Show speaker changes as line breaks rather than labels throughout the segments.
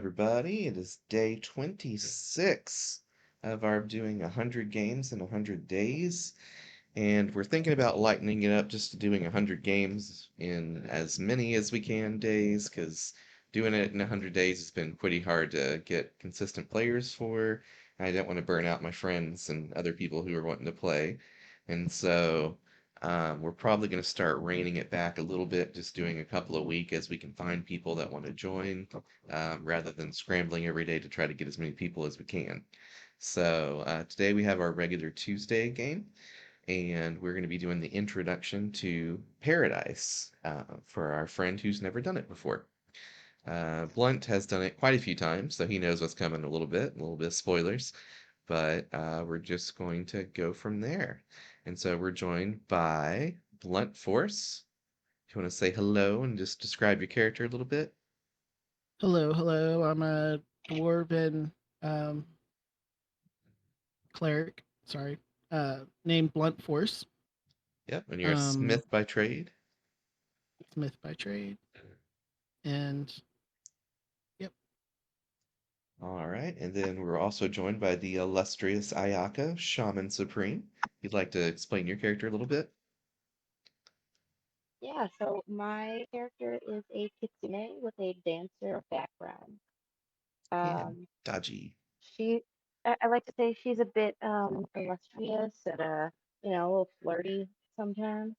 Everybody. It is day 26 of our doing 100 games in 100 days. And we're thinking about lightening it up just to doing 100 games in as many as we can days, because doing it in 100 days has been pretty hard to get consistent players for. I don't want to burn out my friends and other people who are wanting to play. And so we're probably going to start reining it back a little bit, just doing a couple a week as we can find people that want to join, rather than scrambling every day to try to get as many people as we can. So today we have our regular Tuesday game, and we're going to be doing the introduction to Paradise for our friend who's never done it before. Blunt has done it quite a few times, so he knows what's coming a little bit of spoilers, but we're just going to go from there. And so we're joined by Blunt Force. If you want to say hello and just describe your character a little bit.
Hello, hello. I'm a dwarven um, cleric. Sorry, named Blunt Force.
Yep, and you're a
Um,
smith by trade.
Smith by trade, and yep.
All right, and then we're also joined by the illustrious Ayaka, Shaman Supreme. You'd like to explain your character a little bit?
Yeah, so my character is a kitsune with a dancer background.
Yeah,
Um,
dodgy,
she, I like to say she's a bit illustrious and a little flirty sometimes.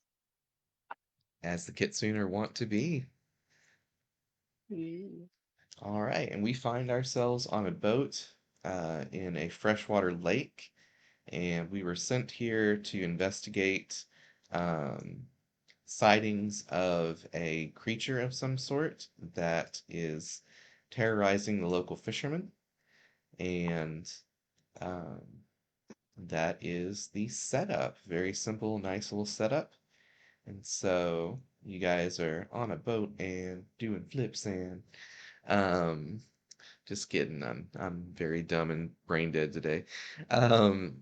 as the Kitsune are wont to be.
Mm.
All right, and we find ourselves on a boat in a freshwater lake, and we were sent here to investigate um, sightings of a creature of some sort that is terrorizing the local fishermen, and um, that is the setup. Very simple, nice little setup. And so you guys are on a boat and doing flips and um just kidding. I'm very dumb and brain dead today.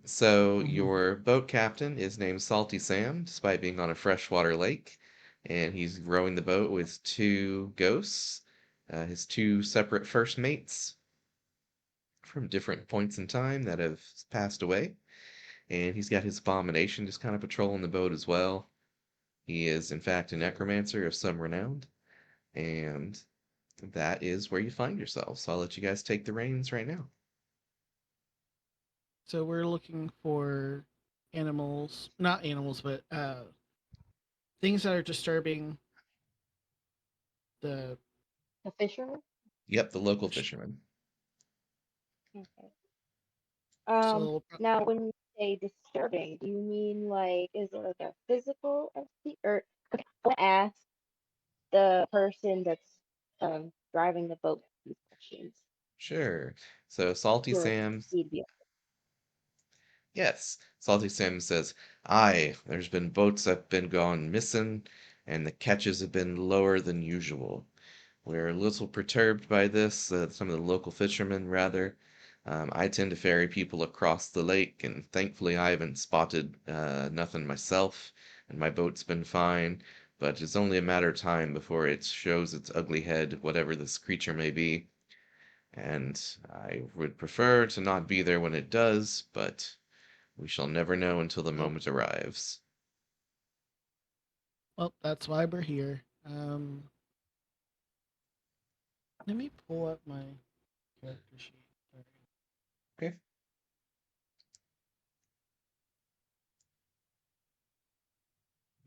So
Mhm.
your boat captain is named Salty Sam, despite being on a freshwater lake, and he's rowing the boat with two ghosts, his two separate first mates from different points in time that have passed away. And he's got his abomination just kind of patrolling the boat as well. He is, in fact, a necromancer of some renown, and that is where you find yourself. So I'll let you guys take the reins right now.
So we're looking for animals, not animals, but things that are disturbing the.
A fisherman?
Yep, the local fisherman.
Okay.
So
Now when you say disturbing, do you mean like, is it like a physical entity? Or, okay, I want to ask the person that's driving the boat these questions.
Sure. So Salty
Your
Sam,
he'd be
yes, Salty Sam says, "Aye, there's been boats that have been gone missing, and the catches have been lower than usual. We're a little perturbed by this, some of the local fishermen, rather. I tend to ferry people across the lake, and thankfully I haven't spotted nothing myself, and my boat's been fine, but it's only a matter of time before it shows its ugly head, whatever this creature may be, and I would prefer to not be there when it does, but we shall never know until the
well,
moment arrives."
well, that's why we're here. Let me pull up my character sheet. Sorry.
Okay.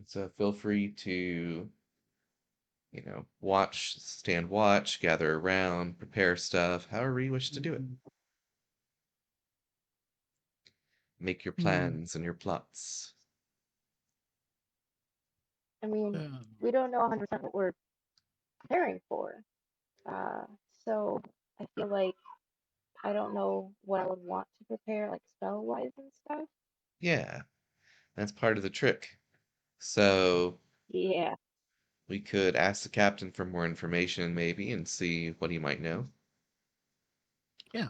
So feel free to stand watch, gather around, prepare stuff, however you wish to do it.
Mhm.
Make your
Hmm.
plans and your plots.
I mean,
Um,
we don't know 100% what we're preparing for. Uh, so I feel like I don't know what I would want to prepare, like spell wise and stuff.
Yeah, that's part of the trick. So
Yeah.
we could ask the captain for more information, maybe, and see what he might know.
yeah.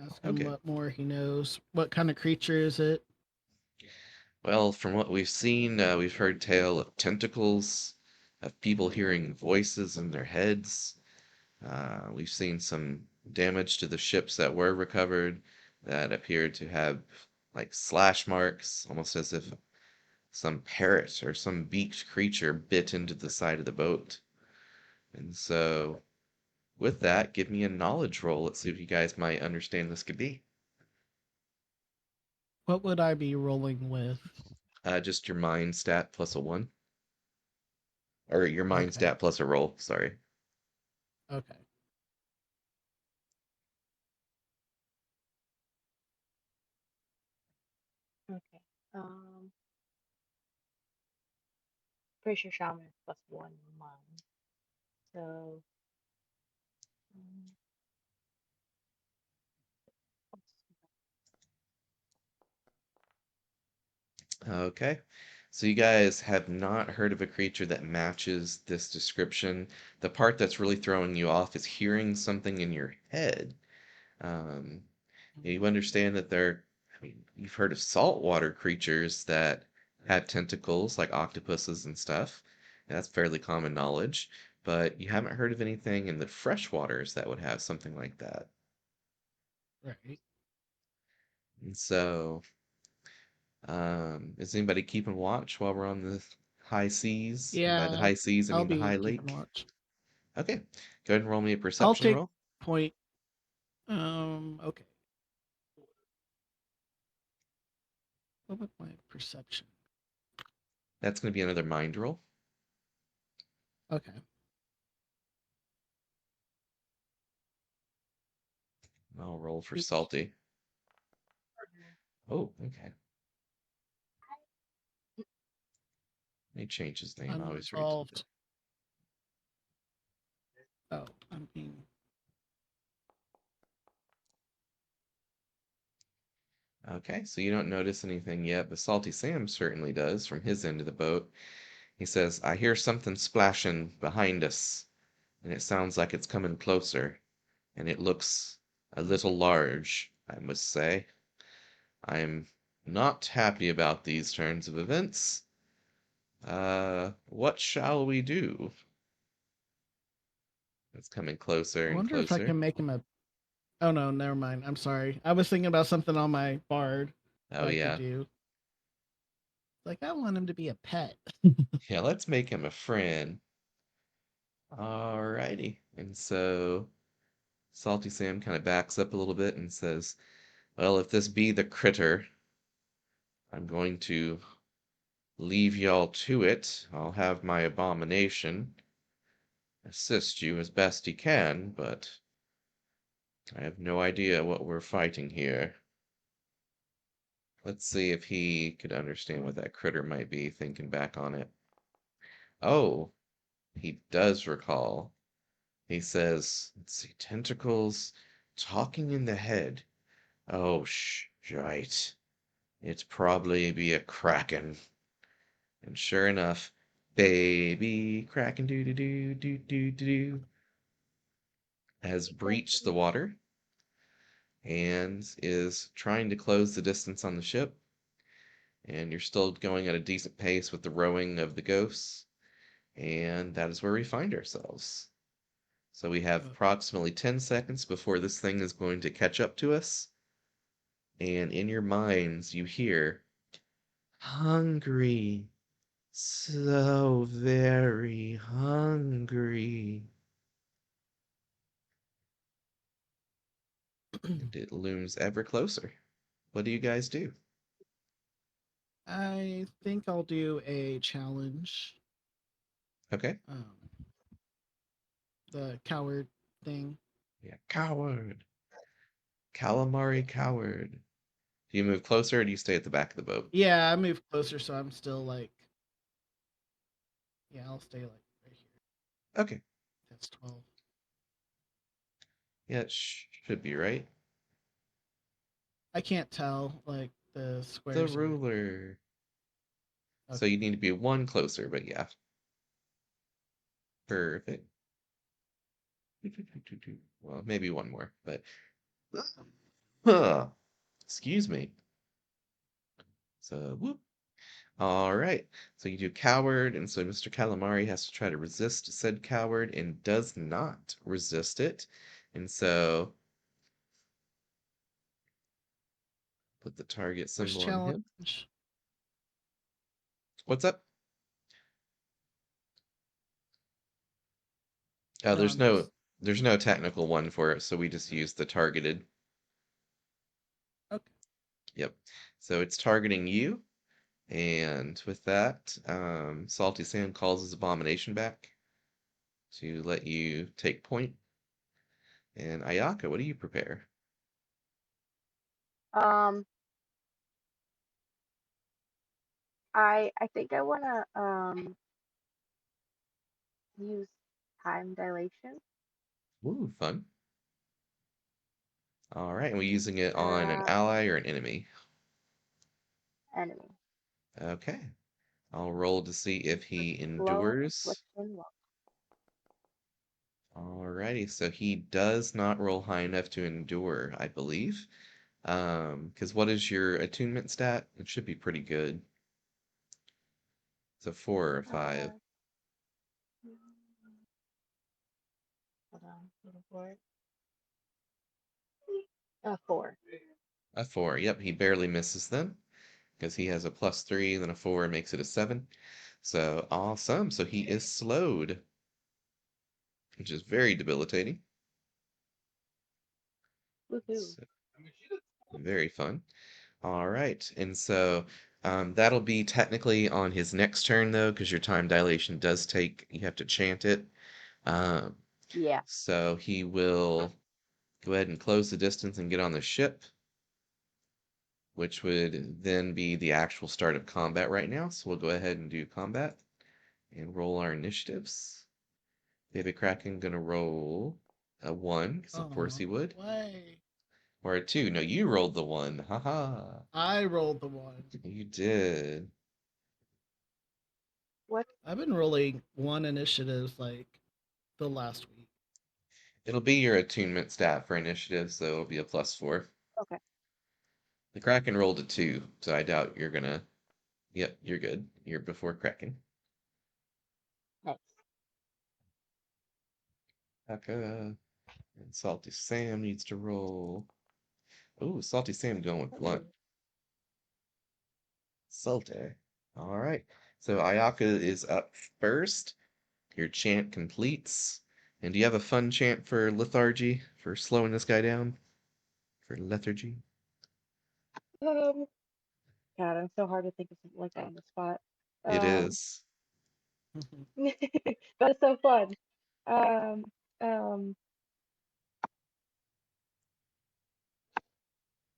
Ask him
Okay.
what more he knows. What kind of creature is it?
Well, from what we've seen, we've heard tale of tentacles, of people hearing voices in their heads, We've seen some damage to the ships that were recovered that appeared to have like slash marks, almost as if some parrot or some beaked creature bit into the side of the boat. And so, with that, give me a knowledge roll. Let's see if you guys might understand this could be.
What would I be rolling with?
Just your mind stat plus a one, or your mind
Okay.
stat plus a roll. Sorry.
Okay.
Okay. Pretty sure shaman is plus one mine. So, um,
Okay. So you guys have not heard of a creature that matches this description. The part that's really throwing you off is hearing something in your head. Um, you understand that I mean, you've heard of saltwater creatures that have tentacles like octopuses and stuff. That's fairly common knowledge, but you haven't heard of anything in the fresh waters that would have something like that.
Right.
And so, is anybody keeping watch while we're on the high seas? And by the
Yeah,
high seas, I
I'll
mean the
be
high
keeping
lake.
watch.
Okay, go ahead and roll me a
I'll
perception
take
roll.
point. Okay. What would my perception?
That's going to be another mind roll.
Okay.
I'll roll for
Oops.
salty. Oh, okay. Let me change his name. I always forget to do
Unresolved. Oh, I'm being.
that. Okay, so you don't notice anything yet, but Salty Sam certainly does from his end of the boat. He says, I hear something splashing behind us, and it sounds like it's coming closer, and it looks a little large, I must say. I'm not happy about these turns of events. What shall we do? It's coming closer
I
and
wonder if I
closer.
can make him a. Oh no, never mind. I'm sorry. I was thinking about something on my bard
Oh,
that I could
yeah.
do. Like I want him to be a pet.
Yeah, let's make him a friend. Alrighty. And so Salty Sam kind of backs up a little bit and says, well, if this be the critter, I'm going to leave y'all to it. I'll have my abomination assist you as best he can, but I have no idea what we're fighting here. Let's see if he could understand what that critter might be, thinking back on it. Oh, he does recall. He says, let's see, tentacles, talking in the head. Oh, right. It's probably be a kraken. And sure enough, baby kraken doo doo doo doo doo doo has breached the water and is trying to close the distance on the ship. And you're still going at a decent pace with the rowing of the ghosts. And that is where we find ourselves. So we have approximately 10 seconds before this thing is going to catch up to us. And in your minds, you hear, hungry, so very hungry. And it looms ever closer. What do you guys do?
I think I'll do a challenge.
Okay.
Um, the coward thing.
Yeah, coward. Calamari coward. Do you move closer or do you stay at the back of the boat?
Yeah, I move closer, so I'm still like. Yeah, I'll stay like right here.
Okay.
That's 12.
Yeah, it should be right.
I can't tell. Like the
The
squares are.
ruler. So
Okay.
you need to be one closer, but yeah. Perfect. Well, maybe one more, but huh. Excuse me. So whoop. All right. So you do coward, and so Mr. Calamari has to try to resist said coward and does not resist it. And so put the target
First
symbol on him.
challenge.
What's up? Oh,
No, I'm just
there's no technical one for it, so we just use the targeted.
okay.
Yep. So it's targeting you, and with that, Salty Sam calls his abomination back to let you take point. And Ayaka, what do you prepare?
Um, I think I wanna use time dilation.
Ooh, fun. All right, and we're using it on an
Uh,
ally or an enemy.
enemy.
Okay. I'll roll to see if
For
he
slow
endures.
affliction. Well,
Alrighty, so he does not roll high enough to endure, I believe. Because what is your attunement stat? It should be pretty good. It's a 4 or a 5.
uh, hold on, looking for it. 4.
A 4. Yep, he barely misses then. Because he has a +3, then a 4 makes it a 7. So awesome. So he is slowed, which is very debilitating.
Woohoo.
So, very fun. All right, and so that'll be technically on his next turn though, because your time dilation does take, you have to chant it. Um,
Yeah.
so he will go ahead and close the distance and get on the ship, which would then be the actual start of combat right now. So we'll go ahead and do combat and roll our initiatives. Baby Kraken gonna roll a 1, because of course
Oh,
he would,
why?
or a 2. No, you rolled the 1. Haha.
I rolled the one.
You did.
What?
I've been rolling one initiatives like the last week.
It'll be your attunement stat for initiative, so it'll be a +4.
Okay.
The Kraken rolled a 2, so I doubt you're gonna. Yep, you're good. You're before Kraken.
Nice.
Aka and Salty Sam needs to roll. Ooh, Salty Sam going with blunt.
Ooh.
Salty. All right. So Ayaka is up first. Your chant completes. And do you have a fun chant for lethargy, for slowing this guy down? For lethargy?
Um, God, I'm so hard to think of something like that on the spot.
It
Um,
is.
but it's so fun. Um, um,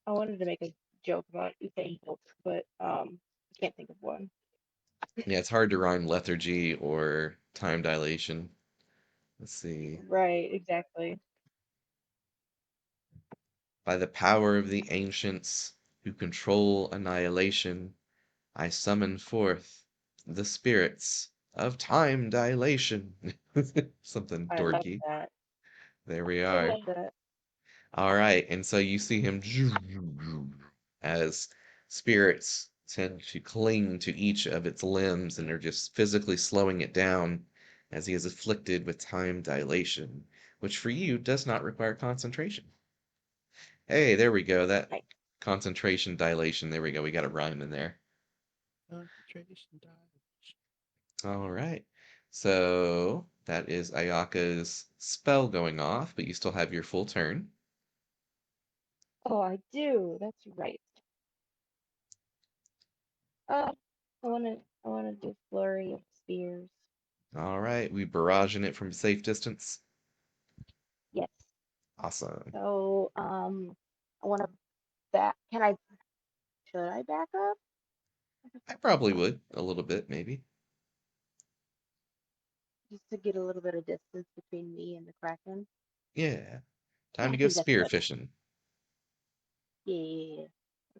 I wanted to make a joke about Usain Bolt, but I can't think of one.
Yeah, it's hard to rhyme lethargy or time dilation. Let's see.
Right, exactly.
By the power of the ancients who control annihilation, I summon forth the spirits of time dilation. Something
I love
dorky.
that.
There we
I
are.
love that.
All right, and so you see him as spirits tend to cling to each of its limbs and are just physically slowing it down as he is afflicted with time dilation, which for you does not require concentration. Hey, there we go. That
Nice.
concentration dilation. There we go. We got a rhyme in there.
Concentration damage.
All right. So that is Ayaka's spell going off, but you still have your full turn.
Oh, I do. That's right. Uh, I wanna do flurry of spears.
All right. We barraging it from safe distance.
Yes.
Awesome.
So, I wanna back. Can I? Should I back up?
I probably would a little bit, maybe.
Just to get a little bit of distance between me and the Kraken.
Yeah.
Yeah,
Time to
I
go
think that's a
spear
good idea.
fishing.
Yeah.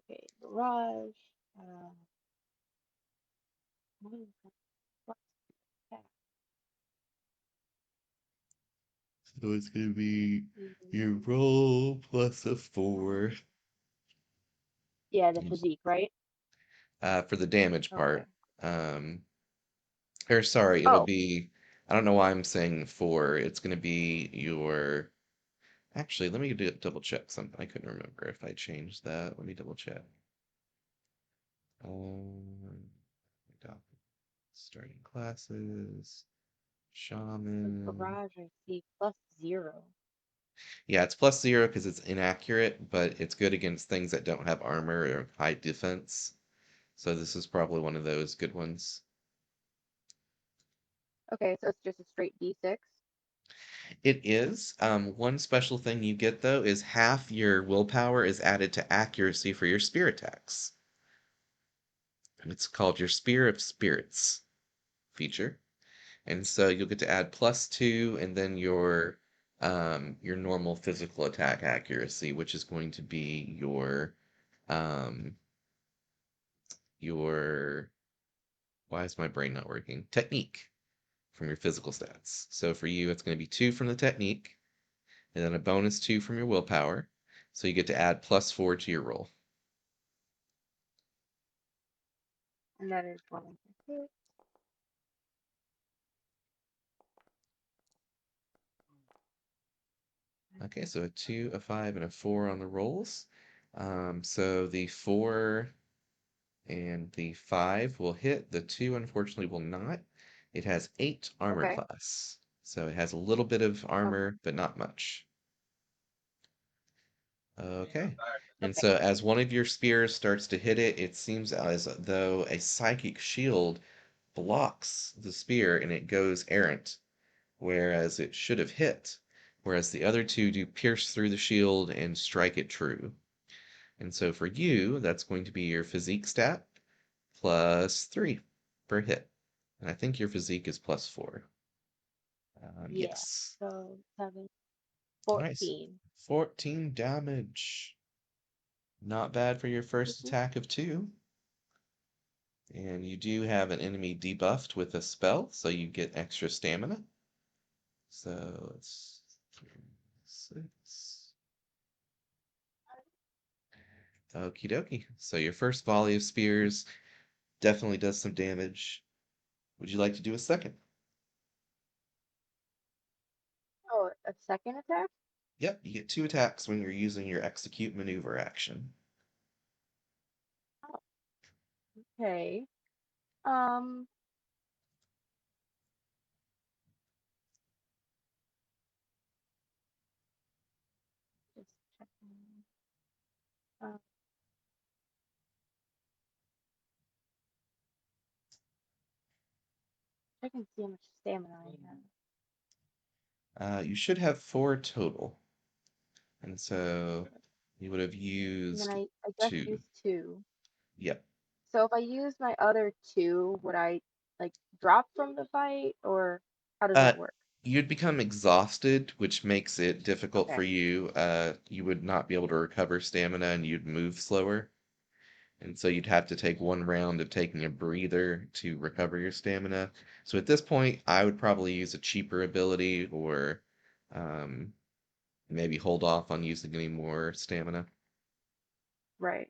Okay, barrage. Uh, what is that? What's that?
So it's gonna be your
Mm,
roll plus a 4.
yeah, the physique, right?
For the damage
Okay.
part. Um, or sorry, it'll
Oh,
be, I don't know why I'm saying 4. It's going to be your, actually, let me double check something. I couldn't remember if I changed that. Let me double check. Um, starting classes,
the
shaman.
garage I see +0.
Yeah, it's +0 because it's inaccurate, but it's good against things that don't have armor or high defense. So this is probably one of those good ones.
Okay, so it's just a straight D6.
It is. One special thing you get though is half your willpower is added to accuracy for your spear attacks. It's called your Spear of Spirits feature. And so you'll get to add +2 and then your normal physical attack accuracy, which is going to be um your why is my brain not working? Technique from your physical stats. So for you it's going to be 2 from the technique and then a bonus 2 from your willpower. So you get to add +4 to your roll.
And that is 1
Okay, so a 2, a 5, and a 4 on the rolls. So the 4 and the 5 will hit. The 2, unfortunately, will not. It has 8 armor
Okay.
class. So it has a little bit of
Okay.
armor, but not much. Okay. And
Okay.
so as one of your spears starts to hit it, it seems as though a psychic shield blocks the spear and it goes errant, whereas it should have hit. Whereas the other two do pierce through the shield and strike it true. And so for you, that's going to be your physique stat +3 per hit. And I think your physique is +4.
Yeah.
Yes.
So 7,
Nice.
14.
14 damage. Not bad for your first
Mhm.
attack of 2. And you do have an enemy debuffed with a spell, so you get extra stamina. So it's 6. Okie dokie. So your first volley of spears definitely does some damage. Would you like to do a second?
Oh, a second attack?
Yep, you get 2 attacks when you're using your execute maneuver action.
Oh, okay. Um, just checking. Uh, check and see how much stamina I have.
You should have 4 total. And so you would have
And then
used
I just
2.
used 2.
Yep.
So if I use my other 2, would I like drop from the fight or how does
Uh,
that work?
you'd become exhausted, which makes it difficult for
Okay.
you. You would not be able to recover stamina and you'd move slower. And so you'd have to take 1 round of taking a breather to recover your stamina. So at this point, I would probably use a cheaper ability or um, maybe hold off on using any more stamina.
Right.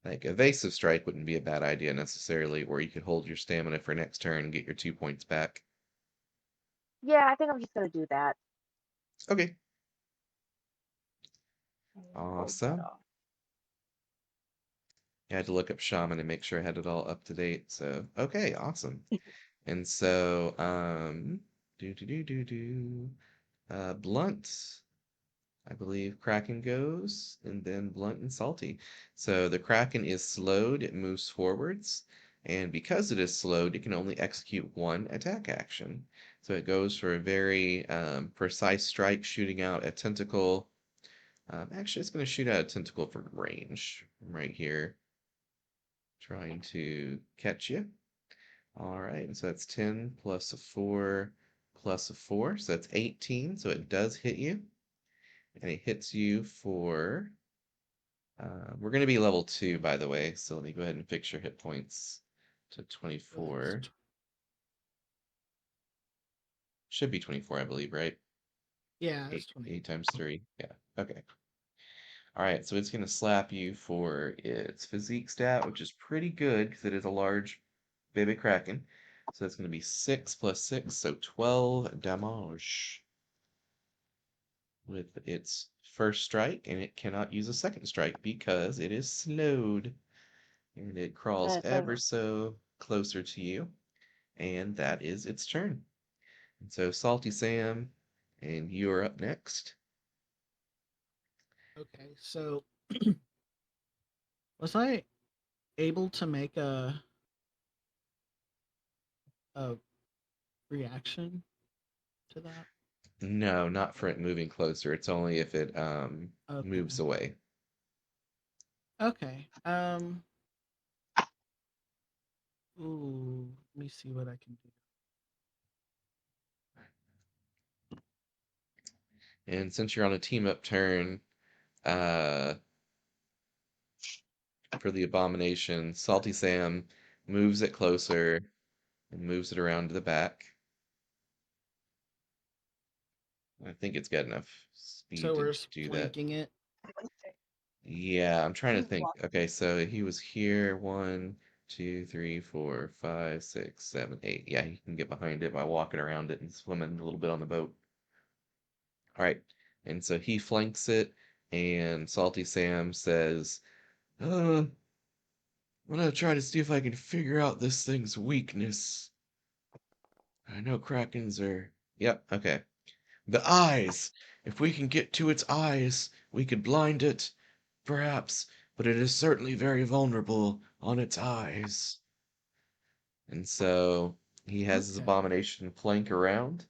Like evasive strike wouldn't be a bad idea necessarily, or you could hold your stamina for next turn and get your 2 points back.
Yeah, I think I'm just gonna do that
Okay,
and hold that
awesome.
off.
I had to look up shaman and make sure I had it all up to date. So okay, awesome. And so blunt. I believe Kraken goes, and then Blunt and Salty. So the Kraken is slowed, it moves forwards, and because it is slowed, it can only execute 1 attack action. So it goes for a very precise strike, shooting out a tentacle. Actually, it's going to shoot out a tentacle from range right here, trying to catch you. All right, and so that's 10 plus a 4 plus a 4, so that's 18, so it does hit you, and it hits you for we're going to be level 2, by the way, so let me go ahead and fix your hit points to
That's
24. Should be 24, I believe, right?
yeah, it's
8,
20.
8 times 3. Yeah, okay. All right, so it's going to slap you for its physique stat, which is pretty good because it is a large baby kraken. So that's going to be 6 plus 6, so 12 damage with its first strike, and it cannot use a second strike because it is slowed. And it crawls ever
So
so closer to you, and that is its turn. And so, Salty Sam, and you're up next.
Okay, so was I able to make a reaction to that?
No, not for it moving closer. It's only if it moves
Okay.
away.
Okay. Ooh, let me see what I can do.
And since you're on a team up turn, uh, for the abomination, Salty Sam moves it closer and moves it around to the back. I think it's got enough speed
So
to
we're
do that.
flanking it.
Yeah, I'm trying to think. Okay, so he was here. 1, 2, 3, 4, 5, 6, 7, 8. Yeah, he can get behind it by walking around it and swimming a little bit on the boat. All right. And so he flanks it, and Salty Sam says, I'm gonna try to see if I can figure out this thing's weakness. I know Krakens are. Yep, okay. The eyes! If we can get to its eyes, we could blind it, perhaps, but it is certainly very vulnerable on its eyes. And so he has his
Okay.
abomination flank around,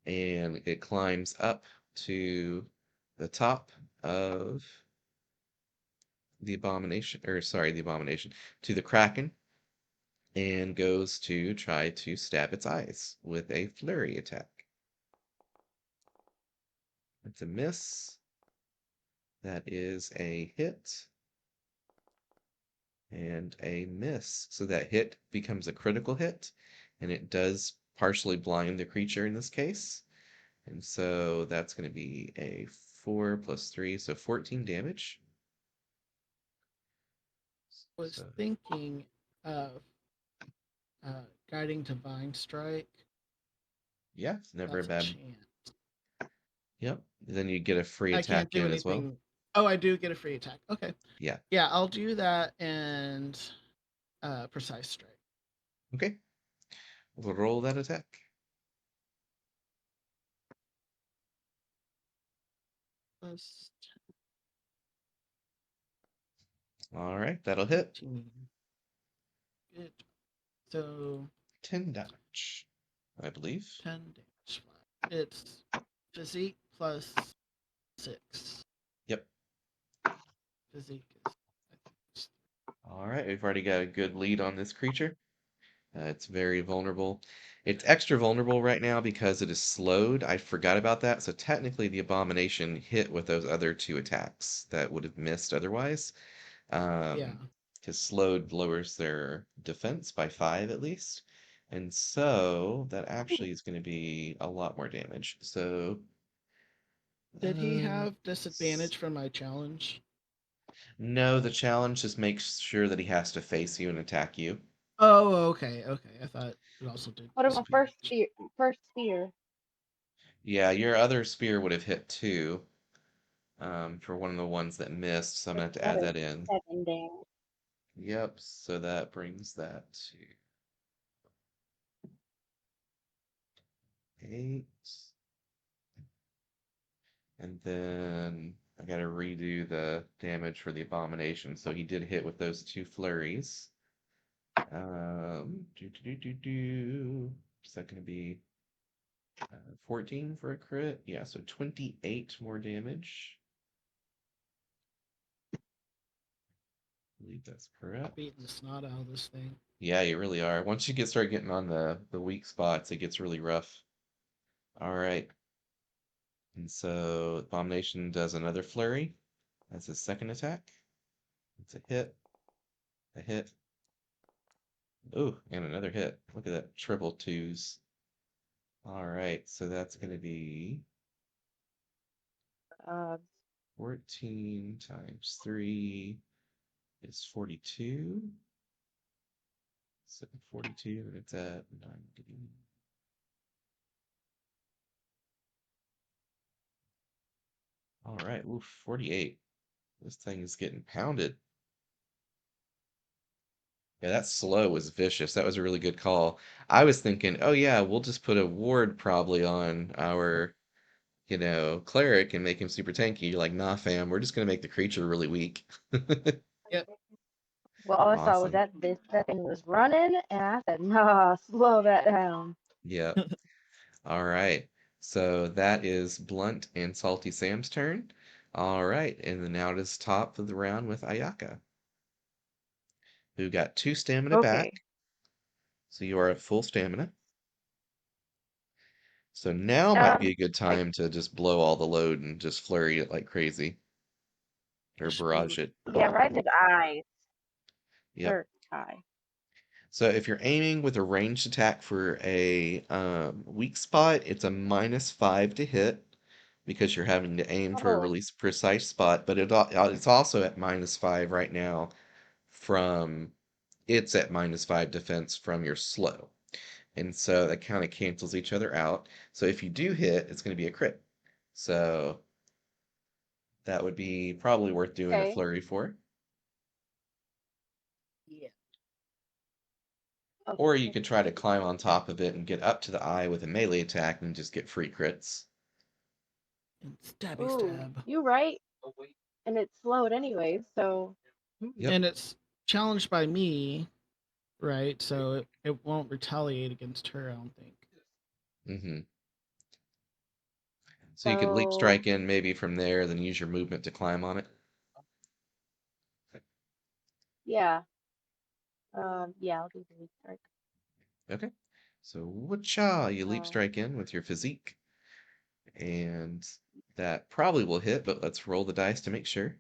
and it climbs up to the top of the abomination, or sorry, the abomination, to the Kraken, and goes to try to stab its eyes with a flurry attack. It's a miss. That is a hit and a miss. So that hit becomes a critical hit, and it does partially blind the creature in this case. And so that's going to be a 4 plus 3, so 14 damage.
Was
So,
thinking of guiding divine strike.
yeah, it's never a
That's a
bad.
chance.
Yep. Then you get a free
I can't
attack
do
in as well.
anything. Oh, I do get a free attack. Okay.
Yeah.
Yeah, I'll do that and precise strike.
Okay. We'll roll that attack.
Plus
All right, that'll hit.
15. Good. So
10 damage, I believe.
10 damage. It's physique plus 6.
Yep.
Physique is, I think,
All right, we've already got a good lead on this creature. It's very vulnerable. It's extra vulnerable right now because it is slowed. I forgot about that. So technically, the abomination hit with those other two attacks that would have missed otherwise.
yeah.
Because slowed lowers their defense by 5 at least. And so that actually is going to be a lot more damage. So,
Did he
uh,
have disadvantage from my challenge?
no, the challenge just makes sure that he has to face you and attack you.
Oh, okay, okay. I thought it also did
what about first
disadvantage.
spear? First spear.
Yeah, your other spear would have hit too, for one of the ones that missed, so I'm
So
gonna have to
that
add
is
that in.
7 damage.
Yep, so that brings that to 8. And then I gotta redo the damage for the abomination. So he did hit with those two flurries. Is that gonna be 14 for a crit? Yeah, so 28 more damage. I believe that's correct.
Beating the snot out of this thing.
Yeah, you really are. Once you start getting on the weak spots, it gets really rough. All right. And so Abomination does another flurry. That's his second attack. It's a hit. Ooh, and another hit. Look at that, triple twos. All right, so that's gonna be
Uh,
14 times 3 is 42. So 42, and it's at 90. All right, oof, 48. This thing is getting pounded. Yeah, that slow was vicious. That was a really good call. I was thinking, oh yeah, we'll just put a ward probably on our, cleric and make him super tanky. You're like, nah, fam, we're just gonna make the creature really weak.
Yep.
Well, all I saw was
Awesome.
that that thing was running, and I said, "Nah, slow that down."
Yep. All right. So that is Blunt and Salty Sam's turn. All right, and then now it is top of the round with Ayaka, who got 2 stamina
Okay.
back. So you are at full stamina. So now might be a good
Like,
time to just blow all the load and just flurry it like crazy. Or barrage it.
yeah, right in his eyes
Yep.
or eye.
So if you're aiming with a ranged attack for a weak spot, it's a -5 to hit because you're having to aim for a
Oh,
really precise spot. But it's also at -5 right now from it's at -5 defense from your slow. And so that kind of cancels each other out. So if you do hit, it's going to be a crit. So that would be probably worth doing a
okay,
flurry for.
Yeah.
Or you
okay.
could try to climb on top of it and get up to the eye with a melee attack and just get free crits.
And stabby
Ooh,
stab.
you right. And it's slowed anyways, so
Yep.
And it's challenged by me, right? So it won't retaliate against her, I don't think.
hmm So you could leap
so
strike in maybe from there, then use your movement to climb on it.
yeah. Yeah, I'll do the restart.
Okay. So whatcha, you leap
Um,
strike in with your physique, and that probably will hit, but let's roll the dice to make sure.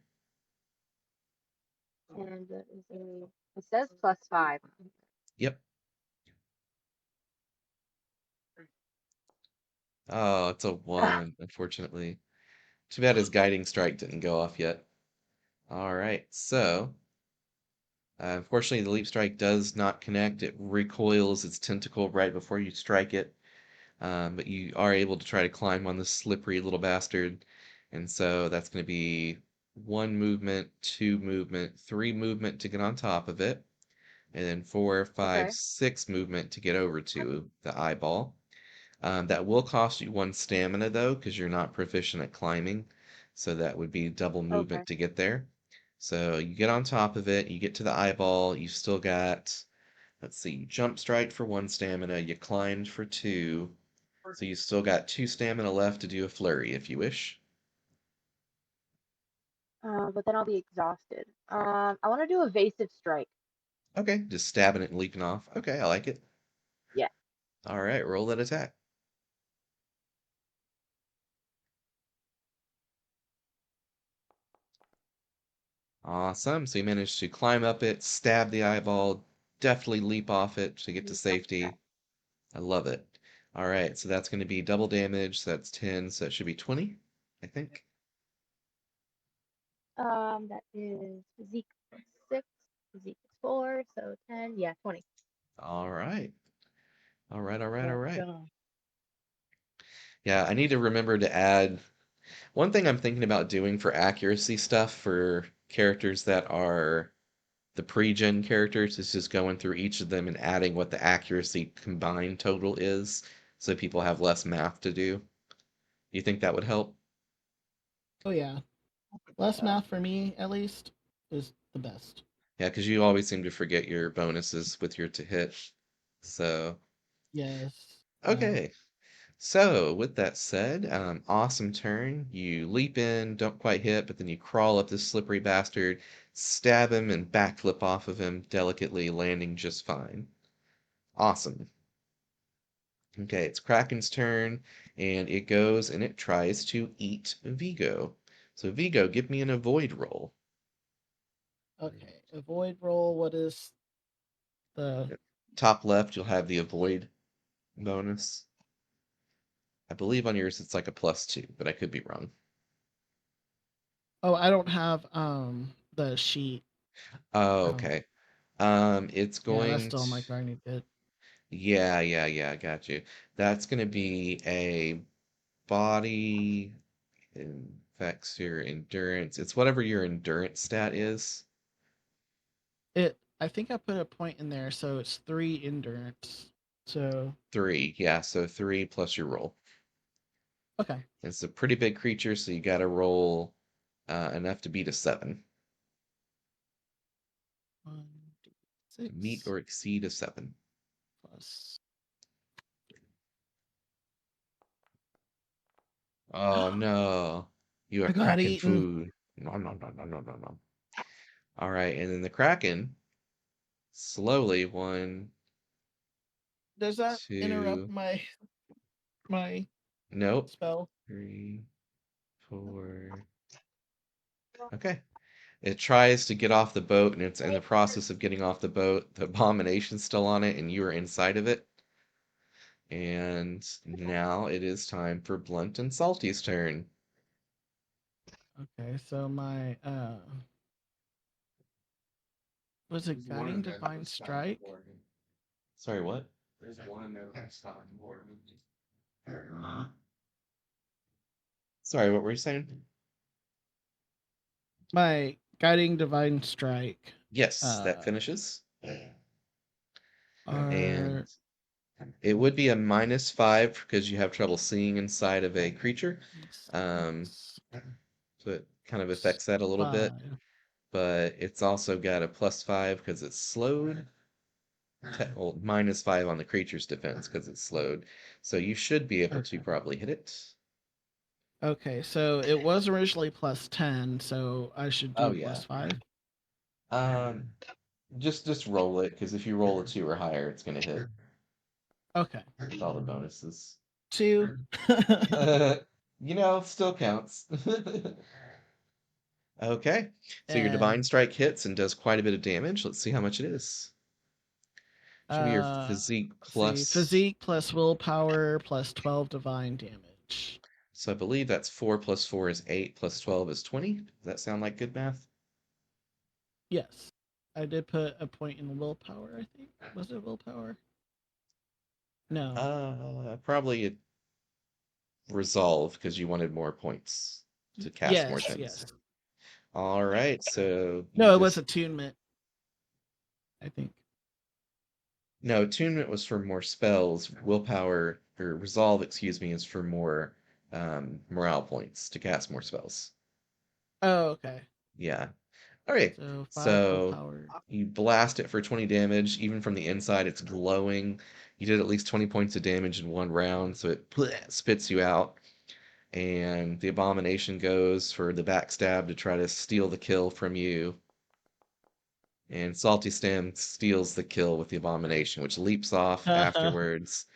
and that is a. It says +5.
Yep. Oh, it's a one, unfortunately. Too bad his guiding strike didn't go off yet. All right, so unfortunately, the leap strike does not connect. It recoils its tentacle right before you strike it. But you are able to try to climb on this slippery little bastard. And so that's going to be 1 movement, 2 movement, 3 movement to get on top of it, and then four, five,
Okay.
6 movement to get over to the eyeball. That will cost you 1 stamina though, because you're not proficient at climbing. So that would be double
Okay.
movement to get there. So you get on top of it, you get to the eyeball, you've still got, let's see, you jump strike for 1 stamina, you climbed for two, so you still got 2 stamina left to do a flurry if you wish.
But then I'll be exhausted. I want to do evasive strike.
Okay, just stabbing it and leaping off. Okay, I like it.
Yeah.
All right, roll that attack. Awesome. So you managed to climb up it, stab the eyeball, deftly leap off it to get to safety. I love it. All right, so that's going to be double damage. So that's 10, so it should be 20, I think.
That is physique +6, physique +4, so 10. Yeah, 20.
All right. All right, all right, all
Let's
right.
go.
Yeah, I need to remember to add one thing I'm thinking about doing for accuracy stuff for characters that are the pre-gen characters is just going through each of them and adding what the accuracy combined total is so people have less math to do. You think that would help?
Oh yeah. Less math for me, at least, is the best.
Yeah, because you always seem to forget your bonuses with your to hit. So,
Yes.
okay. So, with that said, awesome turn. You leap in, don't quite hit, but then you crawl up this slippery bastard, stab him, and backflip off of him, delicately landing just fine. Awesome. Okay, it's Kraken's turn, and it goes and it tries to eat Vigo. So, Vigo, give me an avoid roll.
Okay. Avoid roll. What is the
Top left, you'll have the avoid bonus. I believe on yours it's like a +2, but I could be wrong.
Oh, I don't have the sheet.
Oh,
Um,
okay. It's
yeah, that's
going
still
to,
on my grinding bit.
yeah, got you. That's going to be a body affects your endurance. It's whatever your endurance stat is.
I think I put a point in there, so it's 3 endurance. So
Three, yeah, so three plus your roll.
okay.
It's a pretty big creature, so you got to roll enough to beat a seven.
One,
To meet
6
or exceed a seven.
plus.
Oh
I
no, you are
got
Kraken
eaten.
food. No. All right, and then the Kraken slowly, one,
Does that interrupt
two,
my
nope,
spell?
three, four. Okay. It tries to get off the boat, and it's in the process of getting off the boat. The abomination's still on it, and you are inside of it. And now it is time for Blunt and Salty's turn.
Okay, so my was it guiding divine strike?
Sorry, what? Sorry, what were you saying?
My guiding divine strike
Yes, that
uh
finishes. And
are
it would be a -5 because you have trouble seeing inside of a creature. Um,
six,
so it kind of affects that a little bit.
5.
But it's also got a +5 because it's slowed. Well, -5 on the creature's defense because it's slowed. So you should be able to
Okay.
probably hit it.
Okay, so it was originally plus 10, so I should
Oh
do
yeah.
+5.
Um, just roll it because if you roll a two or higher, it's gonna hit
Okay.
with all the bonuses.
2.
Uh, still counts. Okay, so your divine
And
strike hits and does quite a bit of damage. Let's see how much it is. Should be your physique
let's see.
plus.
Physique plus willpower plus 12 divine damage.
So I believe that's 4 plus 4 is 8 plus 12 is 20. Does that sound like good math?
Yes. I did put a point in willpower, I think. Was it willpower? No.
Probably a resolve because you wanted more points to cast more
Yes,
things.
yes.
All right, so you
No, it was
just
attunement, I think.
no, attunement was for more spells. Willpower or resolve, excuse me, is for more morale points to cast more spells.
Oh, okay.
Yeah. All right.
So 5
So
willpower.
you blast it for 20 damage. Even from the inside, it's glowing. You did at least 20 points of damage in one round, so it spits you out. And the abomination goes for the backstab to try to steal the kill from you. And Salty Stem steals the kill with the abomination, which leaps off
Oh
afterwards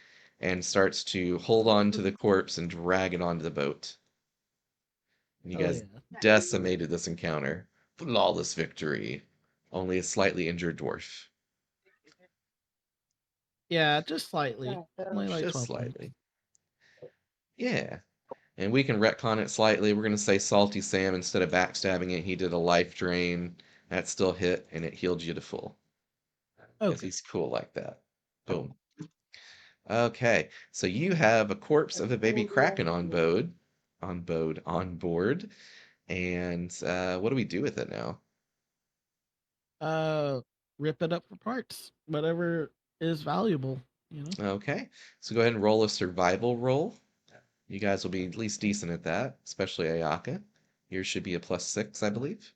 and starts to hold on to the corpse and drag it onto the boat. And you guys
yeah.
decimated this encounter. Flawless victory. Only a slightly injured dwarf.
Yeah, just slightly.
Yeah, so
Only like
Just
12 points.
slightly. Yeah. And we can retcon it slightly. We're going to say Salty Sam instead of backstabbing it. He did a life drain. That still hit, and it healed you to full.
Oh,
Because
good.
he's cool like that. Boom. Okay, so you have a corpse of a baby kraken on board, and what do we do with it now?
Uh, Rip it up for parts. Whatever is valuable, you know?
Okay, so go ahead and roll a survival roll. You guys will be at least decent at that, especially Ayaka. Yours should be a +6, I believe.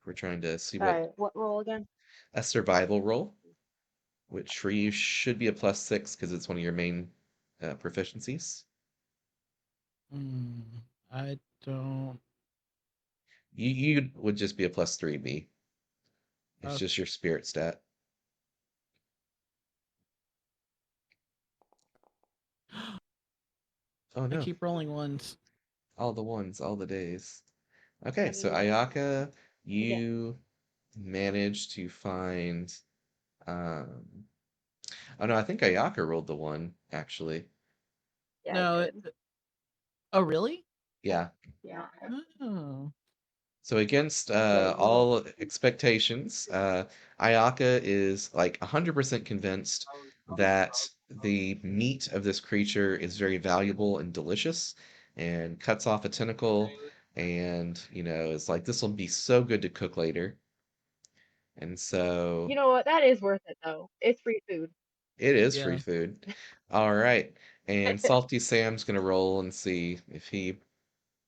We're trying to see what
sorry, what role again?
a survival roll, which for you should be a +6 because it's one of your main proficiencies.
Mm, I don't.
You would just be a +3B. It's
Okay.
just your spirit stat. Oh
I
no.
keep rolling ones.
All the ones, all the days. Okay,
What do
so
you want?
Ayaka,
Yeah,
you managed to find. Um, oh no, I think Ayaka rolled the one actually.
yeah, I
No,
did.
oh, really?
Yeah.
Oh.
So against all expectations, Ayaka is like 100% convinced that the meat of this creature is very valuable and delicious, and cuts off a tentacle, and is like, this will be so good to cook later. And so
You know what? That is worth it though. It's free food.
it is free
Yeah.
food. All right. And Salty Sam's gonna roll and see if he.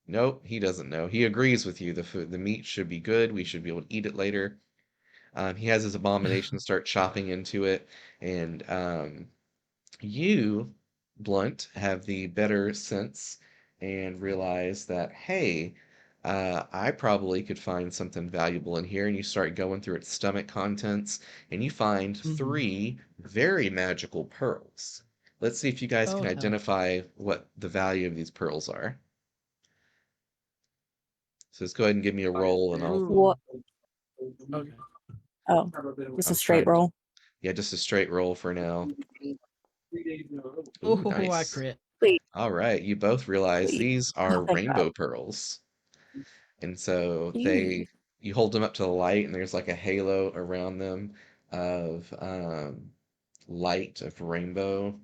Nope, he doesn't know. He agrees with you. The meat should be good. We should be able to eat it later. He has his abomination start chopping into it, and you, Blunt, have the better sense and realize that, hey, I probably could find something valuable in here. And you start going through its stomach contents, and you find
Hmm.
three very magical pearls. Let's see if you guys can
Oh hell.
identify what the value of these pearls are. So let's go ahead and give me a roll, and I'll
Ooh.
What?
Okay.
Oh, it's
I'll
a
try
straight
and
roll.
yeah, just a straight roll for now. Ooh,
Oh, I
nice.
crit.
Sweet,
All right, you both realize
sweet.
these
Oh,
are
thank God.
rainbow pearls. And so
Yee.
you hold them up to the light, and there's like a halo around them of light of rainbow.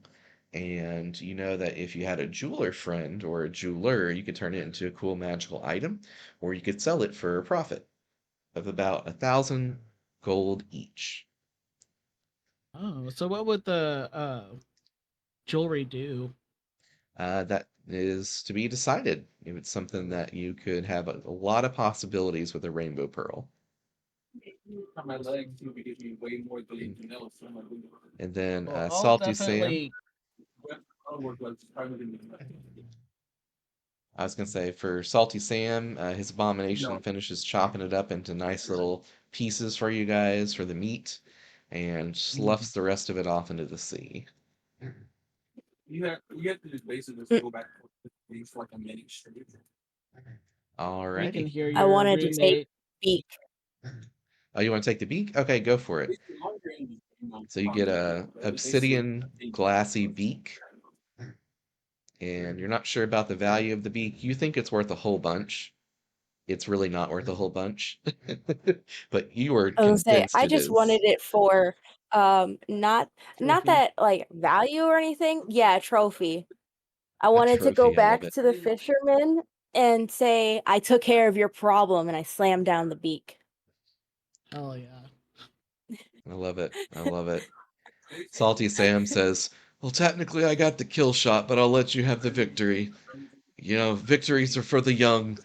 And you know that if you had a jeweler friend or a jeweler, you could turn it into a cool magical item, or you could sell it for a profit of about 1,000 gold each.
Oh, so what would the jewelry do?
That is to be decided. If it's something that you could have a lot of possibilities with a rainbow pearl. And, and then
Well, I'll
Salty Sam,
definitely.
I was gonna say for Salty Sam, his abomination finishes chopping it up into nice little pieces for you guys for the meat, and
Mhm.
sloughs the rest of it off into the sea.
Mm,
We can
Alrighty.
hear
I
your
wanted to take
roommate.
beak.
Oh, you want to take the beak? Okay, go for it. So you get a obsidian glassy beak, and you're not sure about the value of the beak. You think it's worth a whole bunch. It's really not worth a whole bunch, but you are
I was gonna say
convinced
I
it
just wanted
is
it for not
Trophy.
that like value or anything. Yeah, a trophy. I
a
wanted to go
trophy. I love
back
it.
to the fisherman and say I took care of your problem and I slammed down the beak.
Hell yeah.
I love it. I love it. Salty Sam says, "Well, technically, I got the kill shot, but I'll let you have the victory. Victories are for the young.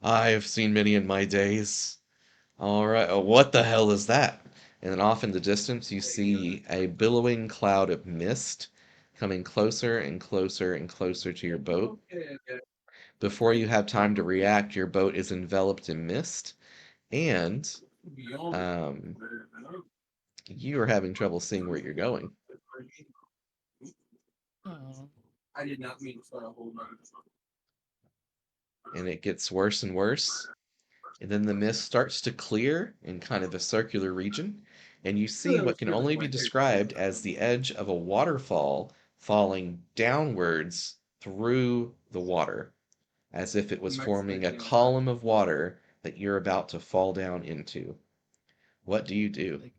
I have seen many in my days." All right. Oh, what the hell is that? And then off in the distance, you see a billowing cloud of mist coming closer and closer and closer to your boat. Before you have time to react, your boat is enveloped in mist, and um, you are having trouble seeing where you're going.
Oh.
And it gets worse and worse. And then the mist starts to clear in kind of a circular region, and you see what can only be described as the edge of a waterfall falling downwards through the water, as if it was forming a column of water that you're about to fall down into. What do you do?
Like,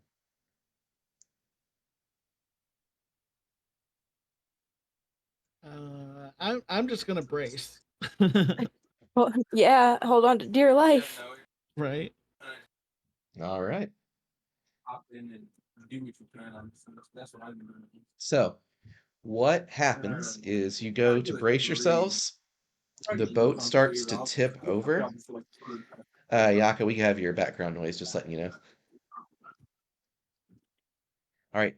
I'm just gonna brace.
Well, yeah, hold on to dear life.
Right?
All right. So, what happens is you go to brace yourselves, the boat starts to tip over. Yaka, we have your background noise, just letting you know. All right,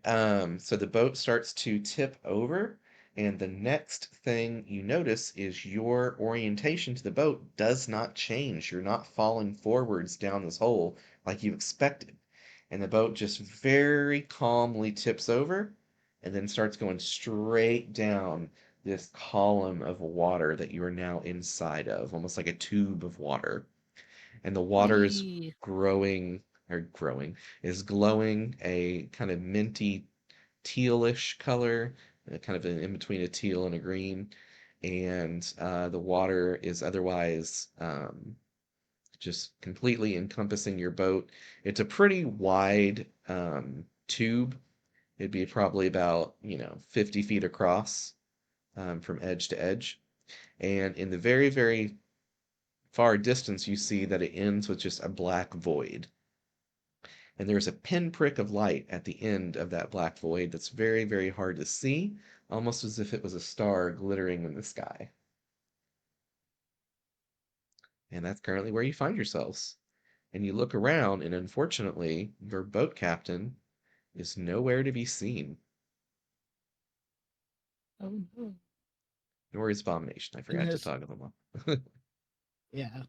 so the boat starts to tip over, and the next thing you notice is your orientation to the boat does not change. You're not falling forwards down this hole like you expected. And the boat just very calmly tips over and then starts going straight down this column of water that you are now inside of, almost like a tube of water. And the water is
Wee.
growing, is glowing a kind of minty tealish color, kind of in between a teal and a green. and the water is otherwise just completely encompassing your boat. It's a pretty wide tube. It'd be probably about, 50 feet across from edge to edge. And in the very, very far distance, you see that it ends with just a black void. And there's a pinprick of light at the end of that black void that's very, very hard to see, almost as if it was a star glittering in the sky. And that's currently where you find yourselves. And you look around, and unfortunately, your boat captain is nowhere to be seen,
Oh no.
nor is Abomination. I
And
forgot to toggle them up.
yeah.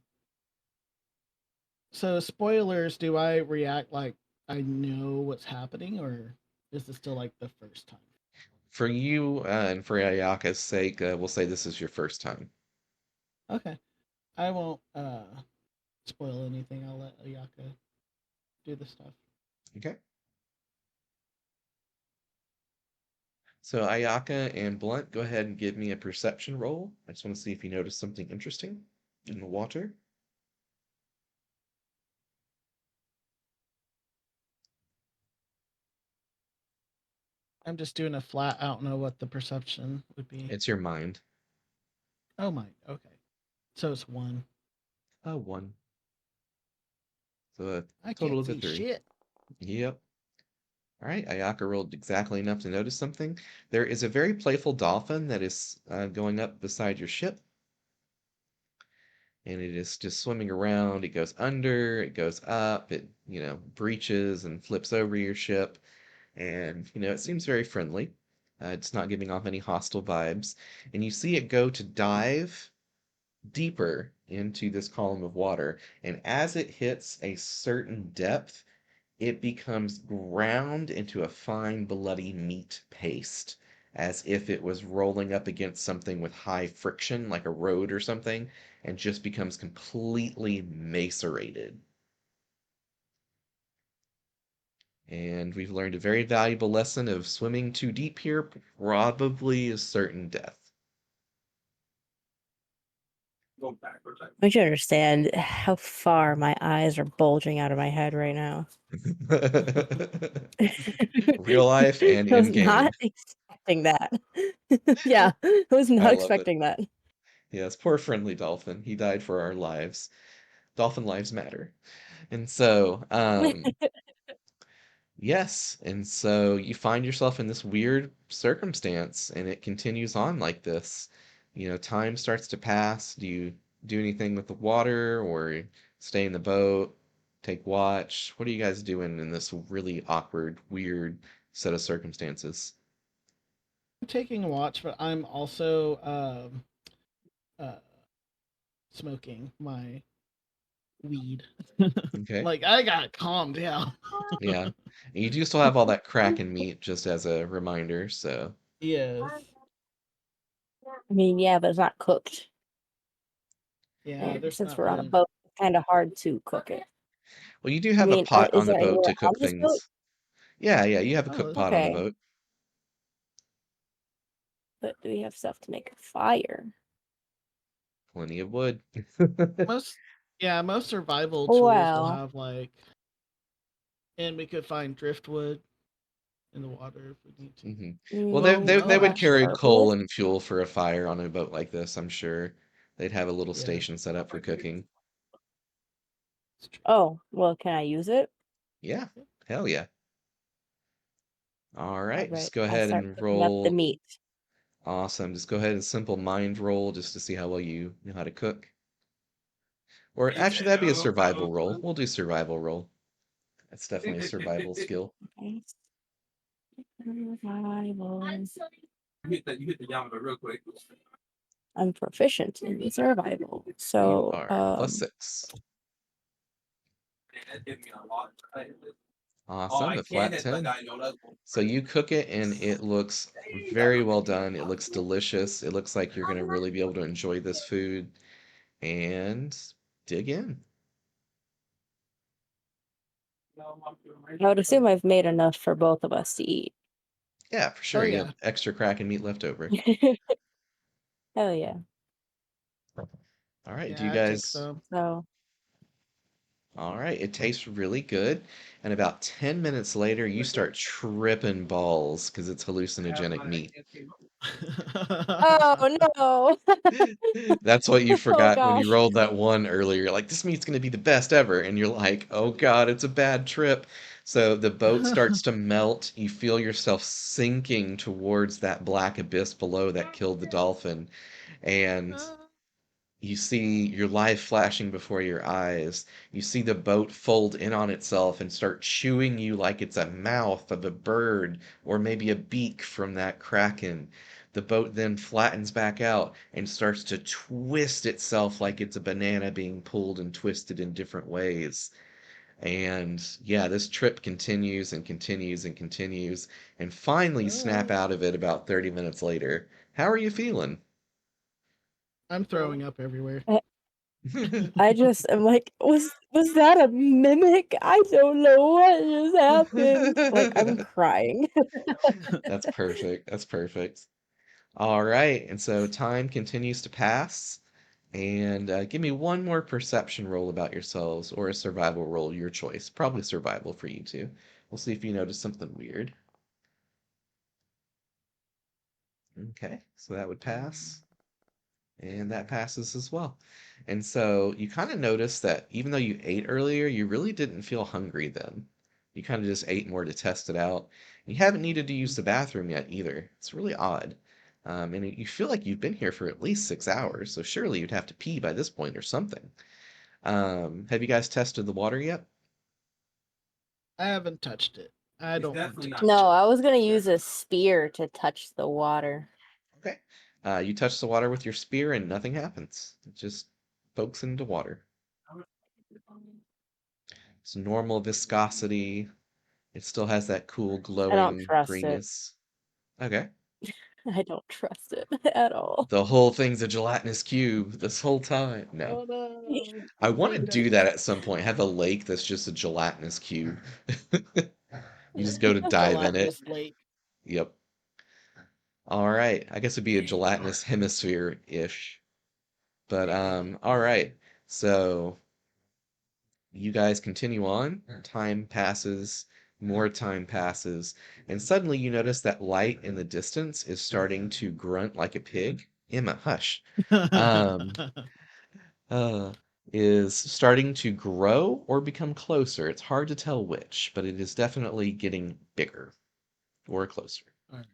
So spoilers, do I react like I know what's happening, or is this still like the first time?
For you and for Ayaka's sake, we'll say this is your first time.
Okay. I won't spoil anything. I'll let Ayaka do the stuff.
Okay. So Ayaka and Blunt, go ahead and give me a perception roll. I just want to see if you notice something interesting in the water.
I'm just doing a flat. I don't know what the perception would be.
It's your mind.
Oh my. Okay. So it's 1.
Oh, 1. So a
I
total
can't
of a
see
3.
shit.
Yep. All right, Ayaka rolled exactly enough to notice something. There is a very playful dolphin that is going up beside your ship, and it is just swimming around. It goes under, it goes up, it, breaches and flips over your ship, and, it seems very friendly. It's not giving off any hostile vibes. And you see it go to dive deeper into this column of water, and as it hits a certain depth, it becomes ground into a fine bloody meat paste, as if it was rolling up against something with high friction, like a road or something, and just becomes completely macerated. And we've learned a very valuable lesson of swimming too deep here probably is certain death.
I should understand how far my eyes are bulging out of my head right now.
Real life and
I was
in game.
not expecting that. Yeah, I was
I
not
love it.
expecting that.
Yes, poor friendly dolphin. He died for our lives. Dolphin lives matter. And so, yes, and so you find yourself in this weird circumstance, and it continues on like this. Time starts to pass. Do you do anything with the water, or stay in the boat, take watch? What are you guys doing in this really awkward, weird set of circumstances?
I'm taking a watch, but I'm also uh, smoking my weed.
Okay.
Like I got calmed down.
Yeah. And you do still have all that Kraken meat, just as a reminder, so.
Yes.
I mean, yeah, but it's not cooked.
Yeah,
And
there's
since
not
we're on a
really.
boat, it's kind of hard to cook it.
Well, you do
I
have a
mean,
pot
is
on the
there
boat
anywhere
to
on
cook
this boat?
things. Yeah, yeah, you have a
Oh,
cook pot on the
Okay,
boat.
but do we have stuff to make a fire?
Plenty of wood.
most. Yeah, most survival tools will
Well,
have like, and we could find driftwood in the water if we need to.
hmm Well, they,
Oh,
they
no,
they
oh,
would
actually,
carry
charcoal.
coal and fuel for a fire on a boat like this, I'm sure. They'd have a little
yeah,
station set up for cooking.
it's true.
Oh, well, can I use it?
Yeah, hell yeah. All
All
right, just
right,
go
I'll
ahead
start
and
cooking up the
roll.
meat.
Awesome. Just go ahead and simple mind roll just to see how well you know how to cook. Or actually, that'd be a survival roll. We'll do survival roll. That's definitely a survival skill.
Okay. Survival. I'm proficient in survival.
You
So,
are +6. Awesome, a flat 10. So you cook it and it looks very well done. It looks delicious. It looks like you're going to really be able to enjoy this food and dig in.
I would assume I've made enough for both of us to eat.
Yeah, for
Oh
sure. You
yeah,
have extra Kraken meat left over.
Hell yeah.
All right, do you
Yeah, I'd take
guys?
some.
So,
All right, it tastes really good. And about 10 minutes later, you start tripping balls because it's hallucinogenic meat.
oh no.
That's what you
Oh
forgot when you
gosh.
rolled that one earlier. You're like, this meat's going to be the best ever. And you're like, oh God, it's a bad trip. So the boat starts to melt. You feel yourself sinking towards that black abyss below that killed the dolphin. And you see your life flashing before your eyes. You see the boat fold in on itself and start chewing you like it's a mouth of a bird or maybe a beak from that kraken. The boat then flattens back out and starts to twist itself like it's a banana being pulled and twisted in different ways. And yeah, this trip continues and continues and continues, and finally snap
Uh,
out of it about 30 minutes later. How are you feeling?
I'm throwing up everywhere.
I I just am like, was that a mimic? I don't know what just happened. Like, I'm crying.
That's perfect. That's perfect. All right. And so time continues to pass. And give me one more perception roll about yourselves or a survival roll, your choice. Probably survival for you two. We'll see if you notice something weird. Okay. So that would pass. And that passes as well. And so you kind of notice that even though you ate earlier, you really didn't feel hungry then. You kind of just ate more to test it out. You haven't needed to use the bathroom yet either. It's really odd. You feel like you've been here for at least 6 hours, so surely you'd have to pee by this point or something. Have you guys tested the water yet?
I haven't touched it. I don't want to touch
No,
it.
I was gonna use a spear to touch the water.
Okay. You touch the water with your spear and nothing happens. It just pokes into water. It's normal viscosity. It still has that cool
I don't
glowing
trust it.
greenness. Okay.
I don't trust it at all.
The whole thing's a gelatinous cube this whole time. No.
Oh no!
I want to
Don't
do
touch
that
it.
at some point. Have a lake that's just a gelatinous cube. You just go to
A
dive in it.
gelatinous lake.
Yep. All right. I guess it'd be a gelatinous hemisphere-ish. But all right. So you guys continue on. Time passes, more time passes, and suddenly you notice that light in the distance is starting to grunt like a pig. Emma, hush. Um, uh, is starting to grow or become closer. It's hard to tell which, but it is definitely getting bigger or closer.
Alright,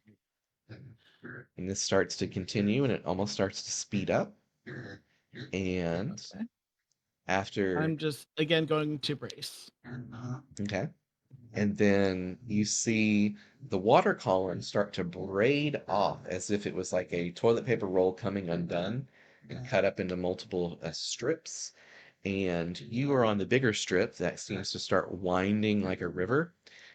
And this starts to continue and it almost starts to speed up. And
okay.
after,
I'm just again going to brace.
okay. And then you see the water column start to braid off as if it was like a toilet paper roll coming undone and cut up into multiple strips. And you are on the bigger strip that seems to start winding like a river.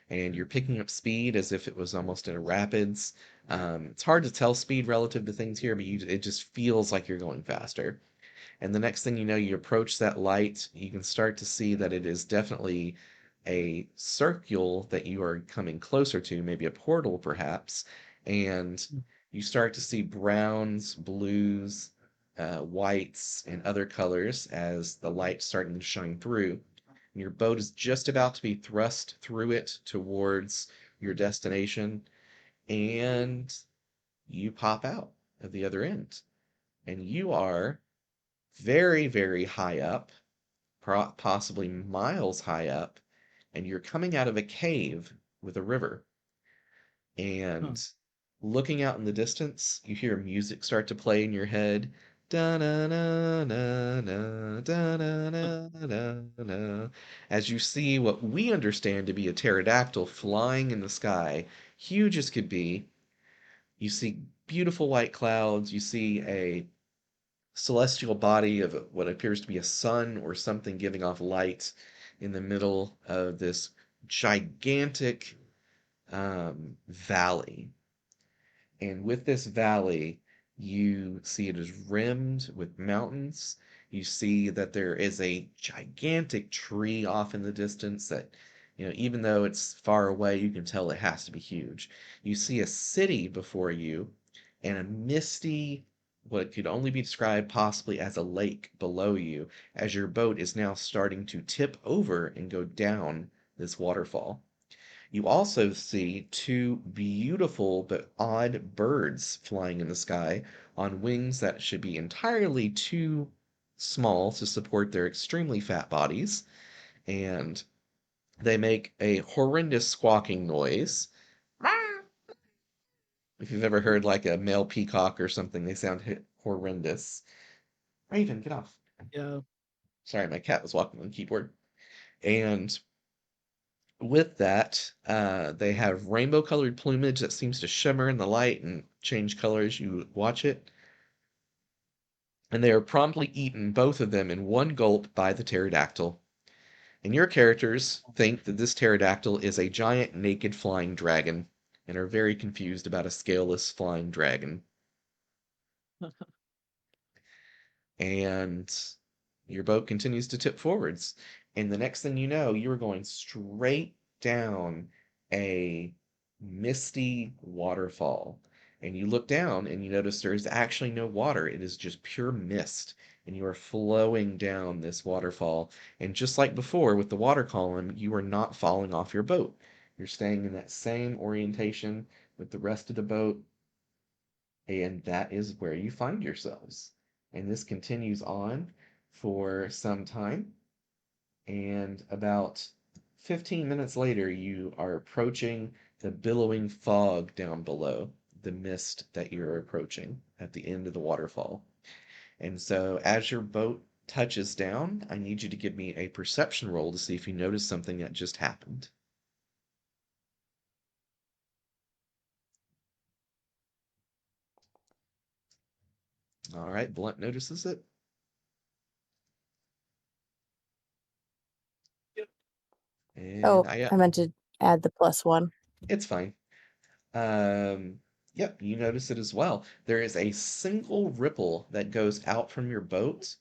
And you're picking up speed as if it was almost in a rapids. It's hard to tell speed relative to things here, but it just feels like you're going faster. And the next thing you know, you approach that light, you can start to see that it is definitely a circle that you are coming closer to, maybe a portal perhaps. And you start to see browns, blues, whites, and other colors as the light's starting to shine through. And your boat is just about to be thrust through it towards your destination, and you pop out of the other end. And you are very, very high up, possibly miles high up, and you're coming out of a cave with a river.
Huh.
And looking out in the distance, you hear music start to play in your head. Da na na na na da na na na na. As you see what we understand to be a pterodactyl flying in the sky, huge as could be. You see beautiful white clouds. You see a celestial body of what appears to be a sun or something giving off light in the middle of this gigantic valley. And with this valley, you see it is rimmed with mountains. You see that there is a gigantic tree off in the distance that, even though it's far away, you can tell it has to be huge. You see a city before you and a misty what could only be described possibly as a lake below you, as your boat is now starting to tip over and go down this waterfall. You also see two beautiful but odd birds flying in the sky on wings that should be entirely too small to support their extremely fat bodies, and they make a horrendous squawking noise. If you've ever heard like a male peacock or something, they sound horrendous. Raven, get off.
Yeah.
Sorry, my cat was walking on the keyboard. And with that, they have rainbow colored plumage that seems to shimmer in the light and change color as you watch it. And they are promptly eaten, both of them, in one gulp by the pterodactyl. And your characters think that this pterodactyl is a giant naked flying dragon and are very confused about a scaleless flying dragon. And your boat continues to tip forwards. And the next thing you know, you're going straight down a misty waterfall. And you look down and you notice there's actually no water. It is just pure mist. And you are flowing down this waterfall. And just like before with the water column, you are not falling off your boat. You're staying in that same orientation with the rest of the boat. And that is where you find yourselves. And this continues on for some time. And about 15 minutes later, you are approaching the billowing fog down below, the mist that you're approaching at the end of the waterfall. And so as your boat touches down, I need you to give me a perception roll to see if you notice something that just happened. All right, Blunt notices it. And
Oh, I meant to add the +1.
it's fine. Yep, you notice it as well. There is a single ripple that goes out from your boat,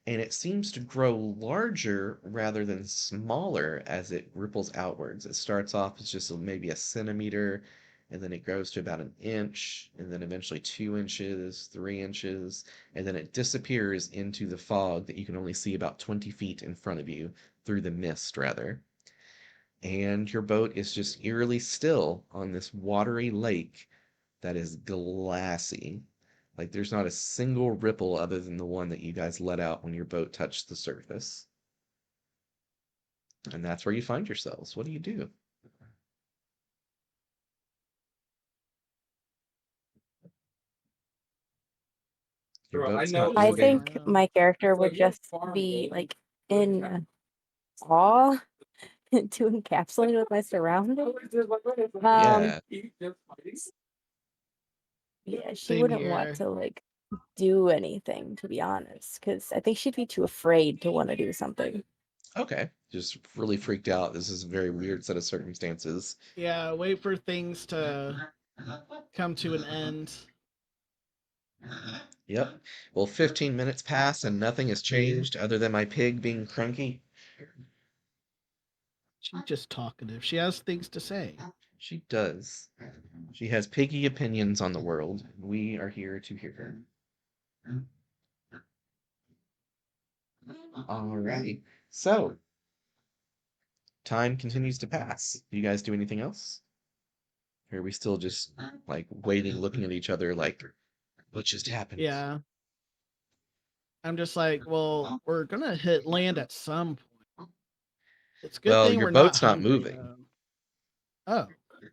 and it seems to grow larger rather than smaller as it ripples outwards. It starts off as just maybe a centimeter, and then it grows to about an inch, and then eventually 2 inches, 3 inches, and then it disappears into the fog that you can only see about 20 feet in front of you, through the mist, rather. And your boat is just eerily still on this watery lake that is glassy. Like there's not a single ripple other than the one that you guys let out when your boat touched the surface. And that's where you find yourselves. What do you do? Your boat's not
I
moving.
think my character would just be like in awe to encapsulate with my surroundings.
Yeah.
Yeah, she
Same
wouldn't want
here.
to like do anything, to be honest, because I think she'd be too afraid to want to do something.
Okay. Just really freaked out. This is a very weird set of circumstances.
Yeah, wait for things to come to an end.
Yep. Well, 15 minutes pass and nothing has changed other than my pig being cranky.
She's just talkative. She has things to say.
She does. She has piggy opinions on the world. We are here to hear her. All right. So, time continues to pass. Do you guys do anything else? Or are we still just like waiting, looking at each other like, what just happened?
Yeah. I'm just like, well, we're gonna hit land at some point. It's a good
Well,
thing
your
we're not
boat's not
hungry
moving.
though. Oh,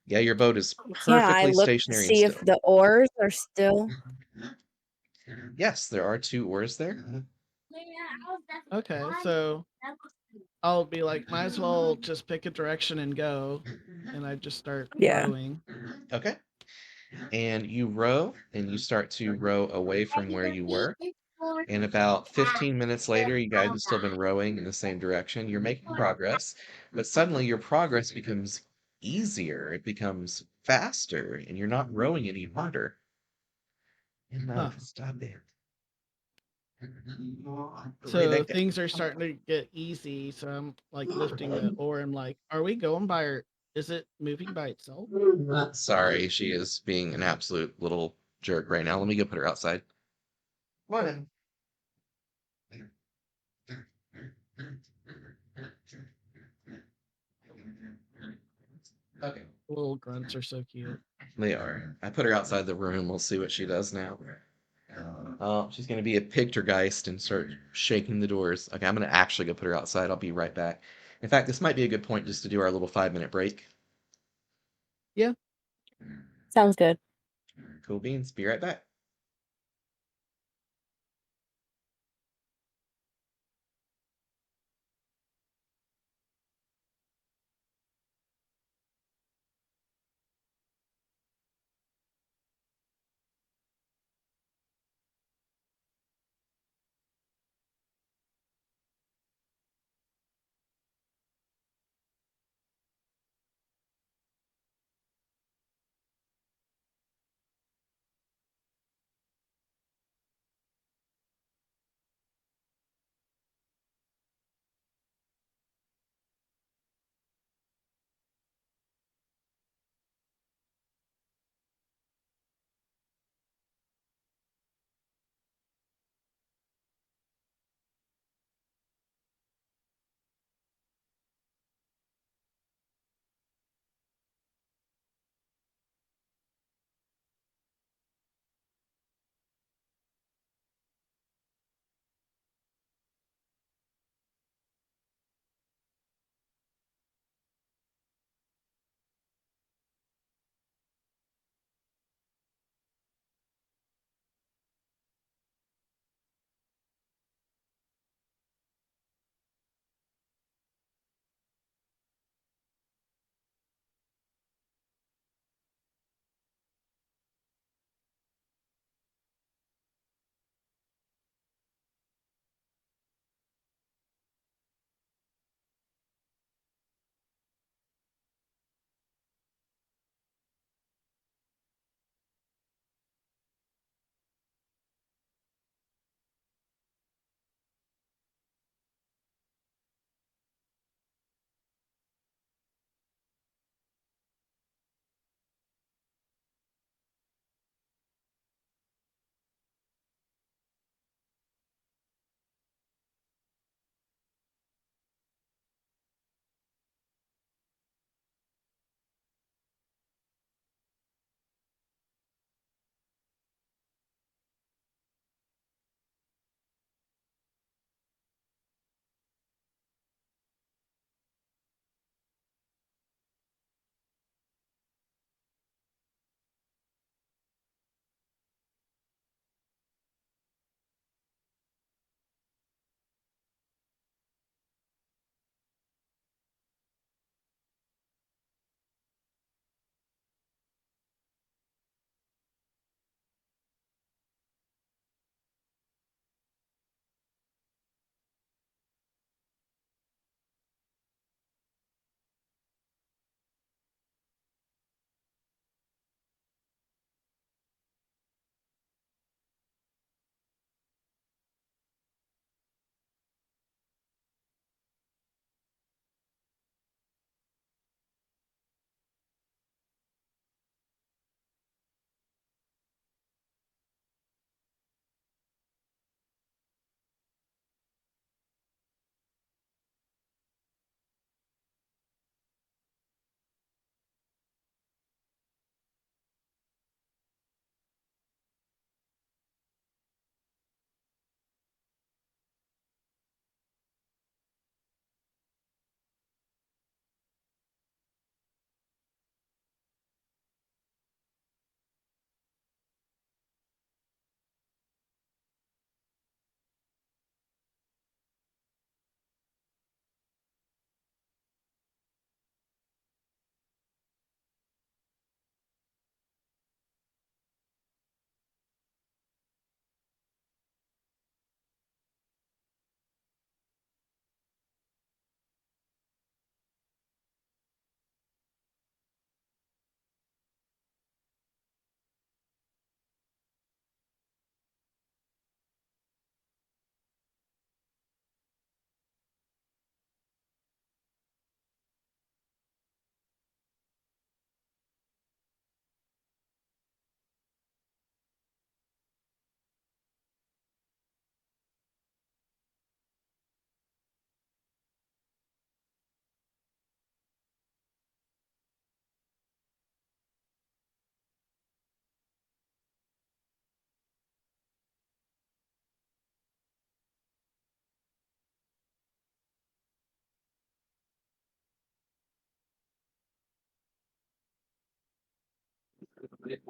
Yeah, your boat is
Can I
perfectly
look to
stationary and
see if
still.
the oars are still?
Yes, there are two oars there.
okay. So I'll be like, might as well just pick a direction and go, and I just start
Yeah.
rowing.
Okay. And you row, and you start to row away from where you were. And about 15 minutes later, you guys have still been rowing in the same direction. You're making progress, but suddenly your progress becomes easier. It becomes faster, and you're not rowing any harder. Enough. Stop it.
So
Rebecca.
things are starting to get easy. So I'm like lifting the oar. I'm like, are we going by our? Is it moving by itself?
Sorry, she is being an absolute little jerk right now. Let me go put her outside. Come on in. Okay.
Little grunts are so cute.
They are. I put her outside the room. We'll see what she does now. Oh, she's gonna be a pictergeist and start shaking the doors. Okay, I'm gonna actually go put her outside. I'll be right back. In fact, this might be a good point just to do our little 5-minute break.
Yeah.
Sounds good.
Cool beans. Be right back.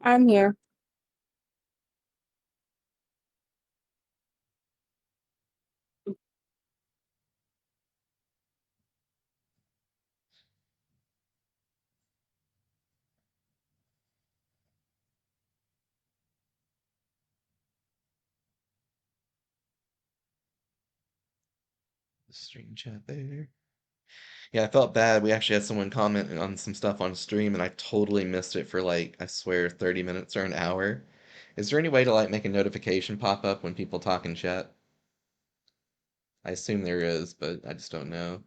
I'm here.
The stream chat there. Yeah, I felt bad. We actually had someone comment on some stuff on stream, and I totally missed it for like, I swear, 30 minutes or an hour. Is there any way to like make a notification pop up when people talk in chat? I assume there is, but I just don't know.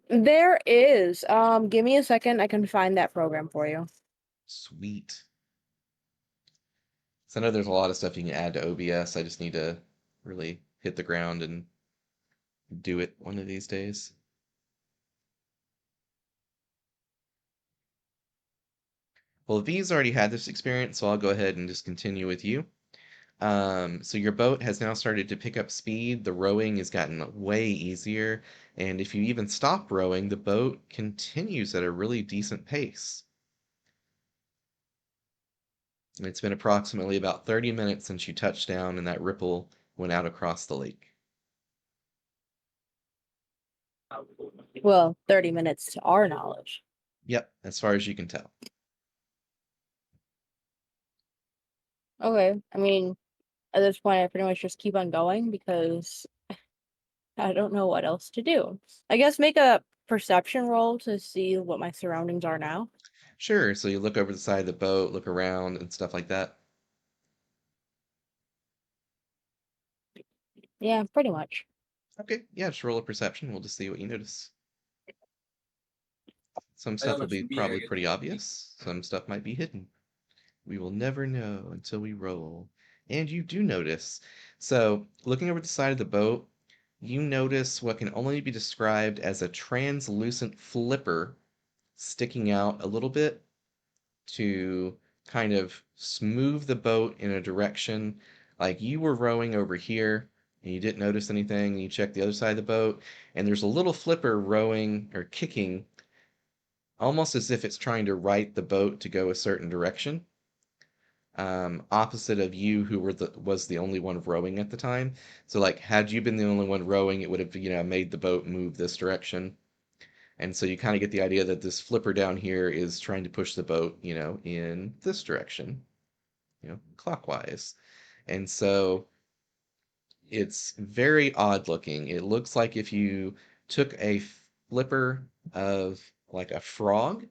There is. Give me a second. I can find that program for you.
Sweet. So I know there's a lot of stuff you can add to OBS. I just need to really hit the ground and do it one of these days. Well, V's already had this experience, so I'll go ahead and just continue with you. So your boat has now started to pick up speed. The rowing has gotten way easier, and if you even stop rowing, the boat continues at a really decent pace. And it's been approximately about 30 minutes since you touched down and that ripple went out across the lake.
Well, 30 minutes to our knowledge.
Yep, as far as you can tell.
Okay. I mean, at this point, I pretty much just keep on going because I don't know what else to do. I guess make a perception roll to see what my surroundings are now.
Sure, so you look over the side of the boat, look around and stuff like that.
Yeah, pretty much.
Okay, yeah, just roll a perception. We'll just see what you notice. Some stuff will be probably pretty obvious. Some stuff might be hidden. We will never know until we roll. And you do notice. So, looking over the side of the boat, you notice what can only be described as a translucent flipper sticking out a little bit to kind of smooth the boat in a direction. Like you were rowing over here and you didn't notice anything, and you check the other side of the boat, and there's a little flipper rowing or kicking almost as if it's trying to right the boat to go a certain direction. Opposite of you, who was the only one rowing at the time. So like, had you been the only one rowing, it would have made the boat move this direction. And so you kind of get the idea that this flipper down here is trying to push the boat, in this direction, clockwise. And so it's very odd looking. It looks like if you took a flipper of like a frog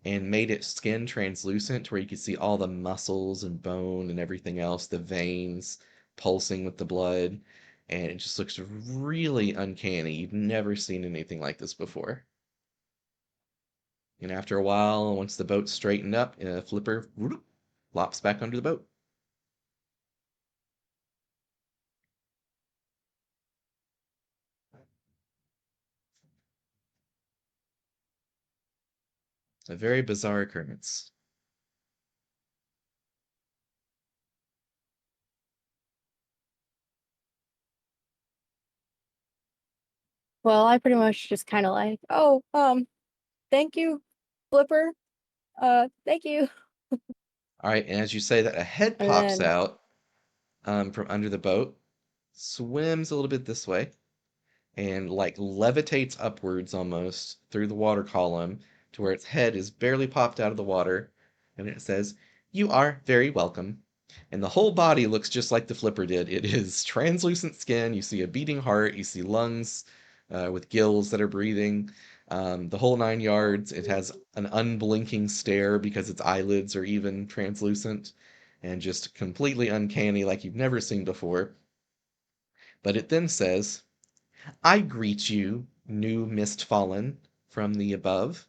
and made its skin translucent where you could see all the muscles and bone and everything else, the veins pulsing with the blood, and it just looks really uncanny. You've never seen anything like this before. And after a while, once the boat's straightened up, Flipper whoop, flops back under the boat. A very bizarre occurrence.
Well, I pretty much just kind of like, oh, thank you, Flipper. Thank you.
All right, and as you say that, a head
And
pops
then,
out from under the boat, swims a little bit this way, and like levitates upwards almost through the water column to where its head is barely popped out of the water, and it says, "You are very welcome." And the whole body looks just like the flipper did. It is translucent skin. You see a beating heart. You see lungs with gills that are breathing. The whole 9 yards. It has an unblinking stare because its eyelids are even translucent and just completely uncanny like you've never seen before. But it then says, "I greet you, new mist fallen from the above.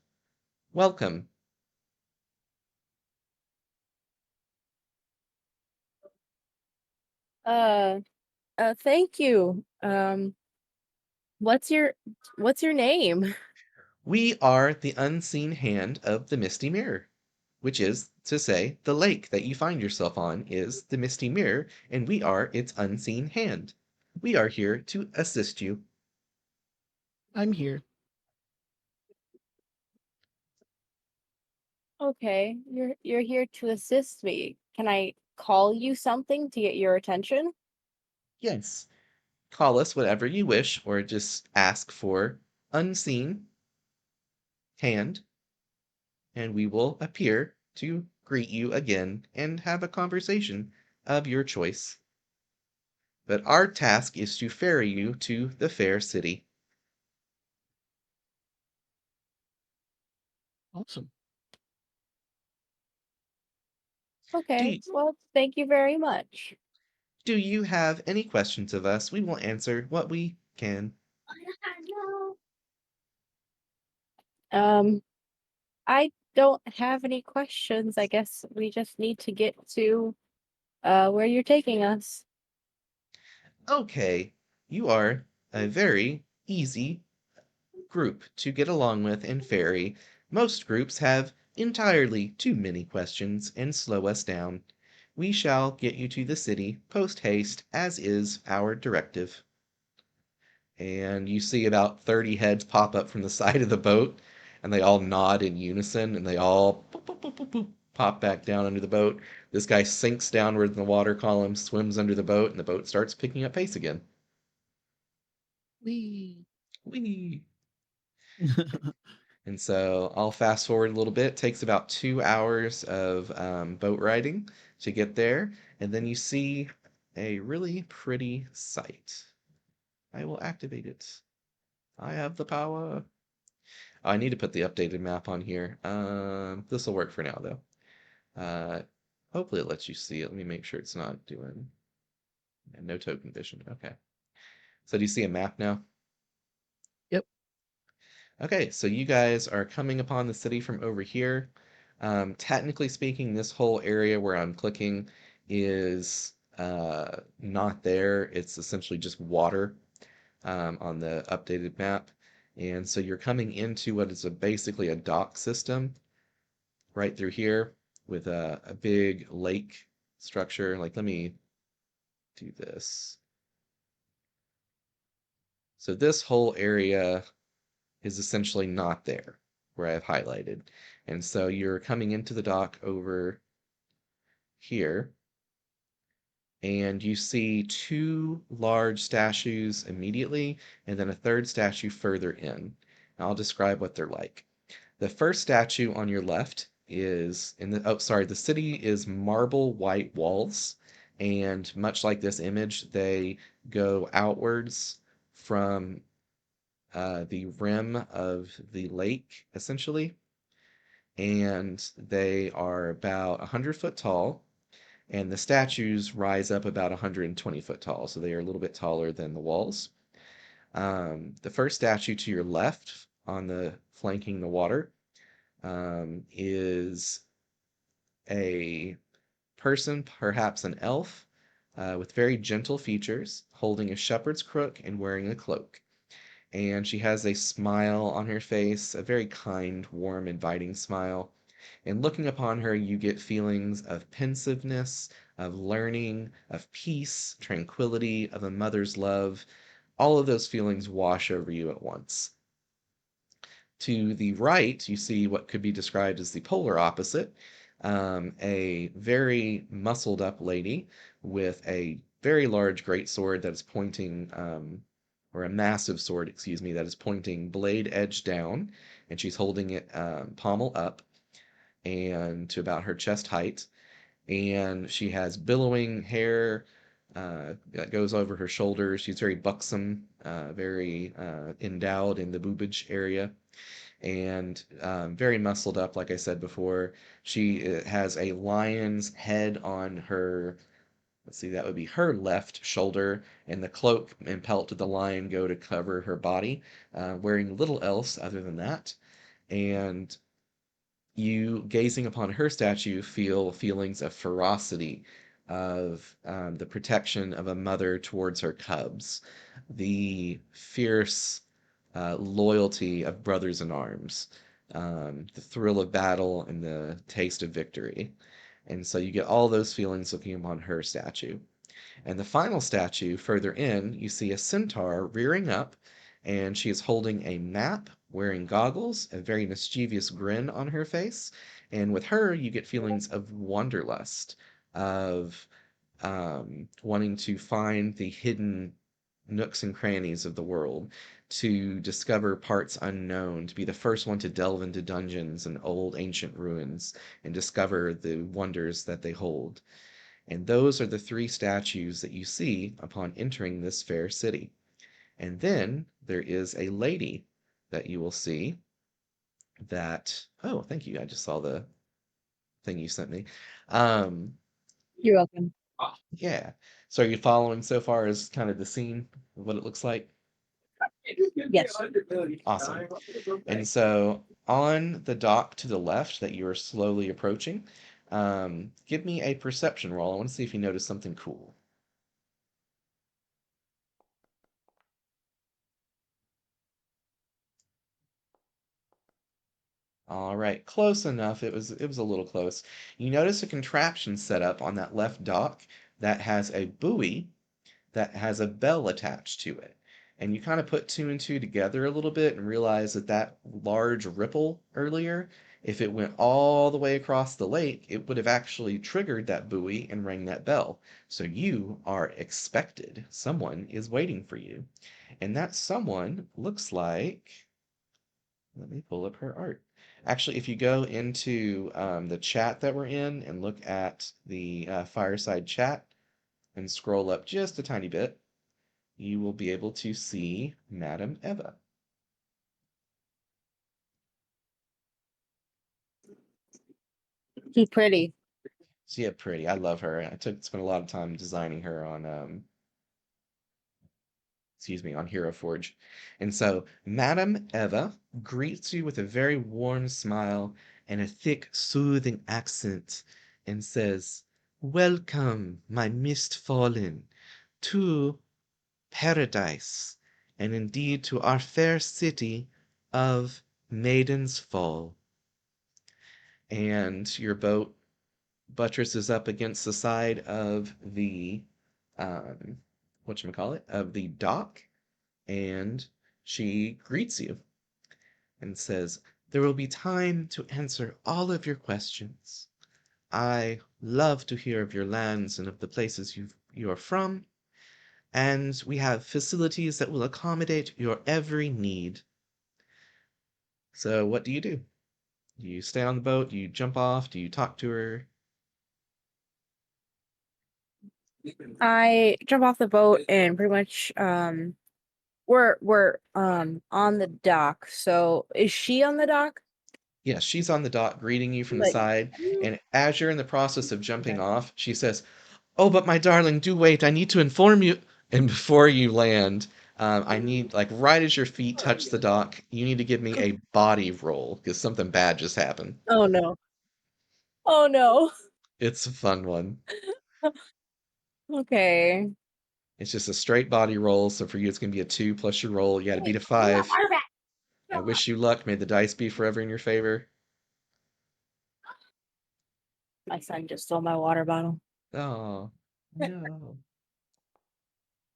Welcome."
uh, thank you. What's your what's your name?
We are the unseen hand of the Misty Mirror, which is to say, the lake that you find yourself on is the Misty Mirror, and we are its unseen hand. We are here to assist you.
I'm here.
Okay, you're here to assist me. Can I call you something to get your attention?
Yes. Call us whatever you wish, or just ask for unseen hand, and we will appear to greet you again and have a conversation of your choice. But our task is to ferry you to the fair city.
Awesome.
Do
Okay,
you,
well, thank you very much.
do you have any questions of us? We will answer what we can.
Um, I don't have any questions. I guess we just need to get to where you're taking us.
Okay, you are a very easy group to get along with and ferry. Most groups have entirely too many questions and slow us down. We shall get you to the city post haste, as is our directive. And you see about 30 heads pop up from the side of the boat, and they all nod in unison, and they all boop, boop, boop, boop, boop, pop back down under the boat. This guy sinks downward in the water column, swims under the boat, and the boat starts picking up pace again.
Wee.
Whee! And so I'll fast forward a little bit. It takes about 2 hours of boat riding to get there, and then you see a really pretty sight. I will activate it. I have the power. I need to put the updated map on here. This will work for now, though. Uh, hopefully it lets you see it. Let me make sure it's not doing no token vision. Okay. So do you see a map now?
Yep.
Okay, so you guys are coming upon the city from over here. Technically speaking, this whole area where I'm clicking is not there. It's essentially just water on the updated map. And so you're coming into what is basically a dock system right through here with a big lake structure. Like, let me do this. So this whole area is essentially not there where I've highlighted. And so you're coming into the dock over here, and you see two large statues immediately, and then a third statue further in. And I'll describe what they're like. The first statue on your left is the city is marble white walls, and much like this image, they go outwards from the rim of the lake, essentially, and they are about 100 foot tall, and the statues rise up about 120 foot tall, so they are a little bit taller than the walls. The first statue to your left, on the flanking the water, is a person, perhaps an elf, with very gentle features, holding a shepherd's crook and wearing a cloak. And she has a smile on her face, a very kind, warm, inviting smile. And looking upon her, you get feelings of pensiveness, of learning, of peace, tranquility, of a mother's love. All of those feelings wash over you at once. To the right, you see what could be described as the polar opposite, a very muscled up lady with a very large great sword that is pointing, or a massive sword, excuse me, that is pointing blade edge down, and she's holding it pommel up and to about her chest height, and she has billowing hair that goes over her shoulders. She's very buxom, very endowed in the boobage area, and very muscled up, like I said before. She has a lion's head on her, let's see, that would be her left shoulder, and the cloak and pelt of the lion go to cover her body, wearing little else other than that. And you, gazing upon her statue, feel feelings of ferocity, of the protection of a mother towards her cubs, the fierce loyalty of brothers in arms, the thrill of battle, and the taste of victory. And so you get all those feelings looking upon her statue. And the final statue, further in, you see a centaur rearing up, and she is holding a map, wearing goggles, a very mischievous grin on her face, And with her, you get feelings of wanderlust, of wanting to find the hidden nooks and crannies of the world, to discover parts unknown, to be the first one to delve into dungeons and old ancient ruins and discover the wonders that they hold. And those are the three statues that you see upon entering this fair city. And then there is a lady that you will see that, oh, thank you. I just saw the thing you sent me. Um,
You're welcome.
yeah. So are you following so far as kind of the scene of what it looks like?
Yes.
Awesome. And so on the dock to the left that you are slowly approaching, give me a perception roll. I want to see if you notice something cool. All right, close enough. It was a little close. You notice a contraption set up on that left dock that has a buoy that has a bell attached to it. And you kind of put two and two together a little bit and realize that that large ripple earlier, if it went all the way across the lake, it would have actually triggered that buoy and rang that bell. So you are expected. Someone is waiting for you. And that someone looks like, let me pull up her art. Actually, if you go into the chat that we're in and look at the fireside chat and scroll up just a tiny bit, you will be able to see Madame Eva.
She's pretty.
So yeah, pretty. I love her. I spent a lot of time designing her on excuse me, on Hero Forge. And so Madame Eva greets you with a very warm smile and a thick, soothing accent and says, "Welcome, my mist fallen, to paradise, and indeed to our fair city of Maiden's Fall." And your boat buttresses up against the side of the um whatchamacallit, of the dock, and she greets you and says, "There will be time to answer all of your questions. I love to hear of your lands and of the places you are from, and we have facilities that will accommodate your every need." So what do? Do you stay on the boat? Do you jump off? Do you talk to her?
I jump off the boat and pretty much we're on the dock. So is she on the dock?
Yes, she's on the dock greeting you from the
Like
side, and as you're in the process of jumping off, she says, "Oh, but my darling, do wait. I need to inform you." And before you land, I need, like, right as your feet touch the dock, you need to give me a body roll because something bad just happened.
oh no. Oh no.
It's a fun one.
Okay.
It's just a straight body roll, so for you it's gonna be a 2 plus your roll. You gotta beat a 5. I wish you luck. May the dice be forever in your favor.
My son just stole my water bottle.
Oh, no.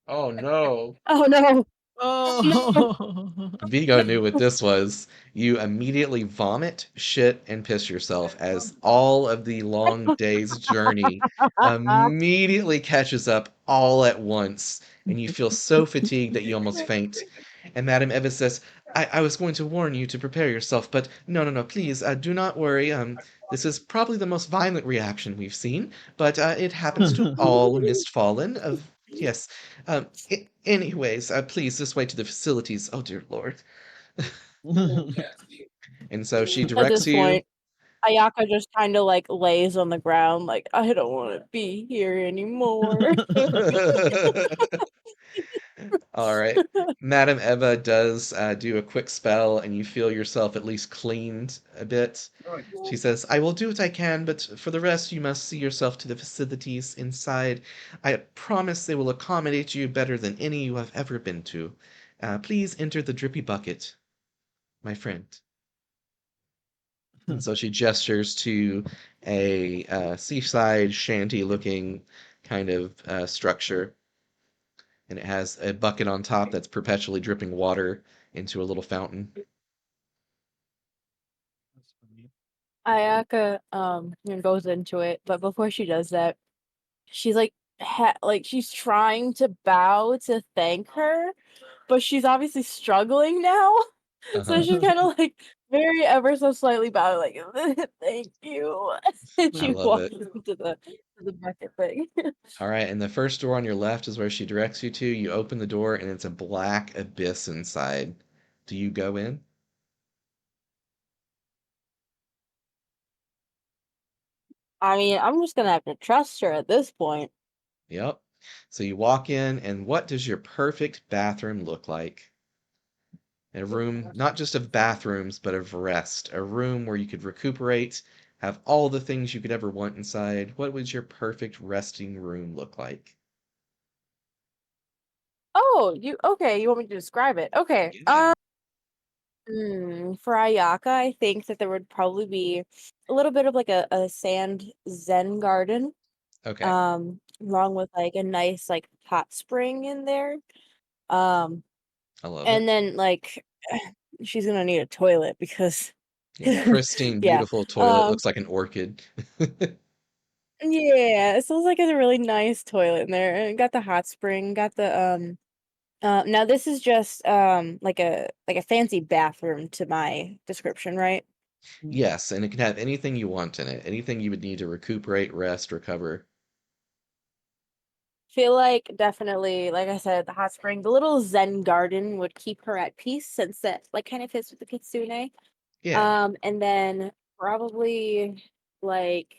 Oh, no.
Oh no. No.
Oh.
Vigo knew what this was. You immediately vomit, shit, and piss yourself as all of the long day's journey immediately catches up all at once, and you feel so fatigued that you almost faint. And Madame Eva says, I was going to warn you to prepare yourself, but no, no, no, please, do not worry. This is probably the most violent reaction we've seen, but it happens to all Mistfallen of, yes, anyways, please, this way to the facilities. Oh, dear Lord. And so she
At
directs
this
you.
point, Ayaka just kind of like lays on the ground, like, I don't want to be here anymore.
All right. Madam Eva does do a quick spell, and you feel yourself at least cleaned a bit. She says, "I will do what I can, but for the rest, you must see yourself to the facilities inside. I promise they will accommodate you better than any you have ever been to. Please enter the drippy bucket, my friend." And so she gestures to a seaside shanty-looking kind of structure, and it has a bucket on top that's perpetually dripping water into a little fountain.
That's funny.
Ayaka goes into it, but before she does that, she's like she's trying to bow to thank her, but she's obviously struggling now. So
Uh-huh.
she's kind of like very ever so slightly bowed, like thank you. And
I
she
love
walks
it.
into the bucket thing.
All right, and the first door on your left is where she directs you to. You open the door, and it's a black abyss inside. Do you go in?
I mean, I'm just gonna have to trust her at this point.
Yep. So you walk in, and what does your perfect bathroom look like? A room, not just of bathrooms, but of rest. A room where you could recuperate, have all the things you could ever want inside. What would your perfect resting room look like?
Oh, you okay? You want me to describe it? Okay.
Yeah.
For Ayaka, I think that there would probably be a little bit of like a sand zen garden,
Okay.
along with like a nice like hot spring in there. Um,
I love it.
and then like she's gonna need a toilet because
Yeah. Pristine,
yeah.
beautiful toilet.
Um,
Looks like an orchid.
yeah, it sounds like it's a really nice toilet in there. And got the hot spring, got the now this is just like a fancy bathroom to my description, right?
Yes, and it can have anything you want in it. Anything you would need to recuperate, rest, recover.
Feel like definitely, like I said, the hot spring, the little Zen garden would keep her at peace since that like kind of fits with the kitsune.
Yeah.
And then probably like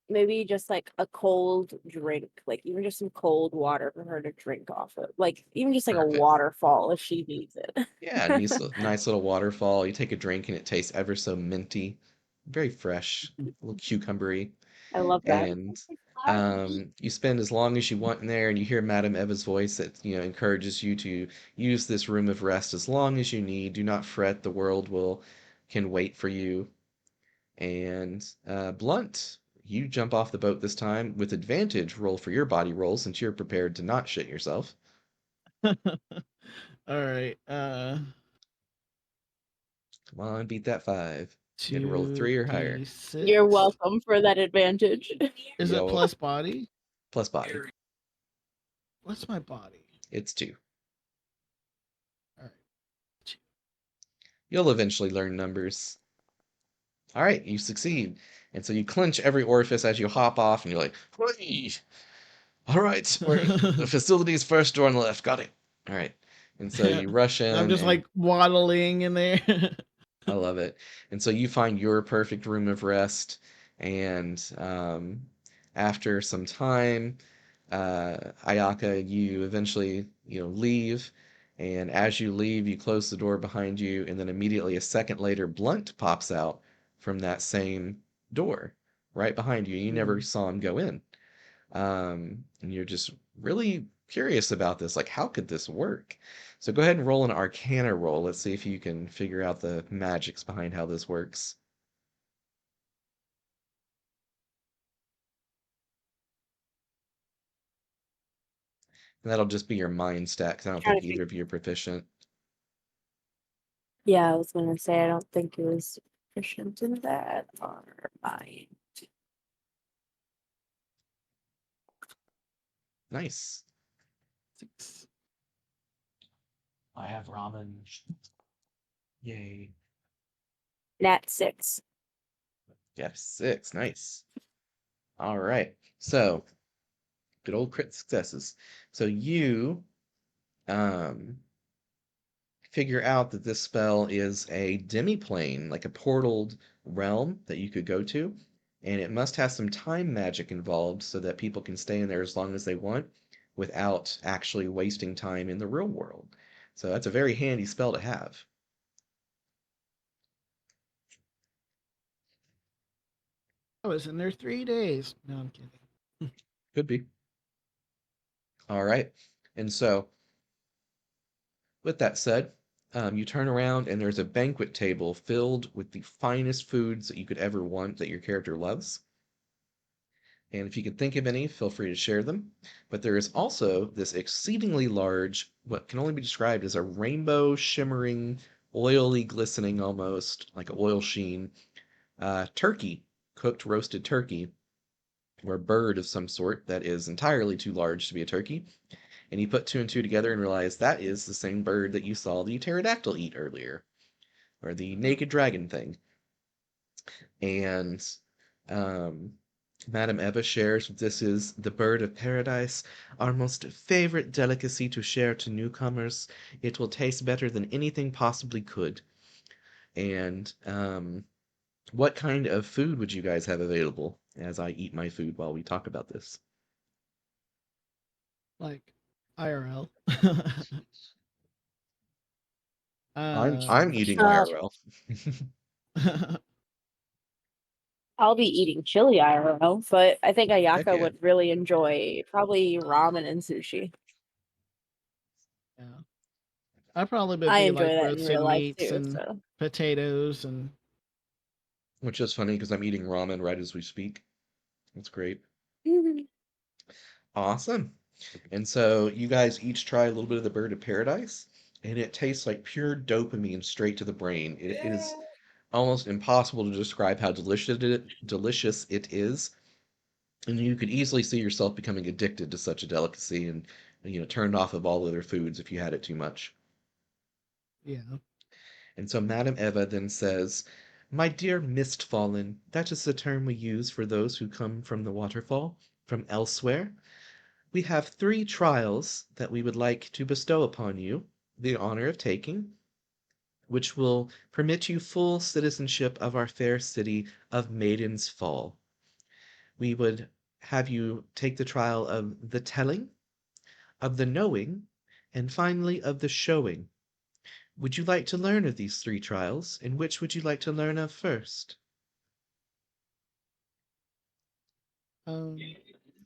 maybe just like a cold drink, like even just some cold water for her to drink off of, like even just like a
Perfect.
waterfall if she needs it.
Yeah, nice little waterfall. You take a drink and it tastes ever so minty, very fresh, a little cucumbery.
I love that.
And you spend as long as you want in there, and you hear Madame Eva's voice that encourages you to use this room of rest as long as you need. Do not fret; the world will can wait for you. And Blunt, you jump off the boat this time with advantage. Roll for your body roll since you're prepared to not shit yourself.
All right.
Come on, beat that 5. You got to roll a
Two
3 or higher.
d
You're
six.
welcome for that advantage.
Is it
Yo,
plus body?
plus body.
What's my body?
It's 2.
All right. Two.
You'll eventually learn numbers. All right, you succeed. And so you clench every orifice as you hop off, and you're like, "Whee! All right, we're the facility's first door on the left. Got it. All right." And so you rush
I'm
in,
just
and
like waddling in there.
I love it. And so you find your perfect room of rest, and after some time, Ayaka, you eventually, leave. And as you leave, you close the door behind you, and then immediately a second later, Blunt pops out from that same door right behind you. You never saw him go in. And you're just really curious about this. Like, how could this work? So go ahead and roll an Arcana roll. Let's see if you can figure out the magics behind how this works. And that'll just be your mind stat, because I don't
Trying
think
to figure.
either of you are proficient.
Yeah, I was gonna say I don't think it was proficient in that or mine.
Nice.
6.
I have ramen. Yay.
Nat 6.
Yeah, 6. Nice. All right. So, good old crit successes. So you um figure out that this spell is a demiplane, like a portaled realm that you could go to, and it must have some time magic involved so that people can stay in there as long as they want without actually wasting time in the real world. So that's a very handy spell to have.
I was in there 3 days. No, I'm kidding.
Could be. All right. And so, with that said, you turn around and there's a banquet table filled with the finest foods that you could ever want that your character loves. And if you can think of any, feel free to share them. But there is also this exceedingly large, what can only be described as a rainbow shimmering oily, glistening almost, like an oil sheen, turkey, cooked roasted turkey, or a bird of some sort that is entirely too large to be a turkey. And you put two and two together and realize that is the same bird that you saw the pterodactyl eat earlier, or the naked dragon thing. And um, Madame Eva shares this is the bird of paradise, our most favorite delicacy to share to newcomers. It will taste better than anything possibly could. And what kind of food would you guys have available as I eat my food while we talk about this?
Like IRL.
I'm eating
Uh,
IRL.
I'll be eating chili IRL, but I think
Heck
Ayaka
yeah.
would really enjoy probably ramen and sushi.
Yeah. I probably would
I
be
enjoy
like
that in
roasted
real life
meats
too.
and
So
potatoes and
Which is funny because I'm eating ramen right as we speak. That's great.
Mhm.
Awesome. And so you guys each try a little bit of the bird of paradise, and it tastes like pure dopamine straight to the brain. It is almost impossible to describe how delicious it is. And you could easily see yourself becoming addicted to such a delicacy and, turned off of all other foods if you had it too much.
yeah.
And so Madame Eva then says, "My dear Mistfallen, that is the term we use for those who come from the waterfall, from elsewhere. We have 3 trials that we would like to bestow upon you the honor of taking, which will permit you full citizenship of our fair city of Maiden's Fall. We would have you take the trial of the telling, of the knowing, and finally of the showing. Would you like to learn of these 3 trials, and which would you like to learn of first?"
Um,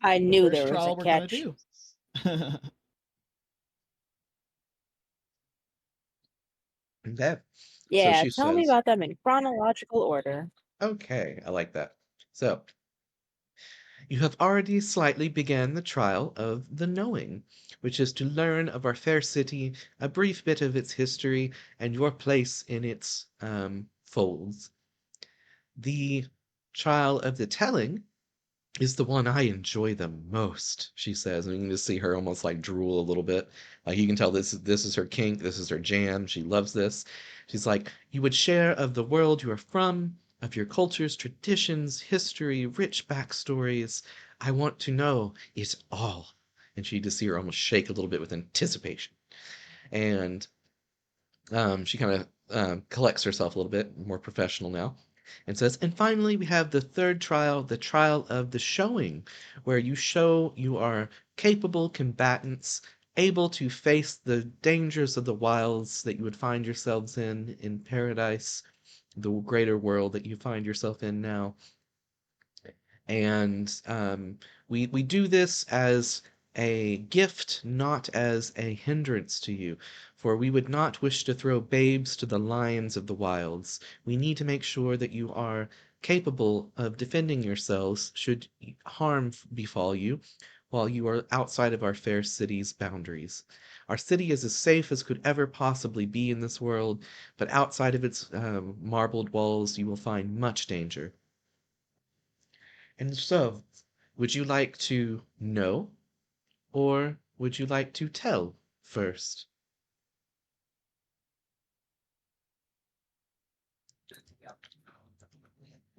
I
the
knew
first
there was a
trial we're gonna
catch.
do.
Okay. So
Yeah,
she
tell me
says,
about them in chronological order.
"Okay, I like that. So, you have already slightly began the trial of the knowing, which is to learn of our fair city, a brief bit of its history, and your place in its folds. The trial of the telling is the one I enjoy the most," she says, and you can just see her almost like drool a little bit. Like you can tell this is her kink, this is her jam. She loves this. She's like, "You would share of the world you are from, of your cultures, traditions, history, rich backstories. I want to know it all." And she just see her almost shake a little bit with anticipation. And she kind of collects herself a little bit, more professional now, and says, "And finally, we have the third trial, the trial of the showing, where you show you are capable combatants, able to face the dangers of the wilds that you would find yourselves in paradise, the greater world that you find yourself in now. And we do this as a gift, not as a hindrance to you, for we would not wish to throw babes to the lions of the wilds. We need to make sure that you are capable of defending yourselves should harm befall you while you are outside of our fair city's boundaries. Our city is as safe as could ever possibly be in this world, but outside of its marbled walls you will find much danger. And so, would you like to know, or would you like to tell first?"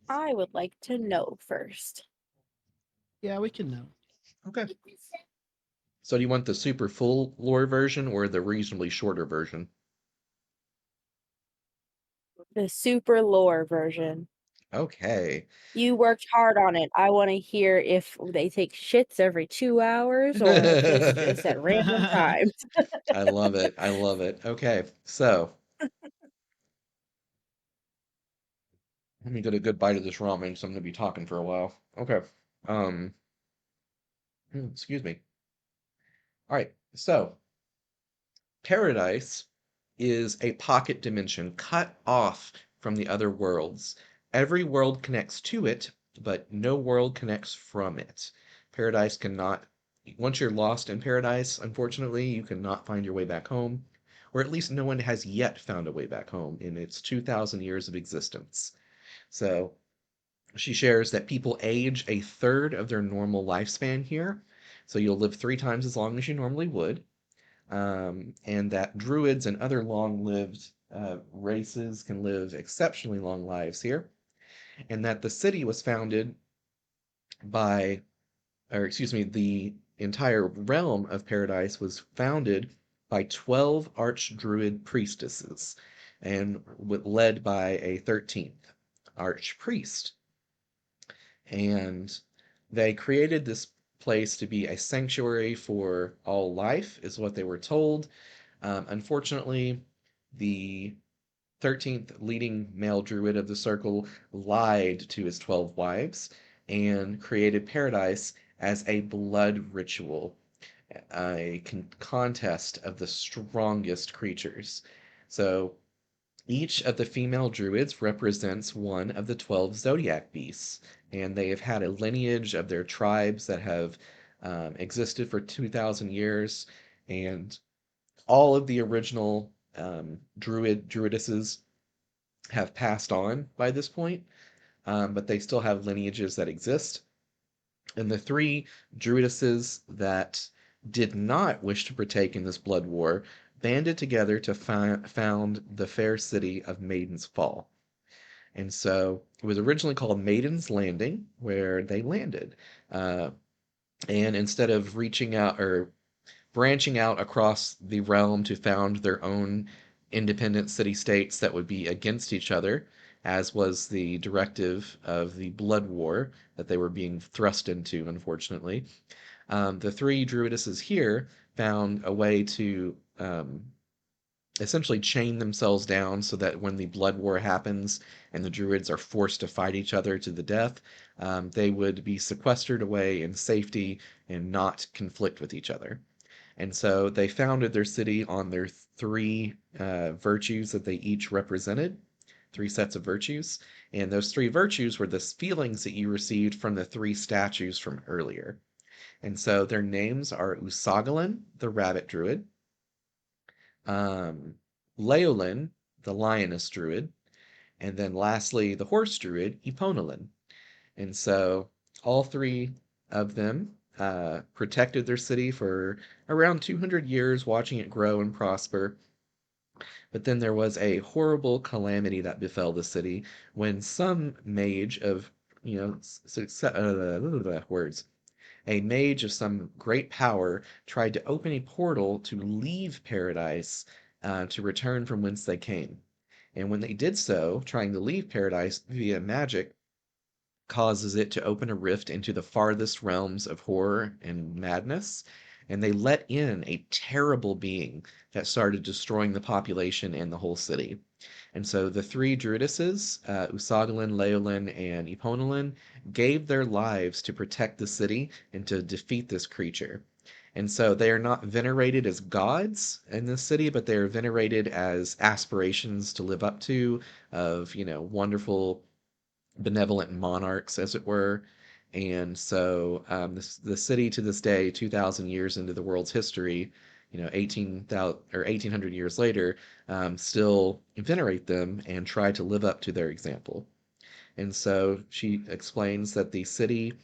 I would like to know first.
Yeah, we can know.
Okay. So do you want the super full lore version or the reasonably shorter version?
The super lore version.
Okay.
You worked hard on it. I want to hear if they take shits every 2 hours or if it's just at random times.
I love it. I love it. Okay. So, let me get a good bite of this ramen, so I'm gonna be talking for a while. Okay. Um, excuse me. All right. So, Paradise is a pocket dimension cut off from the other worlds. Every world connects to it, but no world connects from it. Paradise cannot, once you're lost in paradise, unfortunately, you cannot find your way back home or at least no one has yet found a way back home in its 2,000 years of existence. So she shares that people age a third of their normal lifespan here. So you'll live 3 times as long as you normally would. And that druids and other long-lived races can live exceptionally long lives here. And that the city was founded by, or excuse me, the entire realm of paradise was founded by 12 archdruid priestesses and led by a 13th archpriest. And they created this place to be a sanctuary for all life, is what they were told. Unfortunately, the 13th leading male druid of the circle lied to his 12 wives and created paradise as a blood ritual, a contest of the strongest creatures. So each of the female druids represents one of the 12 zodiac beasts, and they have had a lineage of their tribes that have existed for 2,000 years, and all of the original druidesses have passed on by this point, but they still have lineages that exist. And the 3 druidesses that did not wish to partake in this blood war banded together to found the fair city of Maiden's Fall. And so it was originally called Maiden's Landing, where they landed. Uh, and instead of reaching out or branching out across the realm to found their own independent city states that would be against each other, as was the directive of the Blood War that they were being thrust into, unfortunately. The 3 druidesses here found a way to essentially chain themselves down so that when the Blood War happens and the druids are forced to fight each other to the death, they would be sequestered away in safety and not conflict with each other. And so they founded their city on their 3 virtues that they each represented, 3 sets of virtues. And those 3 virtues were the feelings that you received from the 3 statues from earlier. And so their names are Usagalin, the rabbit druid, um, Leolin, the lioness druid, and then lastly, the horse druid, Eponolin. And so all 3 of them protected their city for around 200 years, watching it grow and prosper. But then there was a horrible calamity that befell the city when some mage of, words, a mage of some great power tried to open a portal to leave paradise to return from whence they came. And when they did so, trying to leave paradise via magic, causes it to open a rift into the farthest realms of horror and madness. And they let in a terrible being that started destroying the population and the whole city. And so the 3 druidesses, Usagalin, Leolin, and Eponolin, gave their lives to protect the city and to defeat this creature. And so they are not venerated as gods in this city, but they are venerated as aspirations to live up to, of, wonderful benevolent monarchs, as it were. And so the city to this day, 2,000 years into the world's history, 18,000 or 1,800 years later, still venerate them and try to live up to their example. And so she explains that the city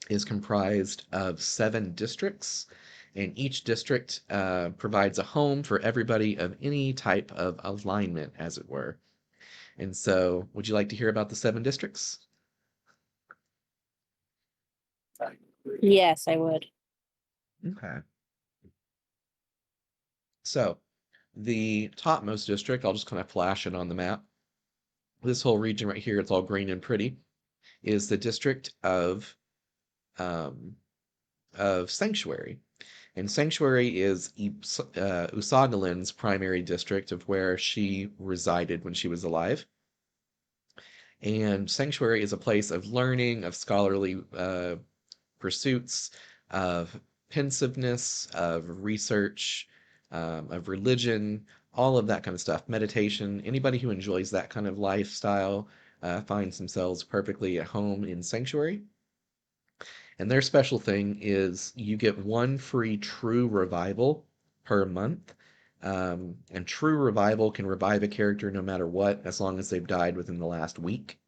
is comprised of 7 districts, and each district provides a home for everybody of any type of alignment, as it were. And so, would you like to hear about the 7 districts?
Yes, I would.
Okay. So, the topmost district, I'll just kind of flash it on the map. This whole region right here, it's all green and pretty, is the district um, of Sanctuary. And Sanctuary is Usagalin's primary district of where she resided when she was alive. And Sanctuary is a place of learning, of scholarly pursuits, of pensiveness, of research, of religion, all of that kind of stuff. Meditation. Anybody who enjoys that kind of lifestyle finds themselves perfectly at home in Sanctuary. And their special thing is you get 1 free true revival per month And true revival can revive a character no matter what, as long as they've died within the last week.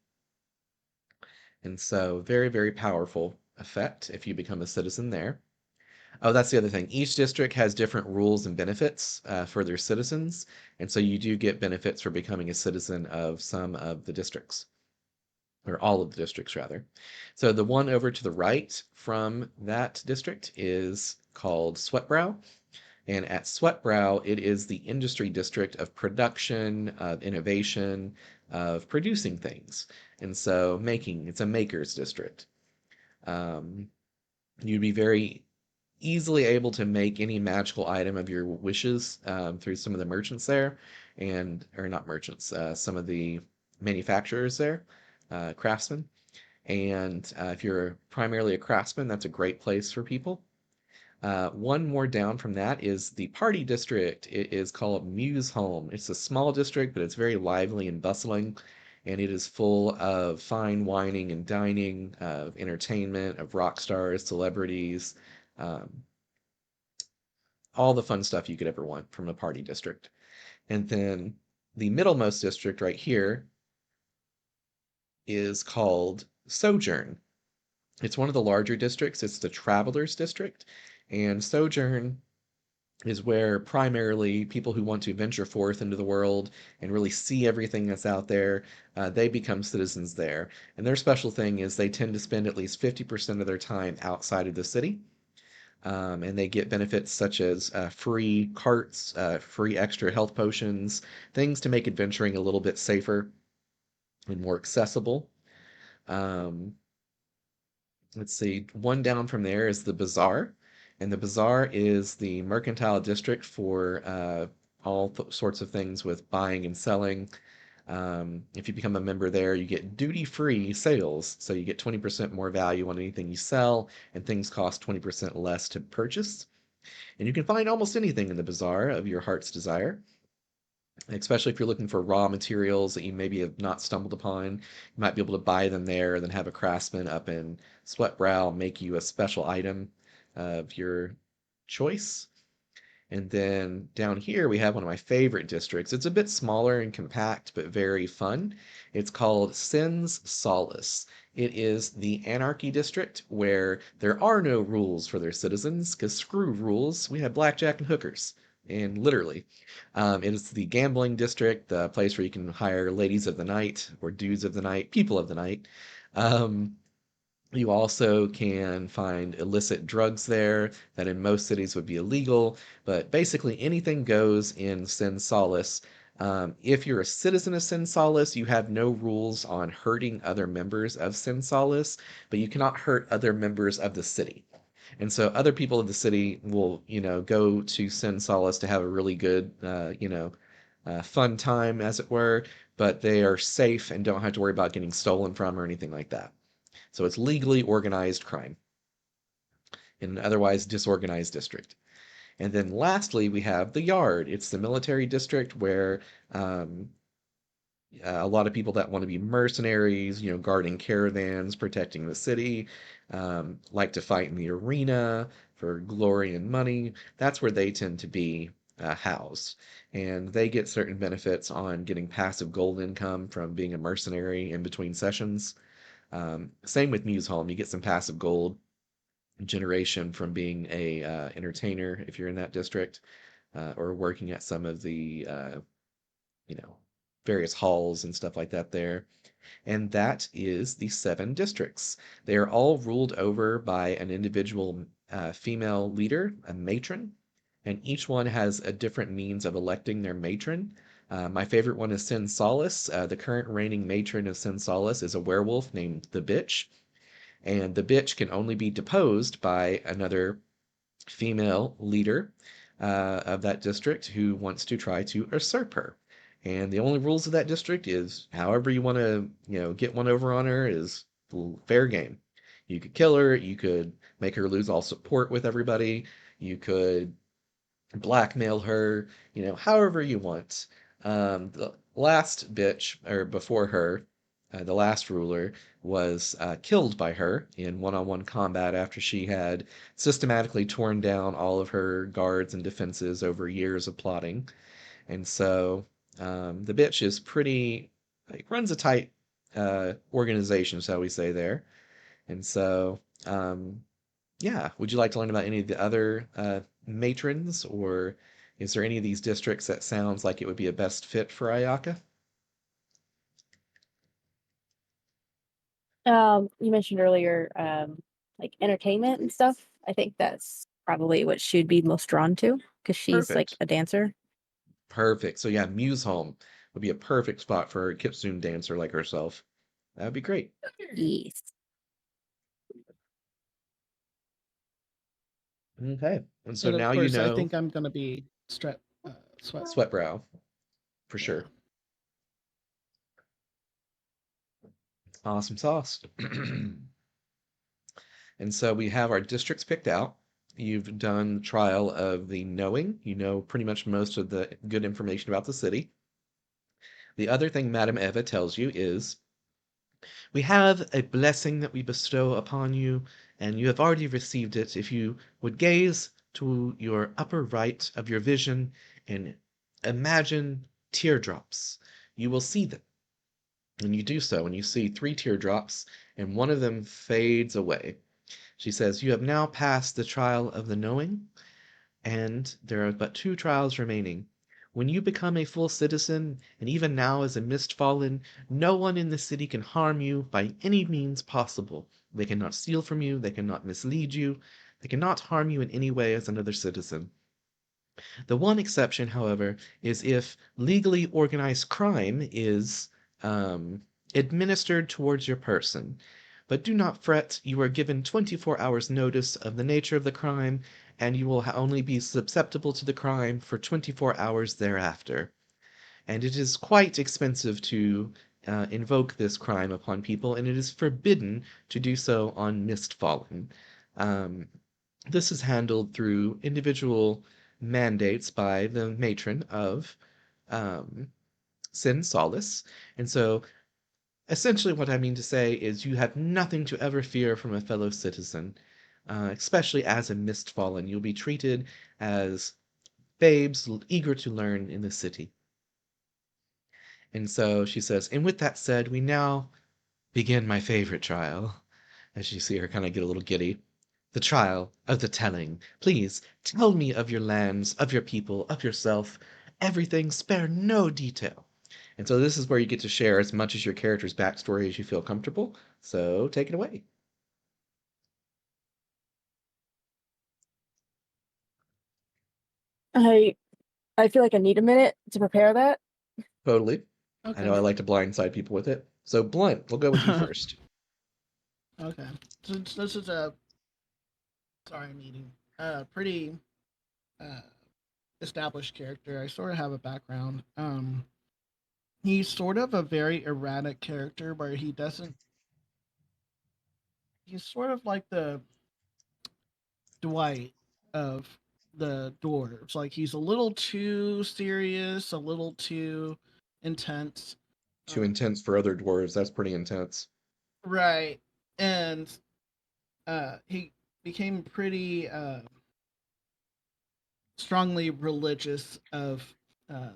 And so, very, very powerful effect if you become a citizen there. Oh, that's the other thing. Each district has different rules and benefits for their citizens, and so you do get benefits for becoming a citizen of some of the districts, or all of the districts, rather. So the one over to the right from that district is called Sweatbrow, and at Sweatbrow, it is the industry district of production, of innovation, of producing things. And so it's a maker's district. Um, you'd be very easily able to make any magical item of your wishes through some of the merchants there, or not merchants, some of the manufacturers there, craftsmen. And if you're primarily a craftsman, that's a great place for people. One more down from that is the party district. It is called Museholm. It's a small district, but it's very lively and bustling, and it is full of fine wining and dining, of entertainment, of rock stars, celebrities, um, all the fun stuff you could ever want from a party district. And then the middlemost district right here is called Sojourn. It's one of the larger districts. It's the Travelers District, and Sojourn is where primarily people who want to venture forth into the world and really see everything that's out there, they become citizens there. And their special thing is they tend to spend at least 50% of their time outside of the city. And they get benefits such as free carts, free extra health potions, things to make adventuring a little bit safer and more accessible. Um, let's see, one down from there is the Bazaar. And the Bazaar is the mercantile district for all sorts of things with buying and selling. If you become a member there, you get duty-free sales. So you get 20% more value on anything you sell, and things cost 20% less to purchase. And you can find almost anything in the bazaar of your heart's desire, especially if you're looking for raw materials that you maybe have not stumbled upon. You might be able to buy them there and then have a craftsman up in Sweatbrow make you a special item of your choice. And then down here we have one of my favorite districts. It's a bit smaller and compact, but very fun. It's called Sin's Solace. It is the Anarchy District where there are no rules for their citizens, because screw rules. We have blackjack and hookers. And literally, it is the gambling district, the place where you can hire ladies of the night or dudes of the night, people of the night. Um, you also can find illicit drugs there that in most cities would be illegal, but basically anything goes in Sin Solace. If you're a citizen of Sin Solace, you have no rules on hurting other members of Sin Solace, but you cannot hurt other members of the city. And so other people of the city will, go to Sin Solace to have a really good, fun time, as it were, but they are safe and don't have to worry about getting stolen from or anything like that. So it's legally organized crime in an otherwise disorganized district. And then lastly, we have the Yard. It's the military district where um, a lot of people that want to be mercenaries, guarding caravans, protecting the city, like to fight in the arena for glory and money. That's where they tend to be housed. And they get certain benefits on getting passive gold income from being a mercenary in between sessions. Same with Museholm. You get some passive gold generation from being a entertainer if you're in that district, or working at some of the you know various halls and stuff like that there. And that is the 7 districts. They are all ruled over by an individual female leader, a matron, and each one has a different means of electing their matron. My favorite one is Sin Solace. The current reigning matron of Sin Solace is a werewolf named the Bitch, and the Bitch can only be deposed by another female leader of that district who wants to try to usurp her. And the only rules of that district is however you want to, get one over on her is fair game. You could kill her, you could make her lose all support with everybody, you could blackmail her, however you want. The last bitch, or before her, the last ruler, was killed by her in one-on-one combat after she had systematically torn down all of her guards and defenses over years of plotting. And so the bitch is pretty, like, runs a tight organization, shall we say, there. And so, yeah, would you like to learn about any of the other matrons, or is there any of these districts that sounds like it would be a best fit for Ayaka?
You mentioned earlier, like entertainment and stuff. I think that's probably what she'd be most drawn to because she's like
Perfect.
a dancer.
Perfect. So yeah, Muse Home would be a perfect spot for a Kitsune dancer like herself. That would be great.
Yes.
Okay. And so
And of
now you
course, I
know
think I'm gonna be sweat.
Sweatbrow for
Yeah.
sure. Awesome sauce. And so we have our districts picked out. You've done trial of the knowing. You know pretty much most of the good information about the city. The other thing Madame Eva tells you is, we have a blessing that we bestow upon you, and you have already received it. If you would gaze to your upper right of your vision and imagine teardrops, you will see them. And you do so, and you see three teardrops, and one of them fades away. She says, you have now passed the trial of the knowing, and there are but two trials remaining. When you become a full citizen, and even now as a Mistfallen, no one in the city can harm you by any means possible. They cannot steal from you, they cannot mislead you, they cannot harm you in any way as another citizen. The one exception, however, is if legally organized crime is administered towards your person. But do not fret, you are given 24 hours notice of the nature of the crime, and you will only be susceptible to the crime for 24 hours thereafter. And it is quite expensive to invoke this crime upon people, and it is forbidden to do so on Mistfallen. Um, this is handled through individual mandates by the matron of um, Sin Solace. And so, essentially, what I mean to say is you have nothing to ever fear from a fellow citizen, especially as a Mistfallen. You'll be treated as babes eager to learn in the city. And so she says, and with that said, we now begin my favorite trial. As you see her kind of get a little giddy. The trial of the telling. Please tell me of your lands, of your people, of yourself. Everything, spare no detail. And so this is where you get to share as much as your character's backstory as you feel comfortable. So take it away.
I I feel like I need a minute to prepare that.
Totally. I know
Okay.
I like to blindside people with it. So Blunt, we'll go with you first.
Okay. Since this is a sorry meeting, pretty uh established character, I sort of have a background. He's sort of a very erratic character where he doesn't. He's sort of like the Dwight of the dwarves. Like he's a little too serious, a little too intense.
Too intense for other dwarves. That's pretty intense.
Right. And he became pretty strongly religious of uh,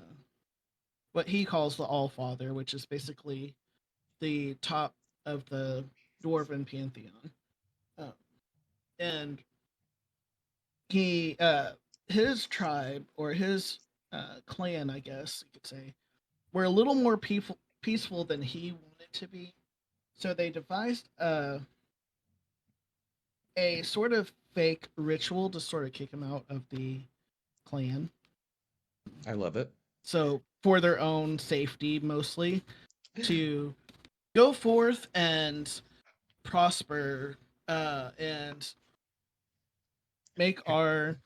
what he calls the All Father, which is basically the top of the dwarven pantheon. Uh, and he his tribe or his clan, I guess you could say, were a little more peaceful than he wanted to be. So they devised a sort of fake ritual to sort of kick him out of the clan.
I love it.
So for their own safety, mostly to go forth and prosper and make our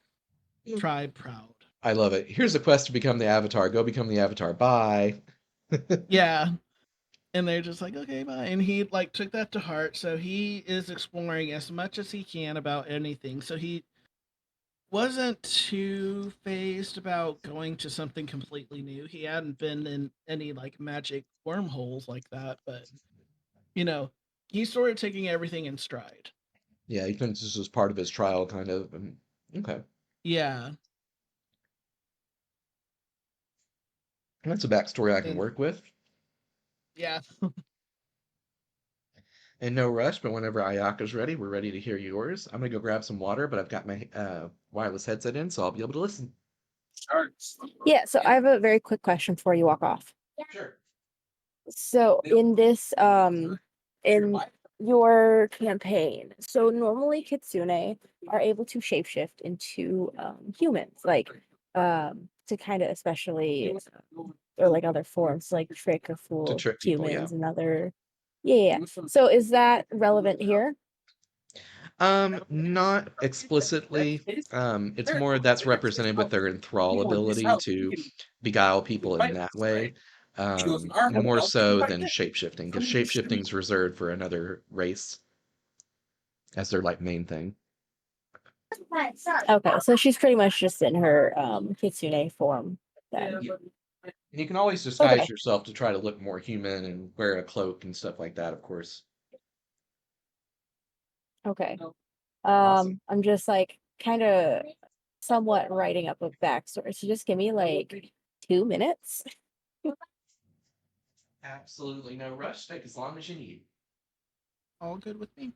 tribe proud.
I love it. Here's a quest to become the Avatar. Go become the Avatar. Bye.
Yeah, and they're just like, okay, bye. And he like took that to heart, so he is exploring as much as he can about anything. So he wasn't too phased about going to something completely new. He hadn't been in any like magic wormholes like that, but you know, he's sort of taking everything in stride.
Yeah, he thinks this is part of his trial, kind of. Okay,
Yeah,
that's a backstory I can
and
work with.
yeah.
And no rush, but whenever Ayaka's ready, we're ready to hear yours. I'm gonna go grab some water, but I've got my wireless headset in, so I'll be able to listen.
Yeah, so I have a very quick question before you walk off.
Sure.
So in this in your campaign, so normally kitsune are able to shapeshift into humans, like to kind of especially or like other forms like trick or
To
fool
trick people, yeah.
humans and other yeah. So is that relevant here?
Not explicitly. It's more that's represented with their enthrall ability to beguile people in that way. More so than shapeshifting, because shapeshifting is reserved for another race as their like main thing.
Okay, so she's pretty much just in her kitsune form then.
Yeah. And you can always disguise
Okay.
yourself to try to look more human and wear a cloak and stuff like that, of course.
Okay.
Awesome.
I'm just like kind of somewhat writing up a backstory. So just give me like 2 minutes.
Absolutely no rush. Take as long as you need.
All good with me.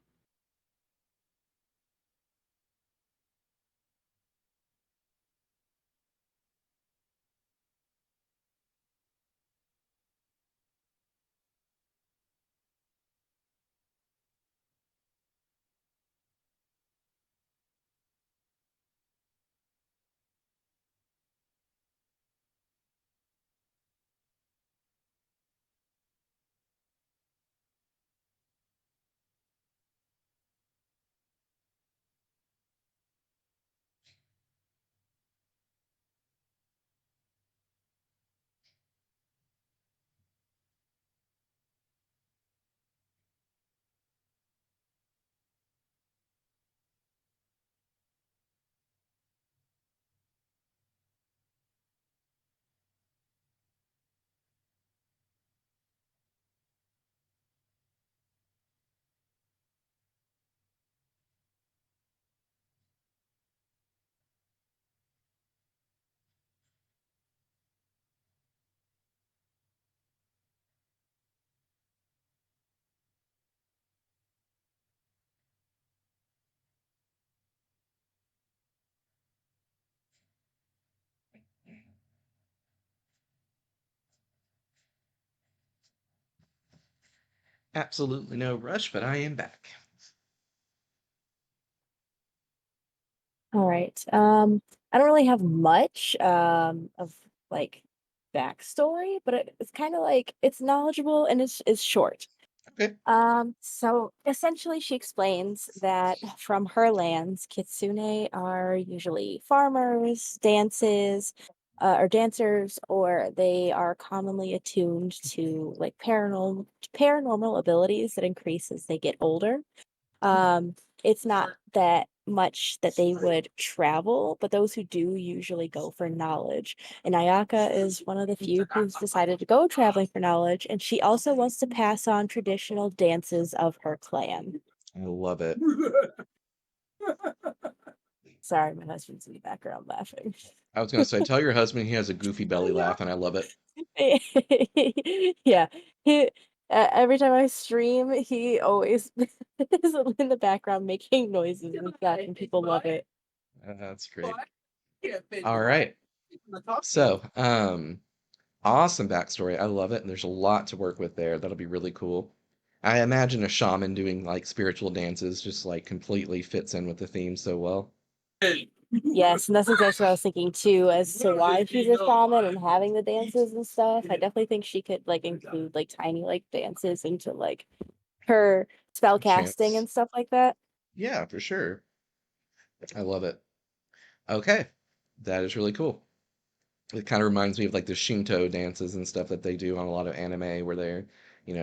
Absolutely no rush, but I am back.
All right. I don't really have much of like backstory, but it's kind of like it's knowledgeable and it's short.
Okay.
So essentially she explains that from her lands, kitsune are usually farmers, or dancers, or they are commonly attuned to like paranormal abilities that increase as they get older. It's not that much that they would travel, but those who do usually go for knowledge. And Ayaka is one of the few who's decided to go traveling for knowledge, and she also wants to pass on traditional dances of her clan.
I love it.
Sorry, my husband's in the background laughing.
I was gonna say, tell your husband he has a goofy belly laugh, and I love it.
Yeah, he every time I stream, he always is in the background making noises and stuff, and people love it.
That's great. All right. So, awesome backstory. I love it, and there's a lot to work with there. That'll be really cool. I imagine a shaman doing like spiritual dances just like completely fits in with the theme so well.
Yes, and that's exactly what I was thinking too, as to why she's a shaman and having the dances and stuff. I definitely think she could like include like tiny like dances into like her spell casting
Chance.
and stuff like that.
Yeah, for sure. I love it. Okay. That is really cool. It kind of reminds me of like the Shinto dances and stuff that they do on a lot of anime where they're,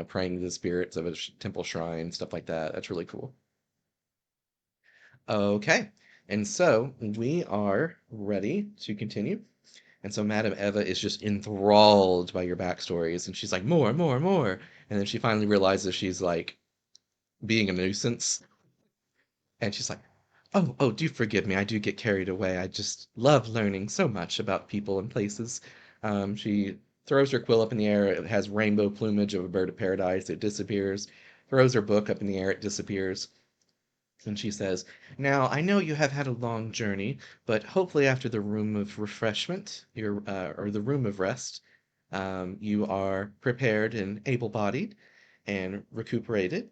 praying to the spirits of a temple shrine, stuff like that. That's really cool. Okay. And so we are ready to continue. And so Madame Eva is just enthralled by your backstories, and she's like, more, more, more. And then she finally realizes she's like being a nuisance, and she's like, oh, do forgive me. I do get carried away. I just love learning so much about people and places. She throws her quill up in the air. It has rainbow plumage of a bird of paradise. It disappears. Throws her book up in the air. It disappears. And she says, now, I know you have had a long journey, but hopefully after the room of refreshment, or the room of rest, you are prepared and able-bodied and recuperated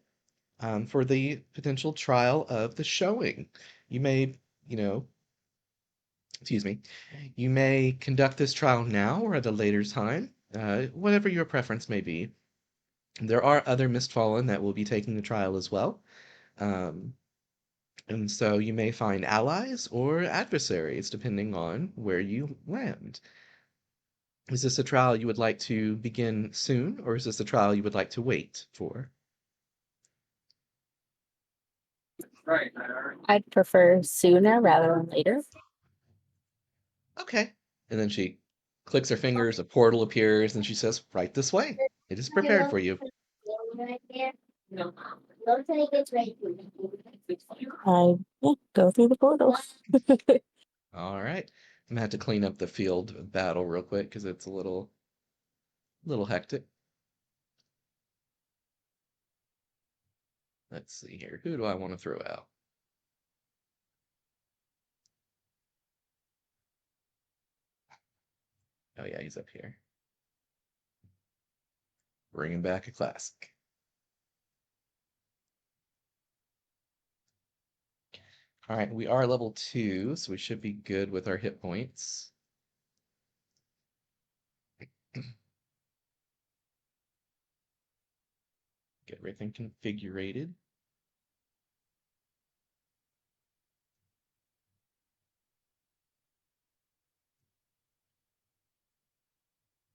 for the potential trial of the showing. You may, you know, excuse me, you may conduct this trial now or at a later time, whatever your preference may be. There are other Mistfallen that will be taking the trial as well. Um, and so you may find allies or adversaries depending on where you land. Is this a trial you would like to begin soon, or is this a trial you would like to wait for?
I'd prefer sooner rather than later.
Okay. And then she clicks her fingers, a portal appears, and she says, right this way. It is prepared for you.
I go through the portal.
All right. I'm gonna have to clean up the field of battle real quick because it's a little hectic. Let's see here. Who do I want to throw out? Oh yeah, he's up here. Bringing back a classic. All right, we are level 2, so we should be good with our hit points. Get everything configured.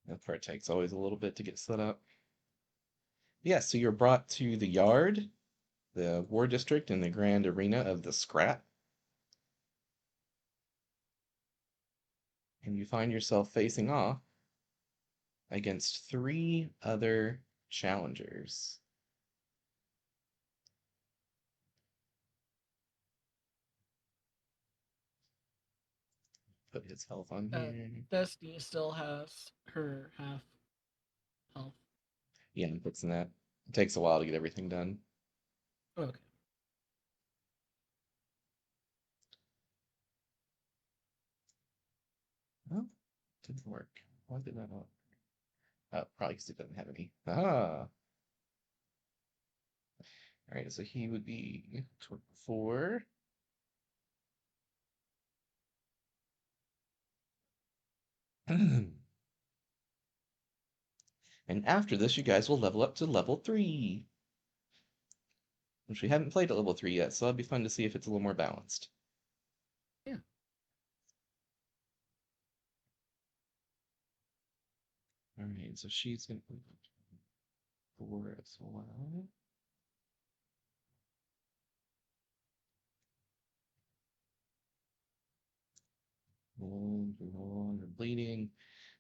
That part takes always a little bit to get set up. Yeah, so you're brought to the yard, the war district, in the grand arena of the scrap. And you find yourself facing off against 3 other challengers. Put his health on here.
Destiny still has her half health.
Yeah, I'm fixing that. It takes a while to get everything done.
Okay.
Oh, didn't work. Why did that not? Oh, probably because it doesn't have any. Ah. All right, so he would be 4. And after this, you guys will level up to level 3. Which we haven't played at level 3 yet, so it'll be fun to see if it's a little more balanced.
Yeah.
Alright, so she's gonna move 4 as well. You're bleeding.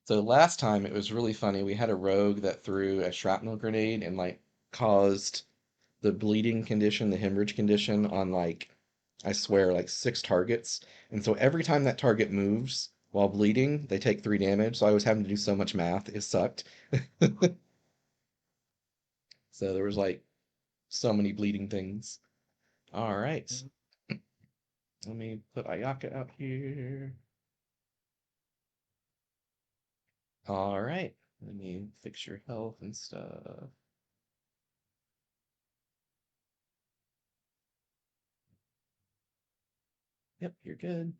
So last time it was really funny. We had a rogue that threw a shrapnel grenade and like caused the bleeding condition, the hemorrhage condition on like, I swear, like 6 targets. And so every time that target moves while bleeding, they take 3 damage. So I was having to do so much math. It sucked. So there was like so many bleeding things. All right. Let me put Ayaka out here. All right. Let me fix your health and stuff. Yep, you're good.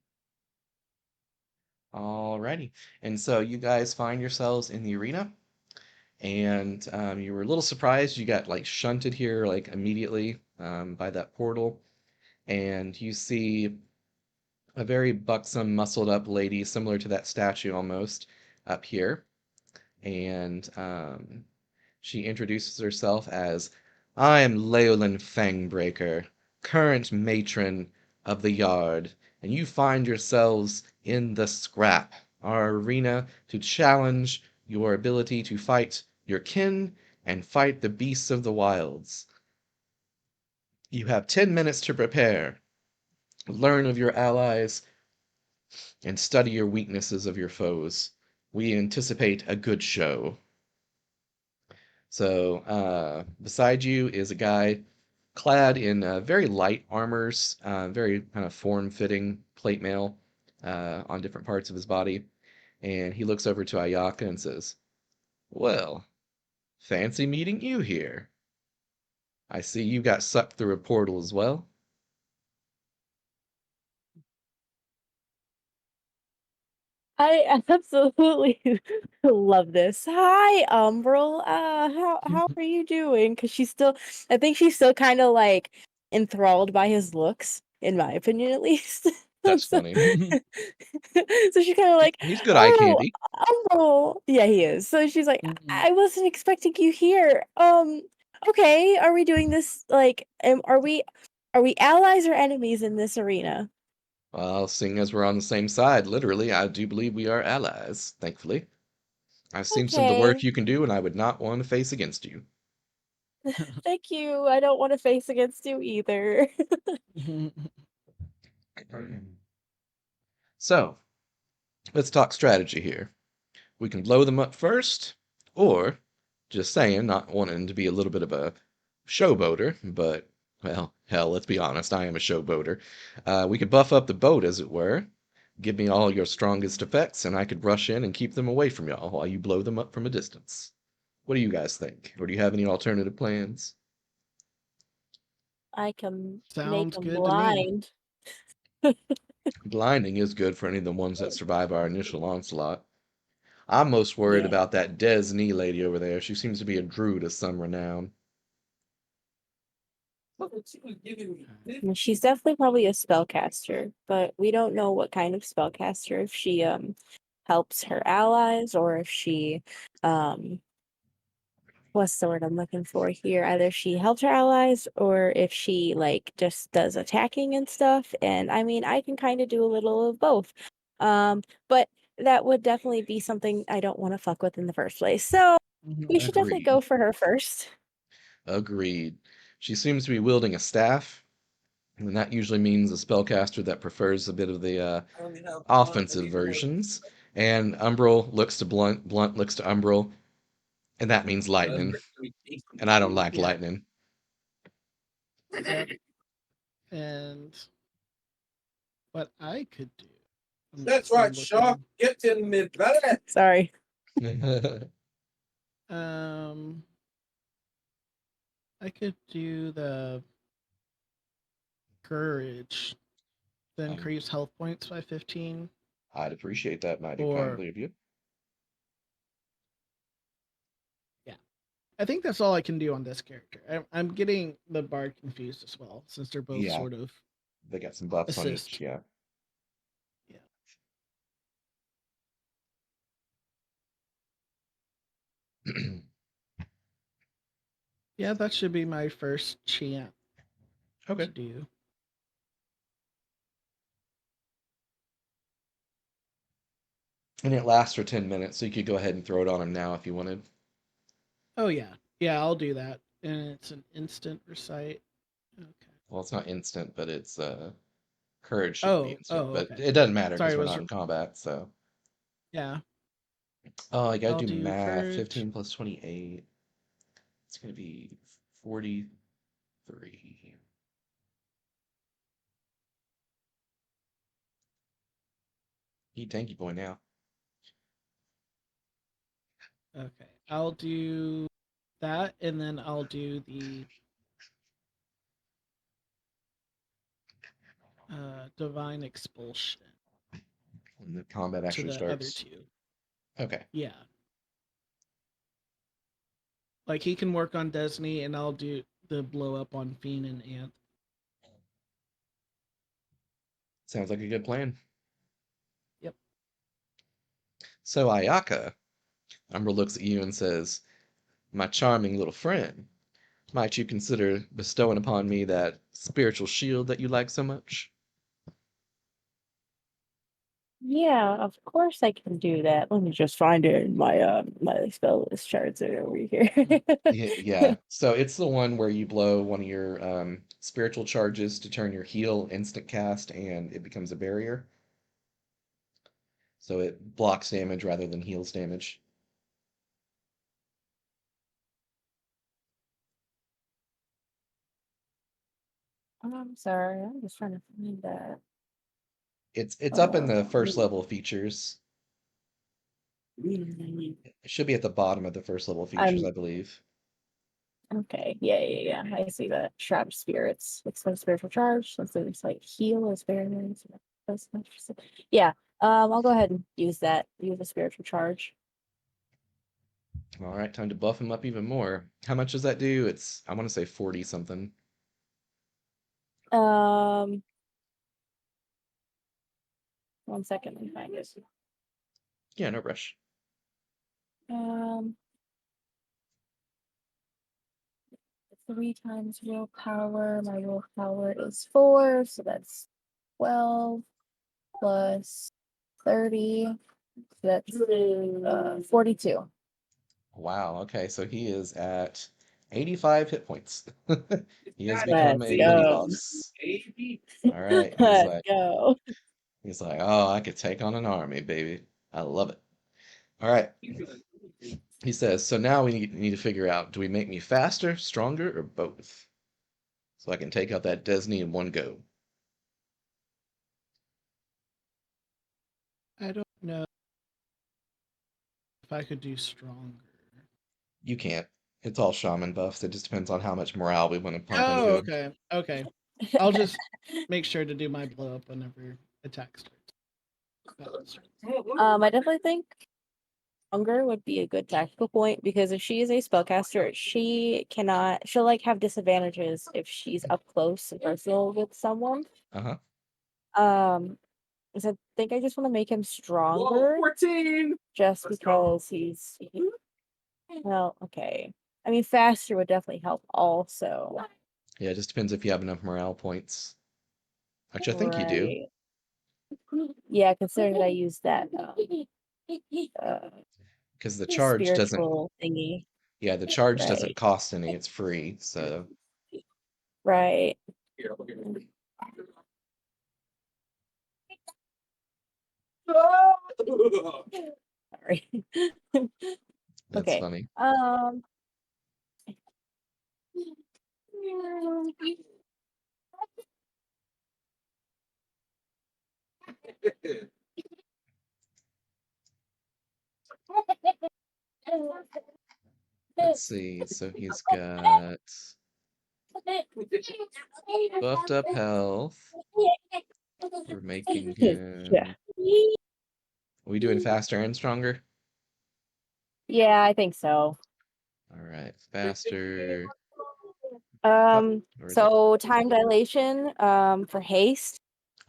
Alrighty. And so you guys find yourselves in the arena, and you were a little surprised you got like shunted here like immediately by that portal, and you see a very buxom, muscled up lady, similar to that statue almost, up here, and she introduces herself as, I am Leolin Fangbreaker, current matron of the yard, and you find yourselves in the scrap. our arena to challenge your ability to fight your kin and fight the beasts of the wilds. You have 10 minutes to prepare, learn of your allies, and study your weaknesses of your foes. We anticipate a good show. So, beside you is a guy clad in very light armors, very kind of form-fitting plate mail on different parts of his body. And he looks over to Ayaka and says, "Well, fancy meeting you here. I see you got sucked through a portal as well."
I absolutely love this. Hi, Umbral. How are you doing? Because I think she's still kind of like enthralled by his looks, in my opinion, at least.
That's
So,
funny.
so she's kind of like,
He's good eye
oh,
candy.
Umbral. Yeah, he is. So she's like, I wasn't expecting you here. Okay, are we doing this like, are we allies or enemies in this arena?
Well, seeing as we're on the same side, literally, I do believe we are allies, thankfully. I've seen some of the work
Okay.
you can do, and I would not want to face against you.
Thank you. I don't want to face against you either.
So, let's talk strategy here. We can blow them up first, or, just saying, not wanting to be a little bit of a showboater, but, well, hell, let's be honest, I am a showboater. We could buff up the boat, as it were. Give me all your strongest effects, and I could rush in and keep them away from y'all while you blow them up from a distance. What do you guys think? Or do you have any alternative plans?
I can make
Sounds
him
good to me.
blind.
Blinding is good for any of the ones that survive our initial onslaught. I'm most worried
Yeah.
about that Des knee lady over there. She seems to be a druid of some renown.
She's definitely probably a spellcaster, but we don't know what kind of spellcaster, if she helps her allies or if she um what's the word I'm looking for here? Either she helps her allies or if she like just does attacking and stuff. And I mean, I can kind of do a little of both. But that would definitely be something I don't want to fuck with in the first place. So we should definitely
Agreed.
go for her first.
Agreed. She seems to be wielding a staff, and that usually means a spellcaster that prefers a bit of the offensive versions. And Umbral looks to Blunt, Blunt looks to Umbral, and that means lightning. And I don't like
Yeah.
lightning.
Yep. And what I could do.
That's
I'm
right, Shaw.
looking.
Get in me, brother.
Sorry.
Um, I could do the courage. Then
Um,
increase health points by 15.
I'd appreciate that mighty
Or
kindly of you.
yeah, I think that's all I can do on this character. I'm getting the bard confused as well, since they're both
Yeah,
sort of
they got some buffs on each,
assist.
yeah.
Yeah. Yeah, that should be my first chant
Okay.
to do.
And it lasts for 10 minutes, so you could go ahead and throw it on him now if you wanted.
Oh yeah. Yeah, I'll do that. And it's an instant recite. Okay.
Well, it's not instant, but it's courage shouldn't be
Oh,
instant, but
okay.
it doesn't matter
Sorry,
because
it
we're
was
not in combat, so.
yeah.
Oh, I gotta
I'll
do
do
math.
courage.
15 plus 28. It's gonna be 43. He tanky boy now.
Okay. I'll do that and then I'll do the divine expulsion
When the combat
to
actually
the other
starts.
two.
Okay.
Yeah. Like he can work on Destiny and I'll do the blow up on Fiend and Ant.
Sounds like a good plan.
Yep.
So, Ayaka, Umbra looks at you and says, "My charming little friend, might you consider bestowing upon me that spiritual shield that you like so much?"
Yeah, of course I can do that. Let me just find it in my spell list charts are over here.
Yeah. So it's the one where you blow one of your spiritual charges to turn your heal instant cast, and it becomes a barrier. So it blocks damage rather than heals damage.
I'm sorry, I'm just trying to find that.
It's up in the
Uh,
first level features. It should be at the bottom of the first level features, I
I'm
believe.
okay. Yeah. I see that. Trapped spirits. It's like spiritual charge. It's like heal is very nice. Yeah. I'll go ahead and use that. Use a spiritual charge.
All right, time to buff him up even more. How much does that do? I want to say 40 something.
Um, 1 second, let me find it.
Yeah, no rush.
Um, 3 times willpower. My willpower is 4, so that's 12 plus 30. So that's 42.
Wow, okay, so he is at 85 hit points. He has become
Let's
a mini
go.
boss. All right,
Let's go.
he's like, oh, I could take on an army, baby. I love it. All right. He says, so now we need to figure out, do we make me faster, stronger, or both? So I can take out that Desney in one go.
I don't know if I could do stronger.
You can't. It's all shaman buffs. It just depends on how much morale we want to pump
Oh,
into him.
okay. Okay. I'll just make sure to do my blow up whenever attack starts. Battle starts.
I definitely think stronger would be a good tactical point because if she is a spellcaster, she'll like have disadvantages if she's up close and personal with someone.
Uh-huh.
Um, so I think I just want to make him stronger.
14.
Just because well, okay. I mean, faster would definitely help also.
Yeah, it just depends if you have enough morale points. Which I think you do,
Right. Yeah, considering that I used that uh
because the charge doesn't,
spiritual thingy.
yeah, the charge doesn't
Right.
cost any. It's free. So,
Right. Sorry.
that's
Okay.
funny. Let's see. So he's got buffed up health. We're making
Yeah.
him. Are we doing faster and stronger?
Yeah, I think so.
All right, faster. Or is it?
So time dilation, for haste.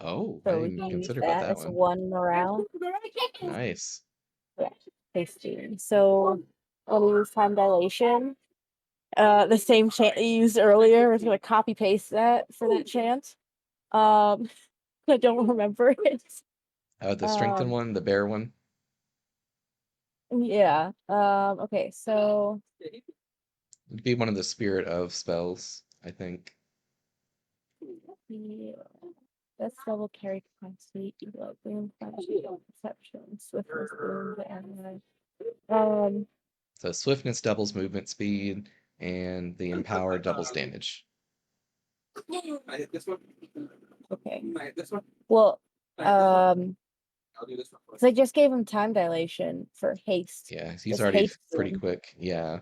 Oh, I
So we
didn't
can use
consider about
that
that
as
one.
1 morale.
Nice.
Yeah, hasting. So when we use time dilation, the same chant you used earlier, we're gonna copy paste that for that chant. Um, I don't remember it.
Oh, the strengthen
Um,
one, the bear one.
yeah. Okay, so
It'd be one of the spirit of spells, I think.
the that's double carry capacity, evil boom, perception, swiftness, boom, and
So swiftness doubles movement speed, and the empower doubles damage.
I hit this one.
okay.
I hit this one.
Well,
I'll do this one.
because I just gave him time dilation for haste.
Yeah, he's
Just
already
haste
pretty
him.
quick. Yeah.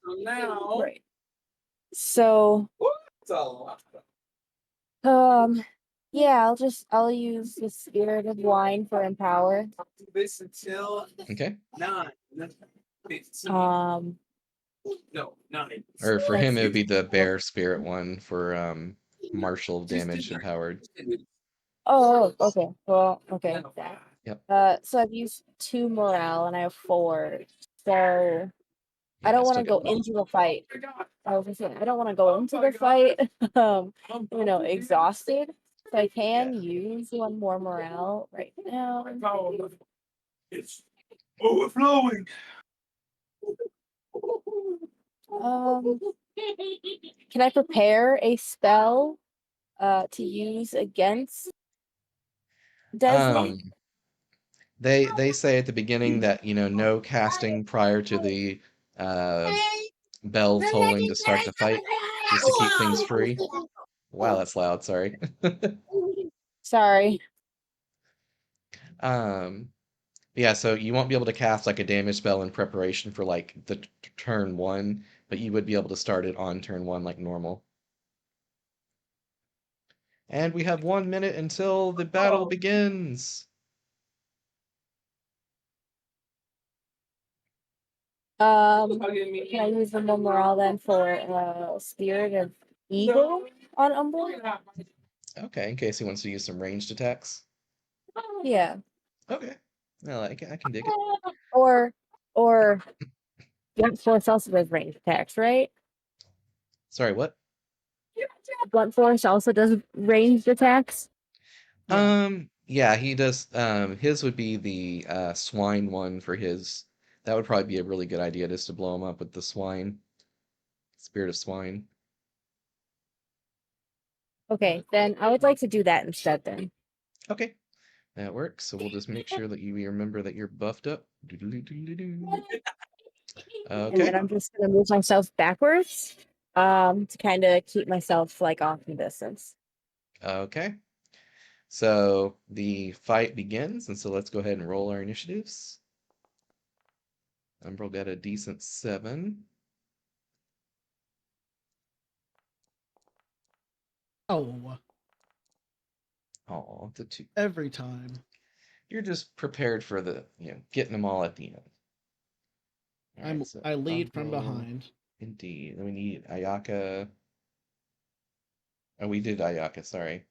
So now.
Right. So,
It's all.
yeah, I'll use the spirit of wine for empower.
Do this until
Okay.
9. 15. No, 9.
Or for him, it would be the
Well,
bear spirit one for martial
just do
damage empowered.
that.
Oh, okay. Well, okay.
Yep.
So I've used 2 morale and I have 4. So I
Yeah, I
don't want
still
to
get
go
buff.
into the fight. I was gonna say, I don't want to go into the fight, exhausted. So I can use one more morale right now.
It's overflowing.
Um, can I prepare a spell to use against Desmond?
They say at the beginning that, no casting prior to the uh, bell tolling to start the fight, just to keep things free. Wow, that's loud, sorry.
Sorry.
Um, yeah, so you won't be able to cast like a damage spell in preparation for like the turn one, but you would be able to start it on turn one like normal. And we have 1 minute until the battle begins.
Can I use the one morale then for Spirit of Eagle on Umbral?
Okay, in case he wants to use some ranged attacks.
Yeah.
Okay, well, I can dig it.
Or Blunt Force also does range attacks, right?
Sorry, what?
Blunt Force also does ranged attacks.
Yeah.
Yeah, he does. His would be the swine one for his. That would probably be a really good idea, just to blow him up with the swine, spirit of swine.
Okay, then I would like to do that instead then.
Okay, that works. So we'll just make sure that you remember that you're buffed up. Doo-doo-doo-doo-doo-doo.
And then
Okay,
I'm just gonna move myself backwards to kind of keep myself like off the distance.
okay. So the fight begins, and so let's go ahead and roll our initiatives. Umbral got a decent 7.
Oh,
Oh, the 2.
every time.
You're just prepared for the, getting them all at the end. All right, so
I lead from
Umbral,
behind.
indeed. Then we need Ayaka. Oh, we did Ayaka, sorry.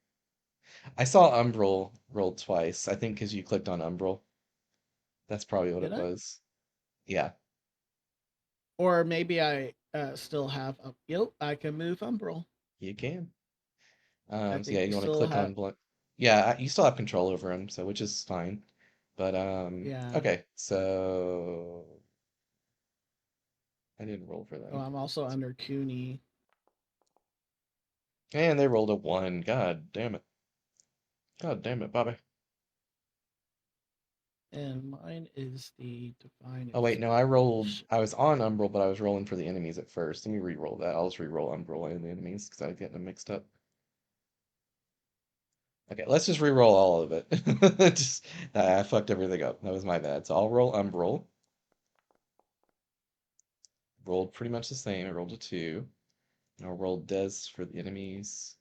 I saw Umbral rolled twice. I think because you clicked on Umbral. That's probably what
Did
it
I?
was. Yeah,
Or maybe I still have a. Yep, I can move Umbral.
you can.
I
So yeah,
think you
you want to
still
click
have.
on blunt. Yeah, you still have control over him, so which is fine. But
Yeah.
okay, so I didn't roll for
Oh,
them.
I'm also under CUNY.
And they rolled a 1. God damn it. God damn it, Bobby.
And mine is the Divine
Oh wait, no, I rolled.
Inspiration.
I was on Umbral, but I was rolling for the enemies at first. Let me re-roll that. I'll just re-roll Umbral and the enemies because I was getting them mixed up. Okay, let's just re-roll all of it. Just I fucked everything up. That was my bad. So I'll roll Umbral. Rolled pretty much the same. I rolled a 2. And I'll roll Des for the enemies.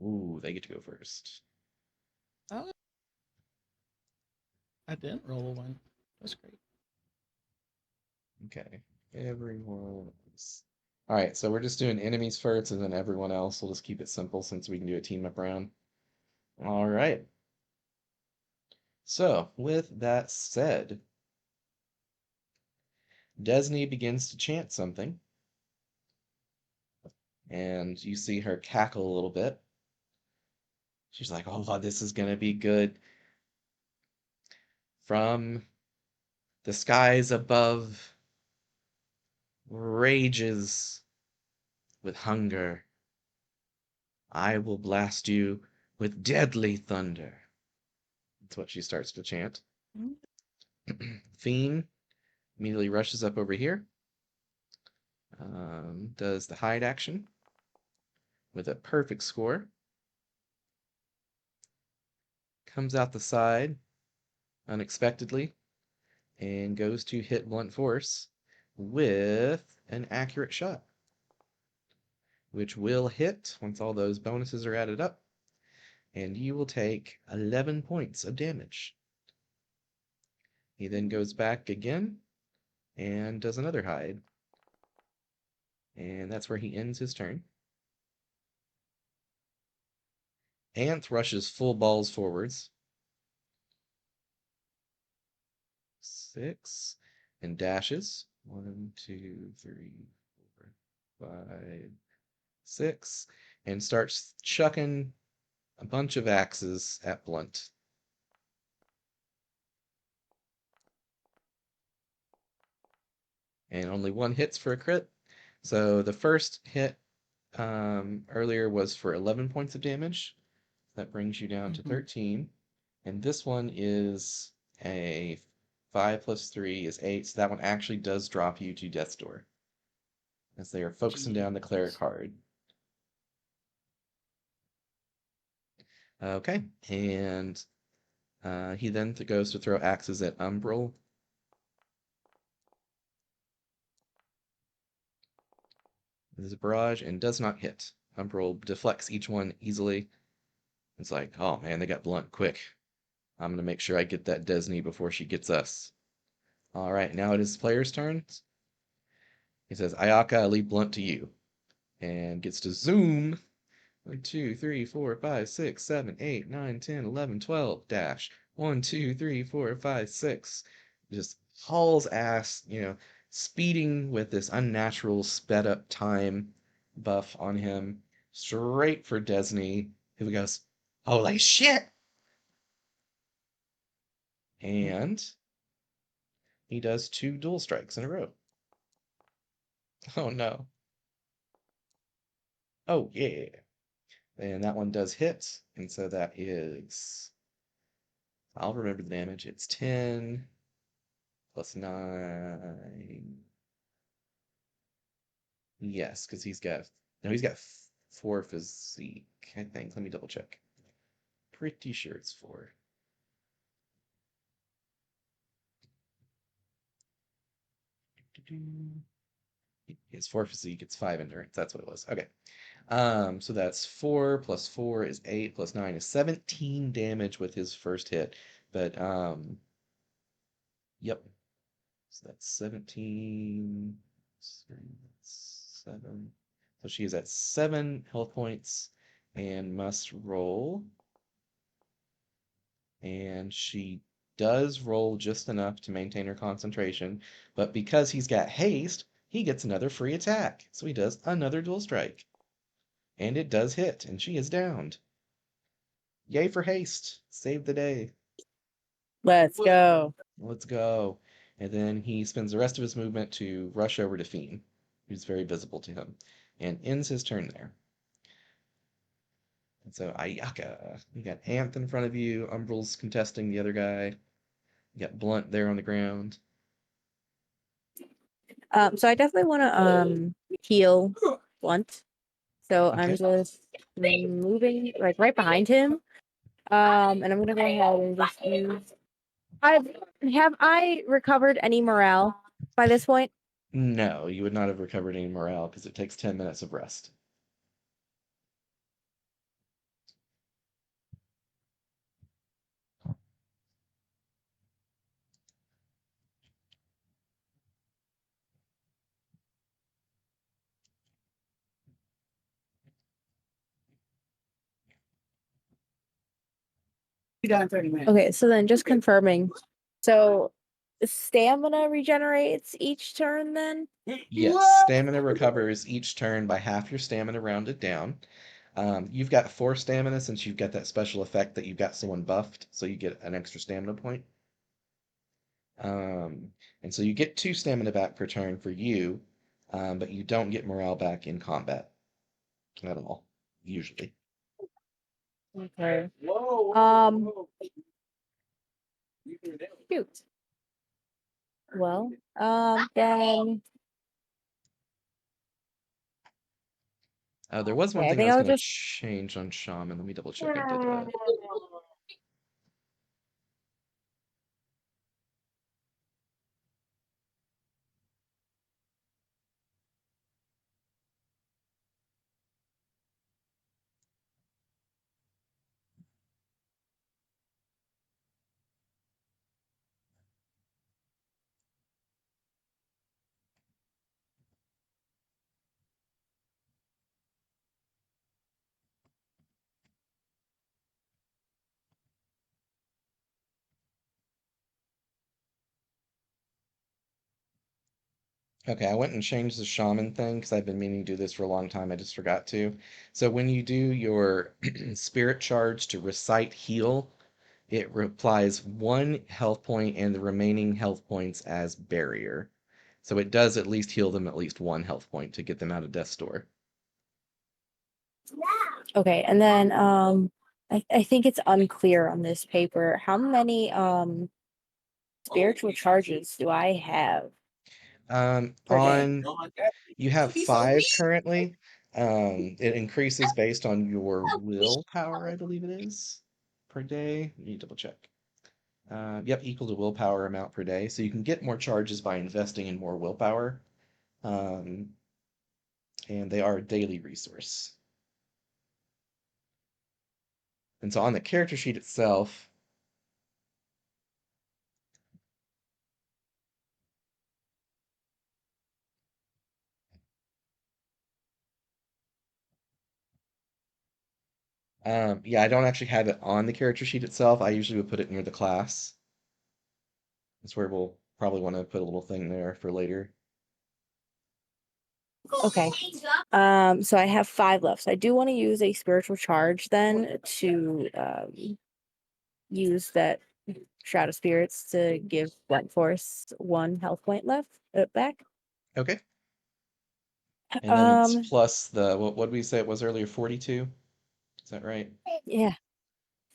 Ooh, they get to go first.
Oh, I didn't roll one. That's great.
Okay, everyone else. All right, so we're just doing enemies first, and then everyone else. We'll just keep it simple since we can do a team up round. All right. So, with that said, Desney begins to chant something, and you see her cackle a little bit. She's like, "Oh, this is gonna be good." From the skies above rages with hunger. I will blast you with deadly thunder. That's what she starts to chant. Fiend immediately rushes up over here, does the hide action with a perfect score, comes out the side unexpectedly, and goes to hit blunt force with an accurate shot, which will hit once all those bonuses are added up, and you will take 11 points of damage. He then goes back again and does another hide, and that's where he ends his turn. Anth rushes full balls forwards. 6 and dashes. 1, 2, 3, 4, 5, 6. and starts chucking a bunch of axes at Blunt. And only one hits for a crit. So the first hit earlier was for 11 points of damage. That brings you down to 13. And this one is a 5 plus 3 is 8. So that one actually does drop you to Death's Door, as they are focusing down the cleric hard. Okay, and he then goes to throw axes at Umbral. This is a barrage and does not hit. Umbral deflects each one easily. It's like, oh man, they got Blunt quick. I'm gonna make sure I get that Desney before she gets us. All right, now it is player's turn. He says, Ayaka, I leave Blunt to you. And gets to zoom. 1, 2, 3, 4, 5, 6, 7, 8, 9, 10, 11, 12, dash. 1, 2, 3, 4, 5, 6. Just hauls ass, speeding with this unnatural sped up time buff on him. Straight for Desney, who goes, holy shit! And he does 2 dual strikes in a row. Oh no. Oh yeah. And that one does hit, and so that is, I'll remember the damage. It's 10 plus 9. Yes, because he's got 4 physique, I think. Let me double check. Pretty sure it's 4. It's 4 physique, it's 5 endurance. That's what it was. Okay. So that's 4 plus 4 is 8 plus 9 is 17 damage with his first hit. But yep. So that's 17. 7. So she is at 7 health points and must roll. And she does roll just enough to maintain her concentration, but because he's got haste, he gets another free attack. So he does another dual strike. And it does hit, and she is downed. Yay for haste. Save the day.
Let's go.
Let's go. And then he spends the rest of his movement to rush over to Fiend, who's very visible to him, and ends his turn there. And so Ayaka, you got Anth in front of you, Umbral's contesting the other guy. You got Blunt there on the ground.
So I definitely want to heal Blunt. So I'm
Okay.
just moving like right behind him. And I'm gonna go ahead and just use. Have I recovered any morale by this point?
No, you would not have recovered any morale because it takes 10 minutes of rest.
Be done in 30 minutes.
Okay, so then just confirming. So stamina regenerates each turn then?
Yes, stamina recovers each turn by half your stamina rounded down. You've got 4 stamina since you've got that special effect that you've got someone buffed, so you get an extra stamina point. And so you get 2 stamina back per turn for you, but you don't get morale back in combat at all, usually.
Okay.
Whoa,
Um,
whoa. You do that.
Shoot. Well, then
There was one
okay, I
thing I
think
was
I'll
going to
just
change on Shaman. Let me double check I did. Okay, I went and changed the shaman thing because I've been meaning to do this for a long time. I just forgot to. So when you do your spirit charge to recite heal, it applies 1 health point and the remaining health points as barrier. So it does at least heal them at least 1 health point to get them out of death's door.
Okay, and then I think it's unclear on this paper. How many spiritual charges do I have per day?
On You have 5 currently. It increases based on your willpower, I believe it is, per day. Let me double check. Yep, equal to willpower amount per day. So you can get more charges by investing in more willpower. Um, and they are a daily resource. And so on the character sheet itself, yeah, I don't actually have it on the character sheet itself. I usually would put it near the class. That's where we'll probably want to put a little thing there for later.
Okay. So I have 5 left. So I do want to use a spiritual charge then to use that Shroud of Spirits to give Blunt Force 1 health point left back.
Okay. And then it's
Um,
plus the, what did we say it was earlier? 42? Is that right?
yeah,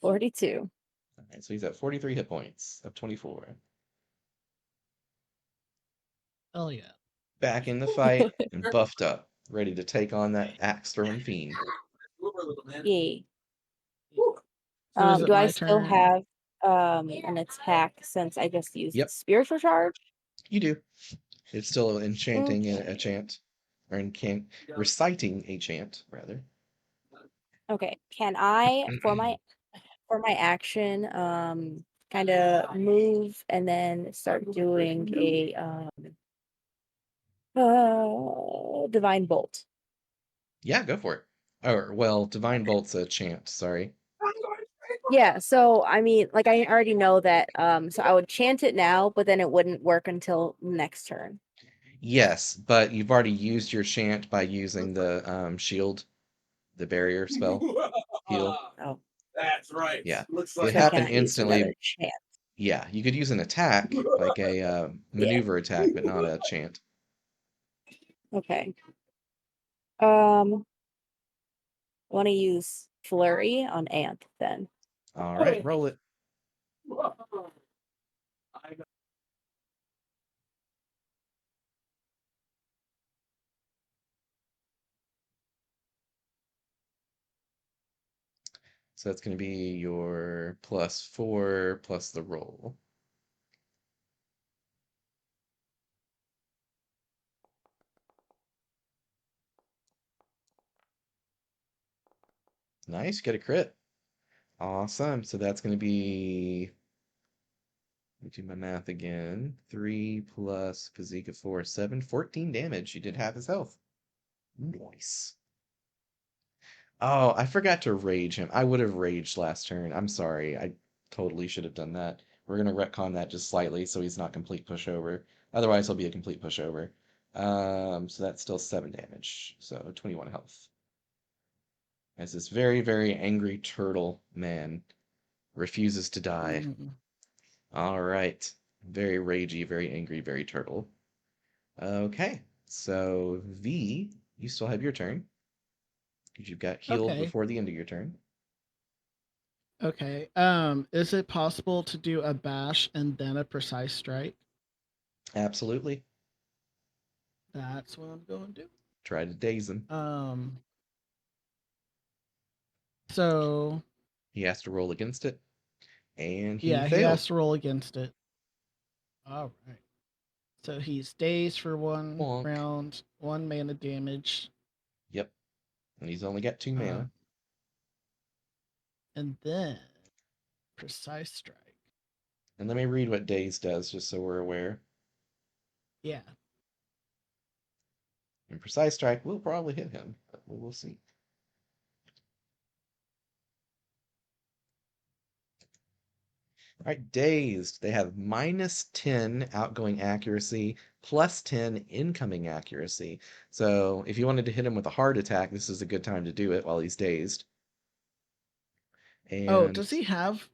42.
All right, so he's at 43 hit points of 24.
Oh yeah.
Back in the fight and buffed up, ready to take on that axe throwing fiend.
Yay.
So is it
Do I
my
still
turn?
have an attack since I just used
Yep,
spiritual charge?
you do. It's still enchanting a
Okay.
chant, or reciting a chant, rather.
Okay. Can I for my action kind of move and then start doing a divine bolt?
Yeah, go for it. Or, well, Divine Bolt's a chant, sorry.
Yeah, so I mean, like I already know that so I would chant it now, but then it wouldn't work until next turn.
Yes, but you've already used your chant by using the shield, the barrier spell, heal.
Oh,
That's right.
Yeah,
Looks
it
like
so I
happened
cannot use another
instantly.
chant.
Yeah, you could use an attack, like a
Yeah.
maneuver attack, but not a chant.
Okay. Um, want to use flurry on Ant then.
All right, roll it. So that's going to be your +4 plus the roll. Nice, get a crit. Awesome. So that's going to be, let me do my math again. 3 plus physique of 4, 7, 14 damage. You did half his health. Nice. Oh, I forgot to rage him. I would have raged last turn. I'm sorry. I totally should have done that. We're gonna retcon that just slightly so he's not complete pushover. Otherwise, he'll be a complete pushover. So that's still 7 damage. So 21 health. As this very, very angry turtle man refuses to die.
Mm.
All right. Very ragey, very angry, very turtle. Okay. So V, you still have your turn. Because you've got healed
Okay.
before the end of your turn.
Okay. Is it possible to do a bash and then a precise strike?
Absolutely.
That's what I'm going to do.
Try to daze him.
Um. So
He has to roll against it, and he
yeah, he
failed.
has to roll against it. All right. So he's dazed for 1
Wonk.
round, 1 mana damage,
Yep. And he's only got 2
uh,
mana.
and then precise strike.
And let me read what daze does, just so we're aware.
Yeah.
And precise strike will probably hit him, but we'll see. All right, dazed. They have -10 outgoing accuracy, +10 incoming accuracy. So if you wanted to hit him with a heart attack, this is a good time to do it while he's dazed.
Oh,
And
does he have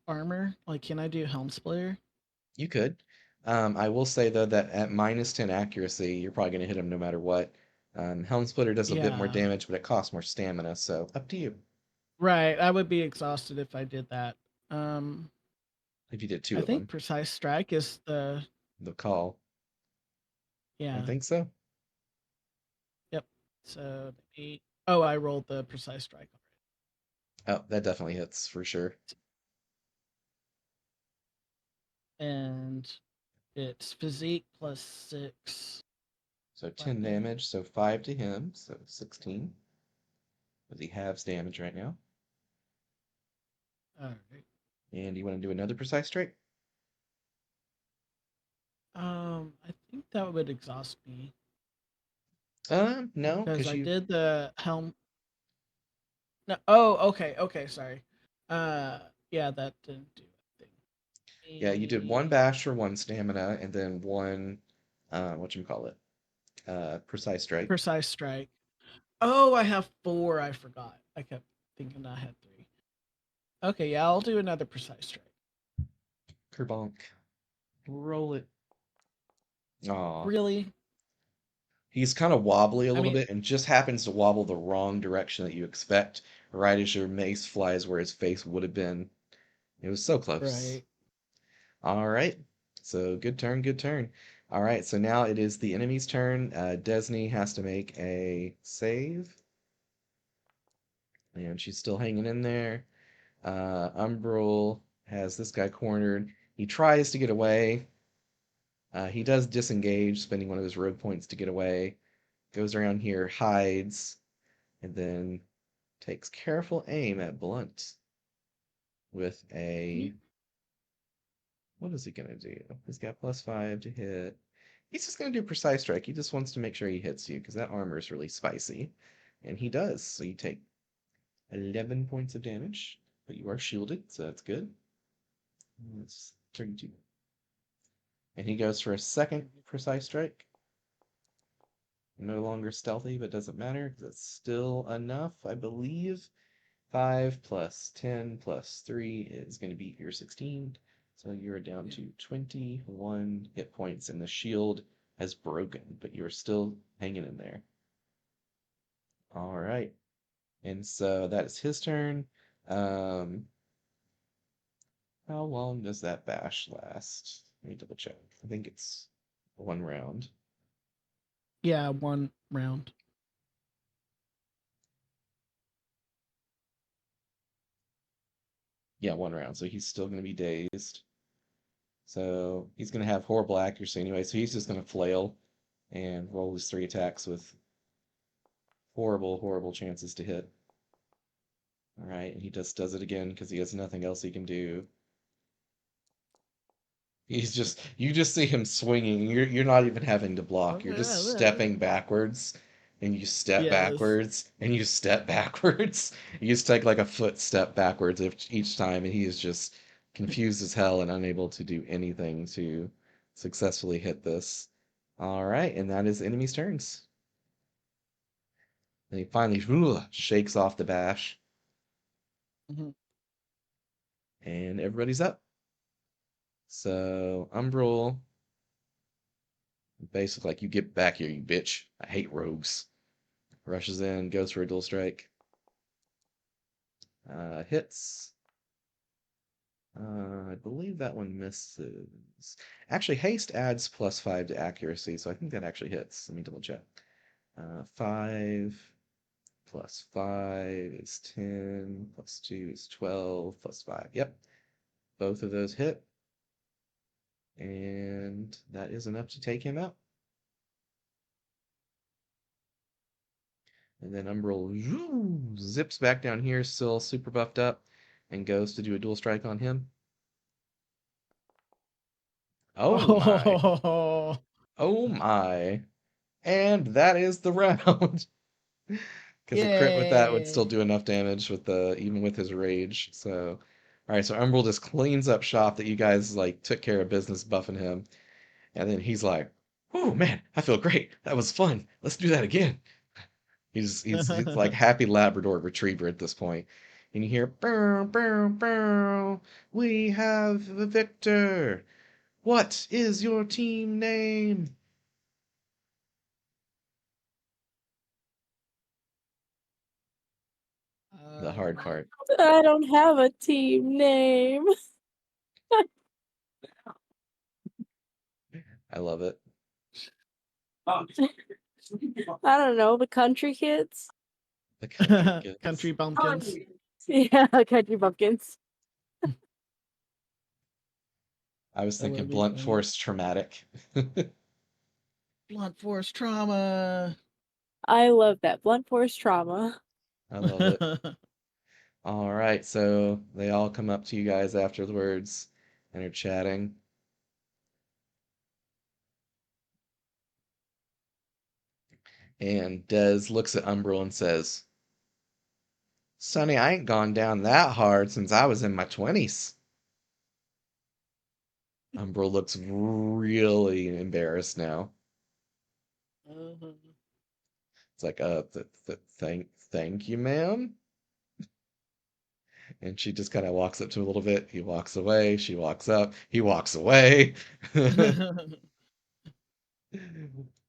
armor? Like, can I do Helm Splitter?
you could. I will say though that at -10 accuracy, you're probably going to hit him no matter what. Helm Splitter does a bit more
Yeah.
damage, but it costs more stamina, so up to you
Right. I would be exhausted if I did that. Um,
if you did
I
two of
think
them.
Precise Strike is
The call. I
yeah.
think so.
Yep. So 8. Oh, I rolled the Precise Strike
Oh, that definitely hits for sure.
already. And it's physique +6
So 10
weapon.
damage, so 5 to him, so 16. But he halves damage right now.
All right.
And you want to do another precise strike?
I think that would exhaust me
No,
because
because
I
you,
did the helm. No. Oh, okay. Okay. Sorry. Uh, yeah, that didn't do
yeah, you did one
anything.
bash for one stamina, and then one, whatchamacallit, precise strike.
Precise Strike. Oh, I have 4. I forgot. I kept thinking I had 3. Okay, yeah, I'll do another Precise Strike.
Kerbonk. Roll it. Aw.
Really?
He's kind of wobbly a
I
little
mean,
bit and just happens to wobble the wrong direction that you expect, right as your mace flies where his face would have been. It was so close.
right.
All right. So good turn, good turn. All right, so now it is the enemy's turn. Desney has to make a save, and she's still hanging in there. Umbral has this guy cornered. He tries to get away. He does disengage, spending one of his rogue points to get away. Goes around here, hides, and then takes careful aim at Blunt with a. What is he gonna do? He's got +5 to hit. He's just gonna do precise strike. He just wants to make sure he hits you because that armor is really spicy. And he does. So you take 11 points of damage, but you are shielded, so that's good. That's 32. And he goes for a second precise strike. No longer stealthy, but doesn't matter because it's still enough, I believe. 5 plus 10 plus 3 is going to beat your 16. So you're down to 21 hit points, and the shield has broken, but you're still hanging in there. All right. And so that is his turn. Um, how long does that bash last? Let me double check. I think it's 1 round.
Yeah, 1 round.
Yeah, 1 round. So he's still going to be dazed. So he's going to have horrible accuracy anyway. So he's just going to flail and roll his 3 attacks with horrible, horrible chances to hit. All right, and he just does it again because he has nothing else he can do. You just see him swinging. You're not even having to block. You're just stepping backwards, and you step
Yes.
backwards, and you step backwards. You just take like a foot step backwards each time, and he is just confused as hell and unable to do anything to successfully hit this. All right, and that is enemy's turns. And he finally shakes off the bash,
Mhm.
and everybody's up. So Umbral, basically like, you get back here, you bitch. I hate rogues. Rushes in, goes for a dual strike. Hits. I believe that one misses. Actually, haste adds +5 to accuracy, so I think that actually hits. Let me double check. 5 plus 5 is 10, plus 2 is 12, plus 5. Yep, both of those hit. And that is enough to take him out. And then Umbral zips back down here, still super buffed up, and goes to do a dual strike on him. Oh my.
Oh,
Oh my. And that is the round. because a crit with that would still
Yay!
do enough damage with the even with his rage. So, all right, so Umbral just cleans up shop that you guys like took care of business buffing him, and then he's like, "Oh man, I feel great. That was fun. Let's do that again." He's like happy Labrador Retriever at this point, and you hear bow bow bow. We have a victor. What is your team name? The hard part.
I don't have a team name.
I love it.
I don't know, the country kids?
The country kids.
Country bumpkins.
Yeah, country bumpkins.
I was
That
thinking
would be
blunt
funny.
force traumatic.
Blunt force trauma.
I love that. Blunt force trauma.
I love it. All right, so they all come up to you guys afterwards and are chatting. And Dez looks at Umbral and says, Sonny, I ain't gone down that hard since I was in my 20s. Umbral looks really embarrassed now.
Uh-huh.
It's like, thank you, ma'am. And she just kind of walks up to him a little bit. He walks away. She walks up. He walks away.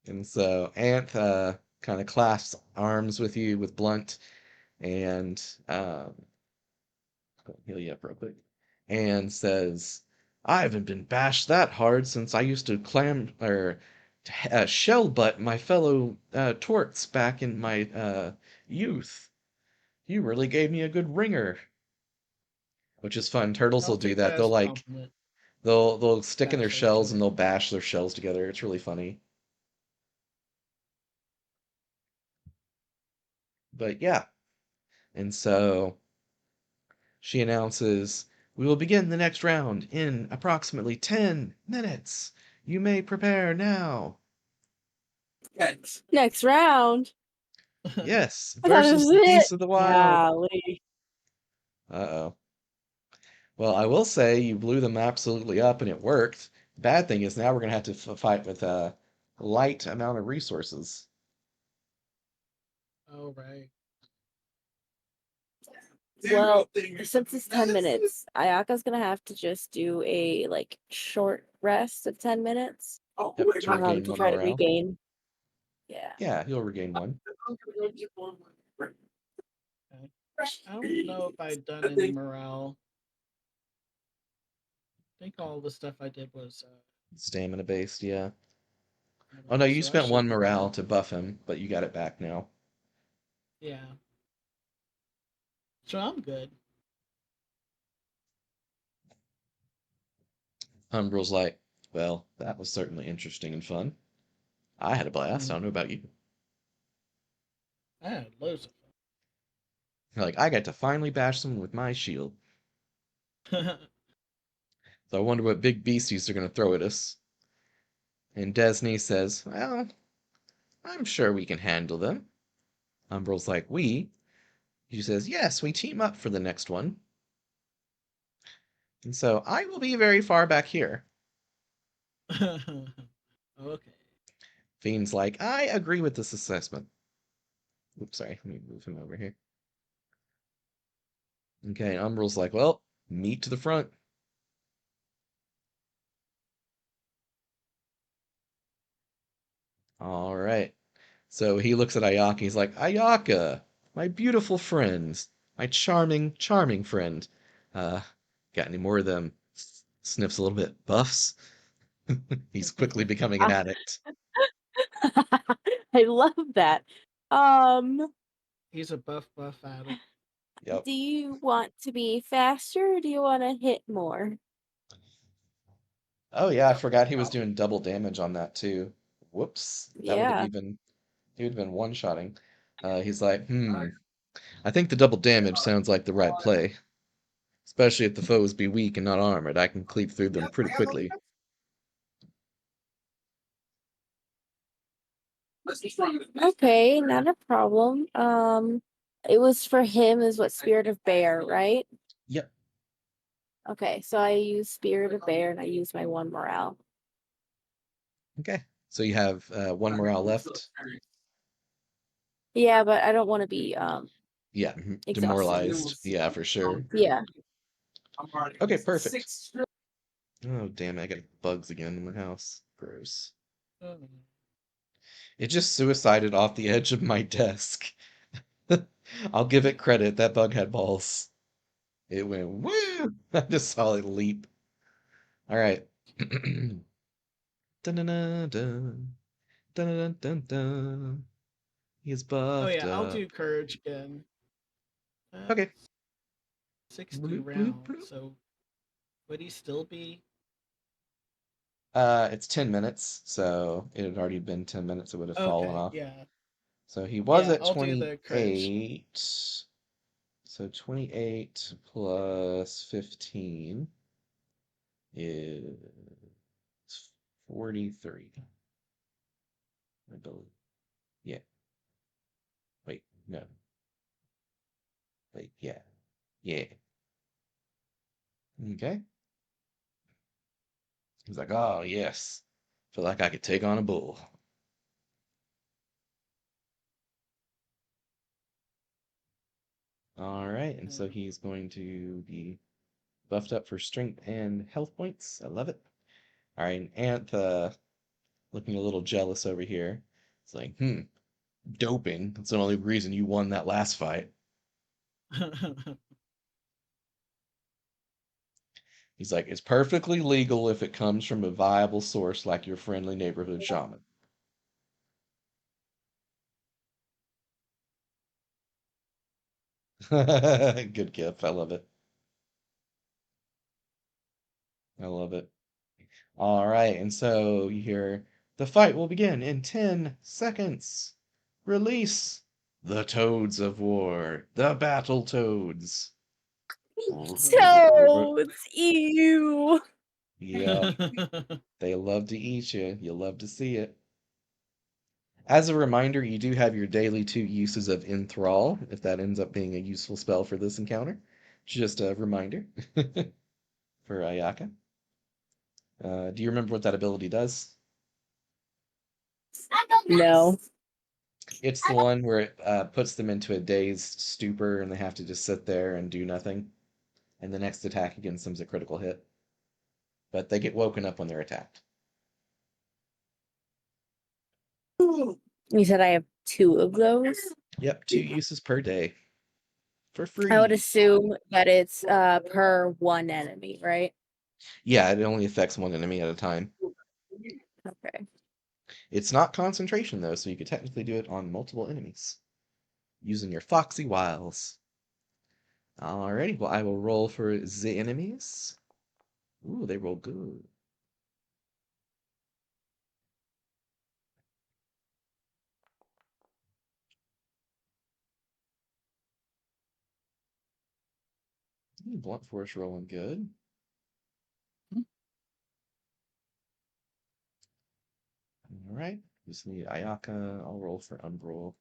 And so Anth kind of clasps arms with you with Blunt and heal you up real quick and says, I haven't been bashed that hard since I used to shell butt my fellow torts back in my youth. You really gave me a good ringer, which is fun. Turtles will
I'll
do
take
that.
that
They'll
as a
like
compliment.
they'll stick in their
Bash other
shells and they'll
turtles.
bash their shells together. It's really funny. But yeah, and so she announces, we will begin the next round in approximately 10 minutes. You may prepare now.
Next round.
Yes,
I thought this
versus
was
the
it.
beasts of the wild.
Golly.
Uh-oh. Well, I will say you blew them absolutely up and it worked. Bad thing is now we're going to have to fight with a light amount of resources.
Oh, right.
Well, since it's 10 minutes, Ayaka's gonna have to just do a like short rest of 10 minutes
Yep, to regain
to
one
try to
morale.
regain. Yeah.
Yeah, you'll regain one.
Okay. I don't know if I'd done any morale. I think all the stuff I did was
Stamina based, yeah. Oh no,
base,
you
so I
spent
should
one
be
morale
good.
to buff him, but you got it back now.
Yeah. So I'm good.
Umbral's like, well, that was certainly interesting and fun. I had a blast. I don't know
Mhm.
about you.
I had loads
You're like, I got to finally bash someone with my shield.
of fun.
So I wonder what big beasties are going to throw at us. And Desney says, well, I'm sure we can handle them. Umbral's like, we? She says, yes, we team up for the next one. And so I will be very far back here.
Okay.
Fiend's like, I agree with this assessment. Oops, sorry. Let me move him over here. Okay, Umbral's like, well, meet to the front. All right. So he looks at Ayaka. He's like, Ayaka, my beautiful friend, my charming, charming friend. Uh, got any more of them? Sniffs a little bit. Buffs. He's quickly becoming an
Ah,
addict.
I love that. Um,
He's a buff addict.
Yep.
do you want to be faster or do you want to hit more?
Oh yeah, I forgot he was doing double damage on that too. Whoops. That would have
Yeah.
even he would have been one-shotting. He's like, I think the double damage sounds like the right play. Especially if the foes be weak and not armored, I can cleave through them pretty quickly.
Okay, not a problem. It was for him is what Spirit of Bear, right?
Yep.
Okay, so I use Spirit of Bear and I use my one morale.
Okay. So you have one morale left.
Yeah, but I don't want to be
Yeah,
exhausted.
demoralized. Yeah, for sure.
Yeah.
Okay, perfect. Oh, damn it, I got bugs again in my house. Gross.
Oh.
It just suicided off the edge of my desk. I'll give it credit, that bug had balls. It went woo! I just saw it leap. Alright. Dun dun dun dun. Dun dun dun dun. He's
Oh
buffed
yeah, I'll
up.
do courage again. That's
Okay.
60
Bloop, bloop,
rounds,
bloop.
so would he still be?
It's 10 minutes, so it had already been 10 minutes, it would have fallen
Okay,
off.
yeah.
So he was
Yeah,
at
I'll do the courage.
28. So 28 plus 15 is 43, I believe. Yeah. Wait, no. Wait, yeah. Yeah. Okay. He's like, oh, yes. Feel like I could take on a bull. All right, and so
Mm.
he's going to be buffed up for strength and health points. I love it. All right, and Anth, looking a little jealous over here. It's like, doping. That's the only reason you won that last fight. He's like, it's perfectly legal if it comes from a viable source like your friendly neighborhood shaman. Good gift. I love it. I love it. All right, and so you hear the fight will begin in 10 seconds. Release the Toads of War, the Battle Toads.
Toads, ew.
Yep, they love to eat you. You love to see it. As a reminder, you do have your daily 2 uses of Enthrall, if that ends up being a useful spell for this encounter. Just a reminder for Ayaka. Do you remember what that ability does?
No.
It's the one where it puts them into a dazed stupor and they have to just sit there and do nothing. And the next attack against them is a critical hit. But they get woken up when they're attacked.
You said I have 2 of those.
Yep, 2 uses per day. For
I would
free.
assume that it's per one enemy, right?
Yeah, it only affects one enemy at a time.
Okay.
It's not concentration though, so you could technically do it on multiple enemies. Using your foxy wiles. Alrighty, well I will roll for the enemies. Ooh, they roll good. Blunt force rolling good. Alright, just need Ayaka. I'll roll for Umbral.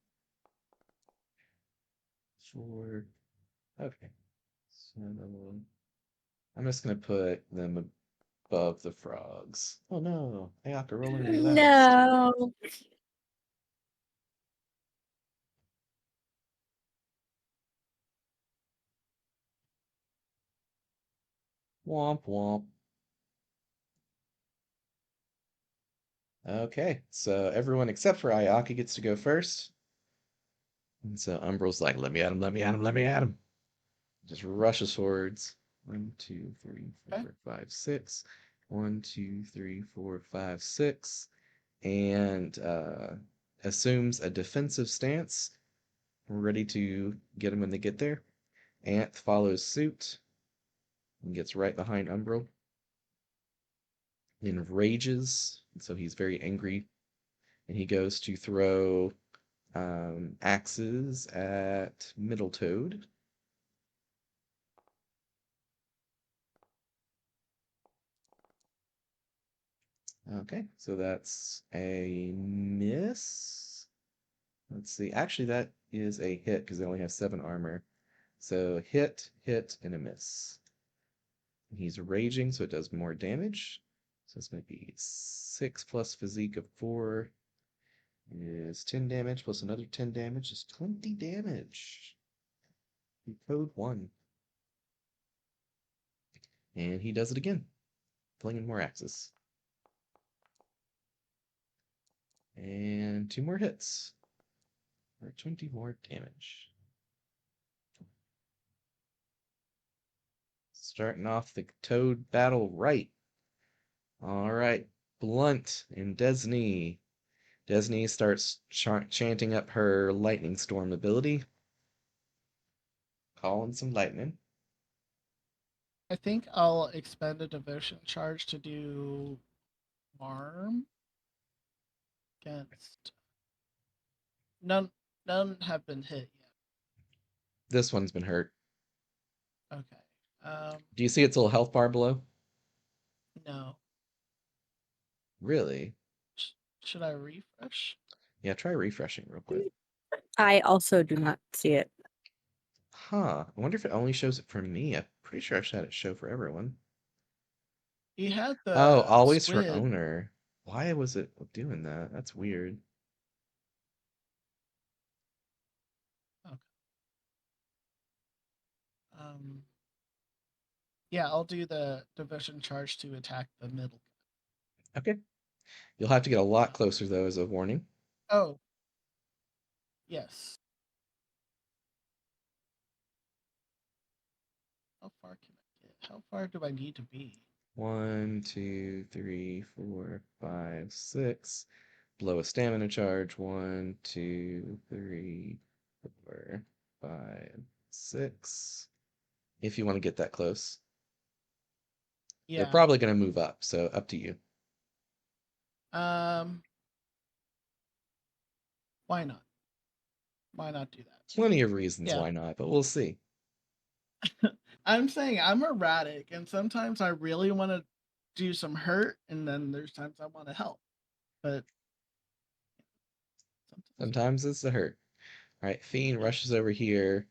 4. Okay. So I'm just gonna put them above the frogs. Oh no, Ayaka rolling really fast.
No.
Womp womp. Okay, so everyone except for Ayaka gets to go first. And so Umbral's like, let me at him, let me at him, let me at him. Just rushes forwards. 1, 2, 3,
Okay.
4, 5, 6. 1, 2, 3, 4, 5, 6. And assumes a defensive stance. Ready to get him when they get there. Anth follows suit and gets right behind Umbral. Enrages, so he's very angry. And he goes to throw axes at Middle Toad. Okay, so that's a miss. Let's see. Actually, that is a hit because they only have 7 armor. So hit, hit, and a miss. He's raging, so it does more damage. So it's going to be 6 plus physique of 4 is 10 damage plus another 10 damage is 20 damage. He code 1. And he does it again, flinging more axes. And 2 more hits for 20 more damage. Starting off the toad battle right. All right, Blunt and Desney. Desney starts chanting up her lightning storm ability, calling some lightning.
I think I'll expend a devotion charge to do harm against none. None have been hit
This one's been hurt.
yet. Okay.
Do you see its little health bar below?
No.
Really?
Should I refresh?
Yeah, try refreshing real quick.
I also do not see it.
Huh. I wonder if it only shows it for me. I'm pretty sure I should have it show for everyone.
He had
Oh,
the
always for
squid.
owner. Why was it doing that? That's weird.
Okay. Um. Yeah, I'll do the devotion charge to attack the middle.
Okay. You'll have to get a lot closer, though, as a warning.
Oh. Yes. How far can I get? How far do I need to be?
1, 2, 3, 4, 5, 6. Blow a stamina charge. 1, 2, 3, 4, 5, 6. If you want to get that close. They're
Yeah.
probably going to move up, so up to you.
Why not? Why not do that?
Plenty of reasons
Yeah.
why not, but we'll see.
I'm saying I'm erratic, and sometimes I really want to do some hurt, and then there's times I want to help. But
Sometimes it's a hurt. All right, Fiend rushes over here,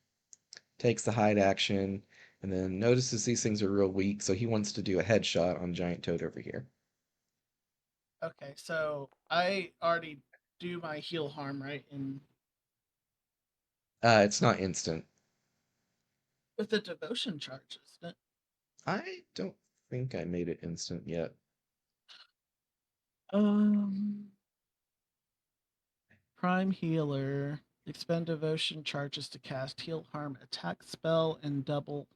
takes the hide action, and then notices these things are real weak, so he wants to do a headshot on Giant Toad over here.
okay, so I already do my heal harm, right? And
It's not instant.
with the devotion charge, isn't it?
I don't think I made it instant yet.
Um, Prime healer. Expend devotion charges to cast heal harm, attack spell, and double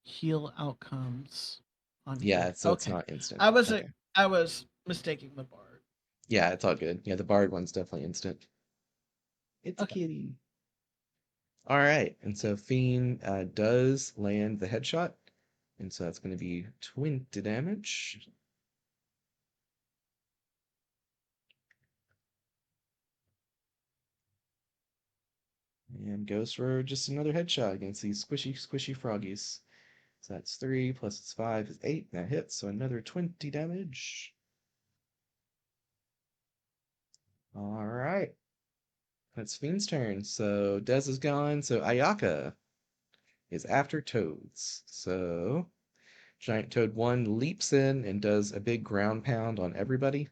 heal outcomes on
Yeah,
healer.
so it's
Okay,
not instant.
I was
Okay.
I was mistaking the bard.
Yeah, it's all good. Yeah, the Bard one's definitely instant. It's a
Okay,
kitty. All right, and so Fiend does land the headshot, and so that's going to be 20 damage. And goes for just another headshot against these squishy, squishy froggies. So that's 3 plus it's 5 is 8. That hits, so another 20 damage. All right. That's Fiend's turn. So Dez is gone. So Ayaka is after Toads. So Giant Toad 1 leaps in and does a big ground pound on everybody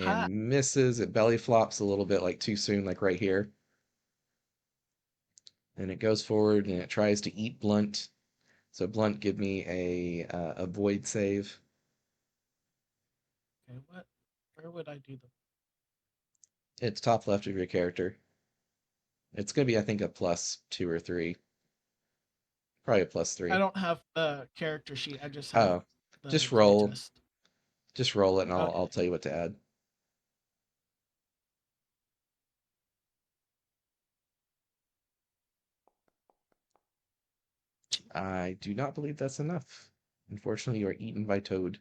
ha.
and misses. It belly flops a little bit, like too soon, like right here. And it goes forward and it tries to eat Blunt. So Blunt, give me a void save.
Okay, what? Where would I do the?
It's top left of your character. It's gonna be, I think, a +2 or 3. Probably a
I
+3.
don't have the character sheet. I just have
Oh,
the
just roll.
playtest.
Just roll it, and I'll
Okay.
tell you what to add. I do not believe that's enough. Unfortunately, you are eaten by Toad.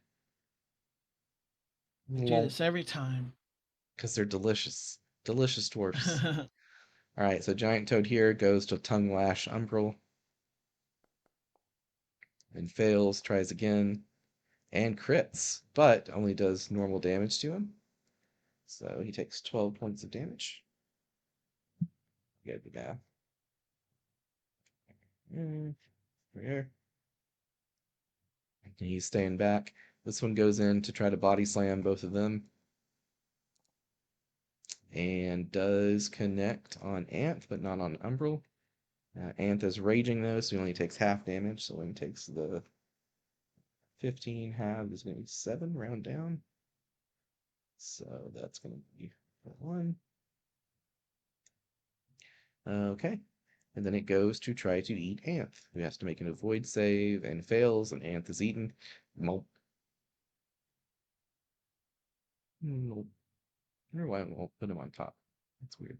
I do this every time.
Because they're delicious. Delicious dwarfs. Alright, so Giant Toad here goes to Tongue Lash Umbral. And fails, tries again, and crits, but only does normal damage to him. So he takes 12 points of damage. Gotta do math. Here. He's staying back. This one goes in to try to body slam both of them. And does connect on Anth, but not on Umbral. Anth is raging though, so he only takes half damage. So when he takes the 15, half is going to be 7, round down. So that's going to be 1. Okay. And then it goes to try to eat Anth, who has to make an avoid save and fails, and Anth is eaten. Nope. Nope. I wonder why I won't put him on top. That's weird.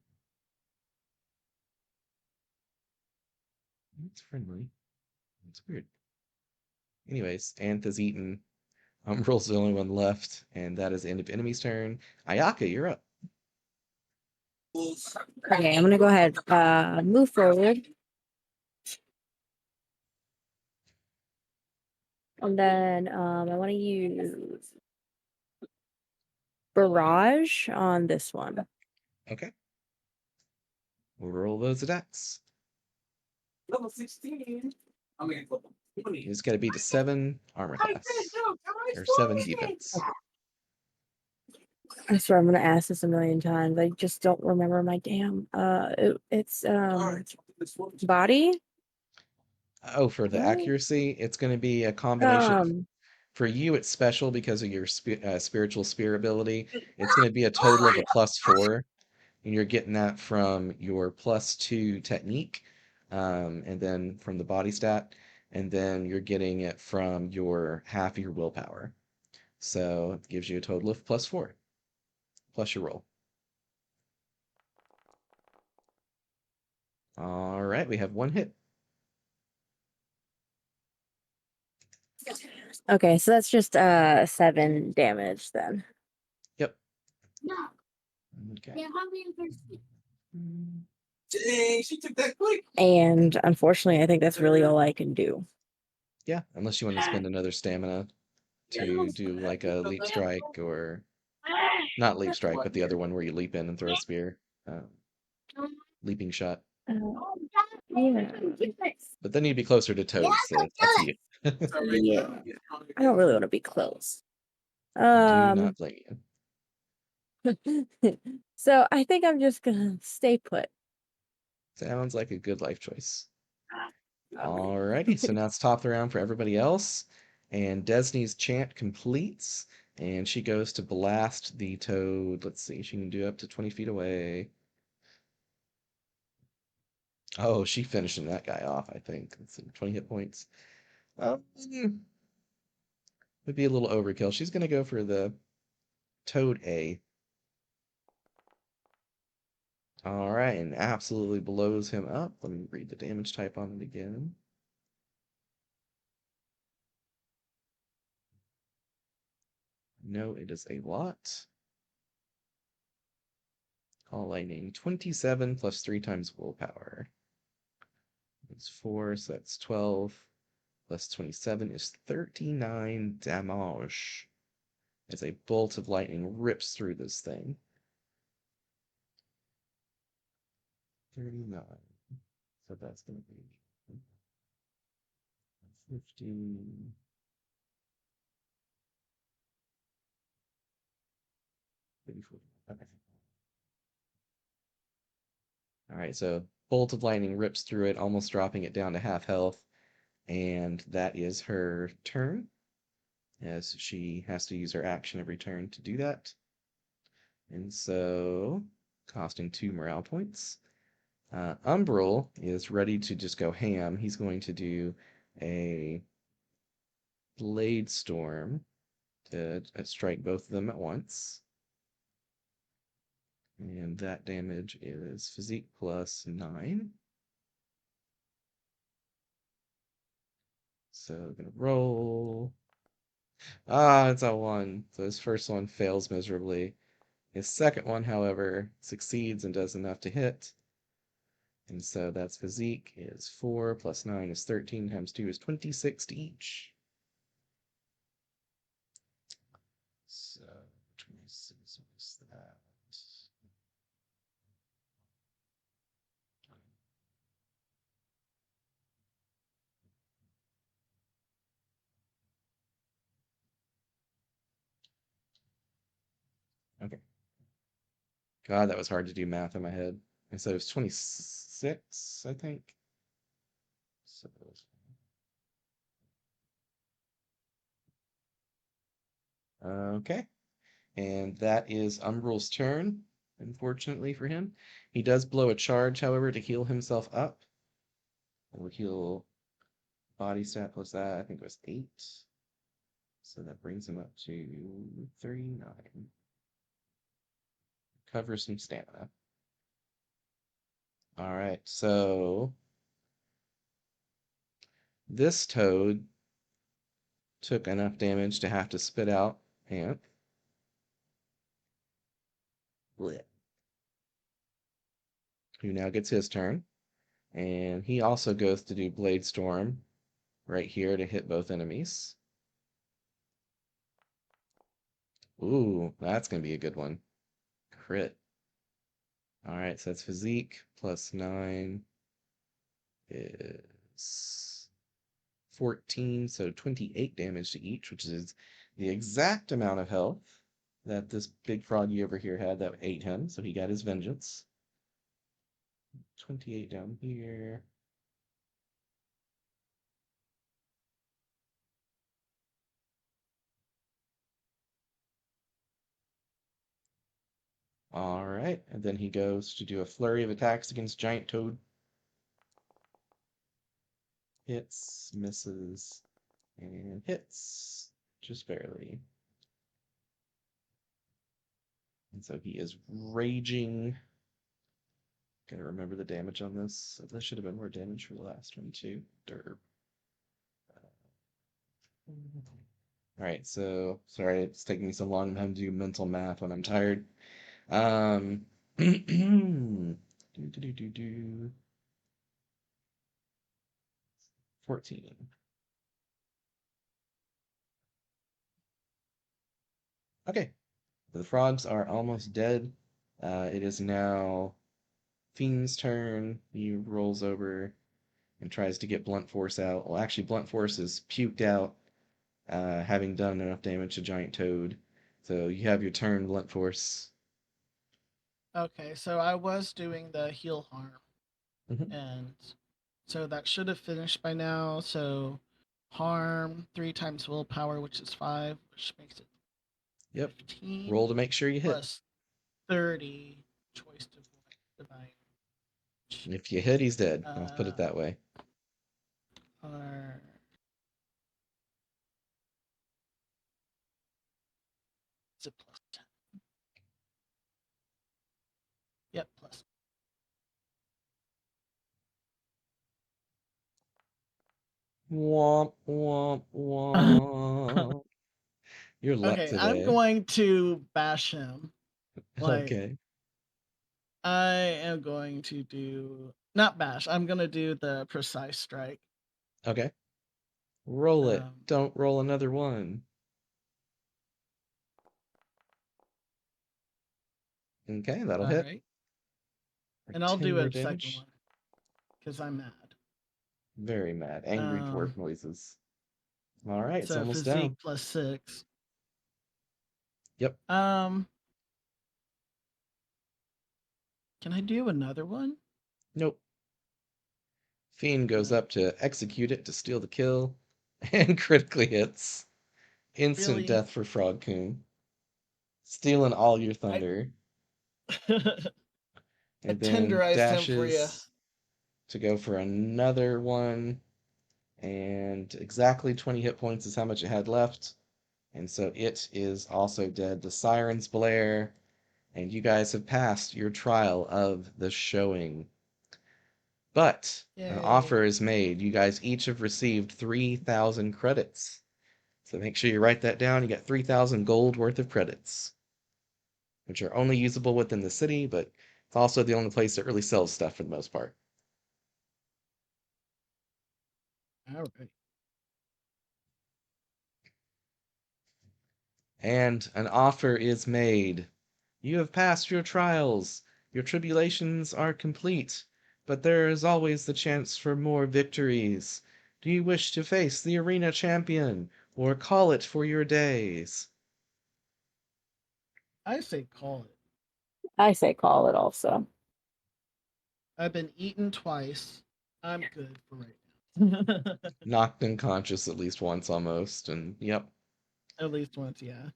It's friendly. It's weird. Anyways, Anth is eaten. Umbral's the only one left, and that is the end of enemy's turn. Ayaka, you're up.
Okay, I'm gonna go ahead. Move forward. And then I want to use barrage on this one.
Okay. We'll roll those attacks.
Level 16. I mean, level 20.
He's got to beat a 7 armor class. Or 7 defense.
I swear I'm gonna ask this a million times. I just don't remember my damn it's body.
Oh, for the
What?
accuracy, it's going to be a combination.
Um
For you, it's special because of your spiritual spear ability. It's going to be a total of a +4, and you're getting that from your +2 technique, and then from the body stat, and then you're getting it from your half of your willpower. So it gives you a total of +4, plus your roll. All right, we have 1 hit.
okay, so that's just 7 damage then.
Yep. Okay.
Dang, she took that quick.
And unfortunately, I think that's really all I can do.
Yeah, unless you want to spend another stamina to do like a leap strike or not leap strike, but the other one where you leap in and throw a spear, leaping shot.
Yeah.
But then you'd be closer to Toad, so it's up to you.
Yeah. I don't really want to be close.
Do not blame you.
So I think I'm just gonna stay put.
Sounds like a good life choice. Alrighty, so now it's top of the round for everybody else. And Desney's chant completes, and she goes to blast the Toad. Let's see, she can do up to 20 feet away. Oh, she finishing that guy off, I think. Let's see, 20 hit points. Would be a little overkill. She's gonna go for the Toad A. Alright, and absolutely blows him up. Let me read the damage type on it again. No, it is a lot. All lightning. 27 plus 3 times willpower. It's 4, so that's 12. Plus 27 is 39 damage. As a bolt of lightning rips through this thing. 39. So that's going to be 15. Okay. Alright, so bolt of lightning rips through it, almost dropping it down to half health. And that is her turn, as she has to use her action every turn to do that. And so, costing 2 morale points. Umbral is ready to just go ham. He's going to do a Blade Storm to strike both of them at once. And that damage is physique plus 9. So gonna roll. Ah, it's a 1. So his first one fails miserably. His second one, however, succeeds and does enough to hit. And so that's physique is 4 plus 9 is 13 times 2 is 26 each. So 26 is that. God, that was hard to do math in my head. I said it was 26, I think. So, okay. And that is Umbral's turn, unfortunately for him. He does blow a charge, however, to heal himself up. We'll heal body stat plus that, I think it was 8. So that brings him up to 39. Cover some stamina. All right, so this toad took enough damage to have to spit out Ant. Blech. Who now gets his turn. And he also goes to do Blade Storm right here to hit both enemies. Ooh, that's going to be a good one. Crit. All right, so that's physique plus 9 is 14, so 28 damage to each, which is the exact amount of health that this big froggy over here had that ate him, so he got his vengeance. 28 down here. All right, and then he goes to do a flurry of attacks against Giant Toad. Hits, misses, and hits. Just barely. And so he is raging. Gotta remember the damage on this. That should have been more damage for the last one, too. Derp. Alright, so sorry it's taking me so long to do mental math when I'm tired. Do, do, do, do. 14. Okay, the frogs are almost dead. It is now Fiend's turn. He rolls over and tries to get Blunt Force out. Well, actually, Blunt Force is puked out, having done enough damage to Giant Toad. So you have your turn, Blunt Force.
Okay, so I was doing the heal harm,
Mhm.
and so that should have finished by now. So harm 3 times willpower, which is 5, which makes it
Yep.
15
Roll to make sure you hit.
plus 30 choice divine.
If you hit, he's dead. I'll put it
Uh,
that way.
or is it plus 10? Yep, plus.
Womp, womp, womp. Your luck
Okay, I'm
today.
going to bash him. Like,
Okay.
I am going to do not bash. I'm gonna do the precise strike.
Okay. Roll it.
Um,
Don't roll another one. Okay, that'll
all
hit.
right,
For
and I'll
10
do
more
a second
damage.
one because I'm mad.
Very mad. Angry
Um,
dwarf noises. All right, it's
so
almost
physique
down.
plus 6.
Yep.
Um, can I do another one?
Nope. Fiend goes
No,
up to execute it to steal the kill and critically hits. Instant
really.
death for Frog Coon. Stealing all your
I
thunder.
I
And then
tenderized him for you.
dashes to go for another one. And exactly 20 hit points is how much it had left. And so it is also dead. The sirens blare, and you guys have passed your trial of the showing. But an offer
Yay!
is made. You guys each have received 3,000 credits. So make sure you write that down. You got 3,000 gold worth of credits, which are only usable within the city, but it's also the only place that really sells stuff for the most part.
All right.
And an offer is made. You have passed your trials. Your tribulations are complete, but there is always the chance for more victories. Do you wish to face the arena champion, or call it for your days?
I say call it.
I say call it also.
I've been eaten twice. I'm good for right now.
Knocked unconscious at least once almost, and yep.
At least once, yeah.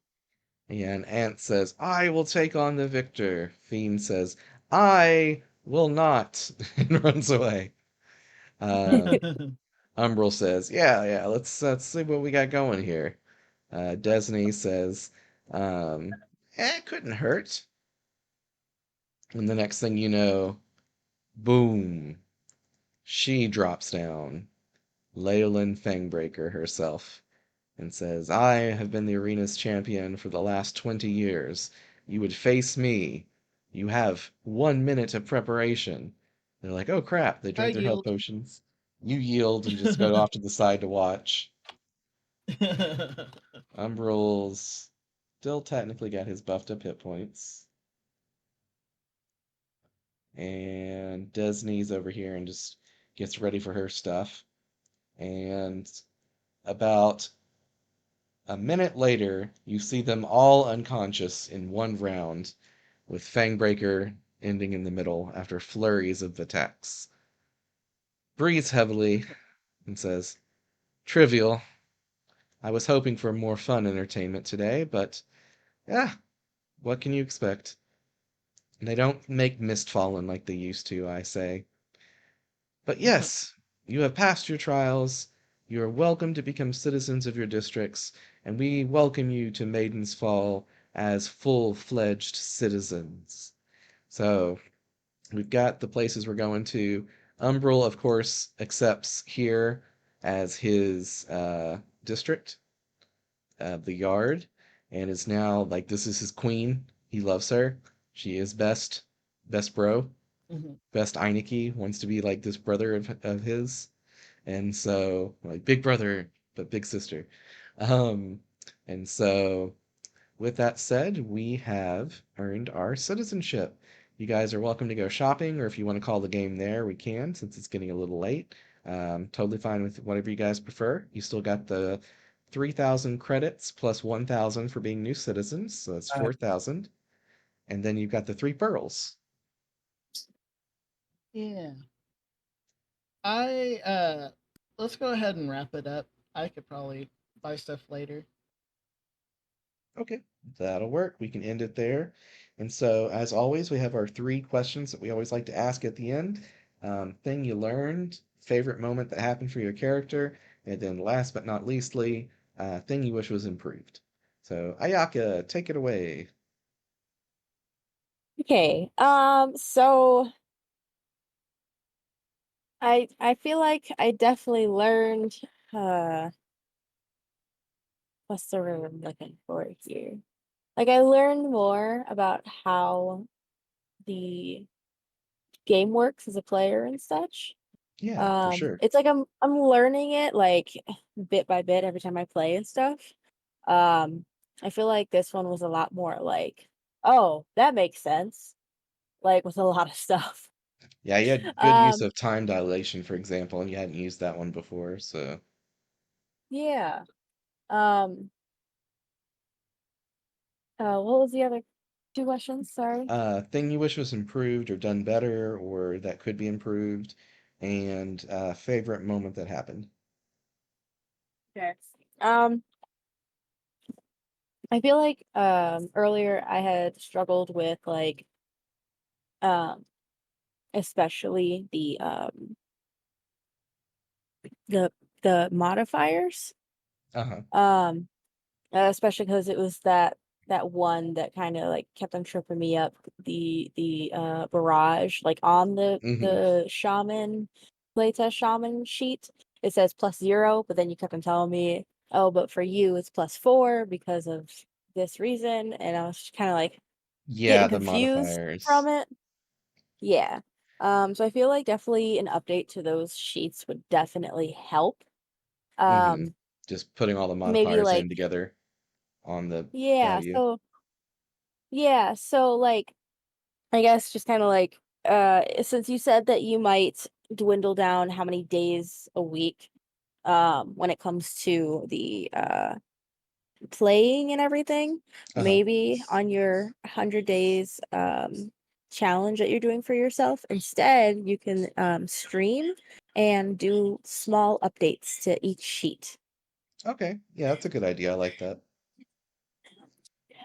And Ant says, I will take on the victor. Fiend says, I will not, and runs away. Umbral says, yeah, let's see what we got going here. Desney says, it couldn't hurt. And the next thing you know, boom, she drops down, Leolin Fangbreaker herself, and says, I have been the arena's champion for the last 20 years. You would face me. You have 1 minute of preparation. They're like, oh crap. They
I
drink their health
yield.
potions. You yield and just go off to the side to watch. Umbral's still technically got his buffed up hit points. And Desney's over here and just gets ready for her stuff. And about a minute later, you see them all unconscious in one round, with Fangbreaker ending in the middle after flurries of attacks. Breathes heavily and says, trivial. I was hoping for more fun entertainment today, but yeah, what can you expect? They don't make Mistfallen like they used to, I say. But yes, you have passed your trials. You are welcome to become citizens of your districts, and we welcome you to Maiden's Fall as full-fledged citizens. So, we've got the places we're going to. Umbral, of course, accepts here as his district, the Yard, and is now like this is his queen. He loves her. She is best bro,
Mhm.
best Einike. Wants to be like this brother of his, and so like big brother but big sister. Um, and so with that said, we have earned our citizenship. You guys are welcome to go shopping, or if you want to call the game there, we can, since it's getting a little late. Totally fine with whatever you guys prefer. You still got the 3,000 credits plus 1,000 for being new citizens, so that's 4,000. And then you've got the 3 pearls.
Yeah. I let's go ahead and wrap it up. I could probably buy stuff later.
Okay, that'll work. We can end it there. And so, as always, we have our 3 questions that we always like to ask at the end. Thing you learned, favorite moment that happened for your character, and then last but not leastly, thing you wish was improved. So, Ayaka, take it away.
Okay. So I feel like I definitely learned what's the word I'm looking for here? Like I learned more about how the game works as a player and such.
Yeah, for sure.
It's like I'm learning it like bit by bit every time I play and stuff. Um, I feel like this one was a lot more like, oh, that makes sense. Like with a lot of stuff.
Yeah, you had good use
Um,
of time dilation, for example, and you hadn't used that one before, so.
yeah. Um, what was the other 2 questions? Sorry.
Thing you wish was improved or done better or that could be improved, and favorite moment that happened.
Okay. Um, I feel like earlier I had struggled with like um especially the the modifiers.
Uh-huh.
Um especially because it was that one that kind of like kept on tripping me up, the barrage like on
Mm-hmm.
the shaman playtest shaman sheet. It says +0, but then you kept on telling me, oh, but for you it's +4 because of this reason, and I was kind of like
Yeah,
getting
the
confused from
modifiers.
it. Yeah. So I feel like definitely an update to those sheets would definitely help.
Mm-hmm.
Um,
Just putting all the
maybe
modifiers in
like
together on the
yeah,
value.
so yeah, so like I guess just kind of like since you said that you might dwindle down how many days a week when it comes to playing and everything,
Uh-huh.
maybe on your 100 days challenge that you're doing for yourself, instead you can stream and do small updates to each sheet.
Okay. Yeah, that's a good idea. I like that.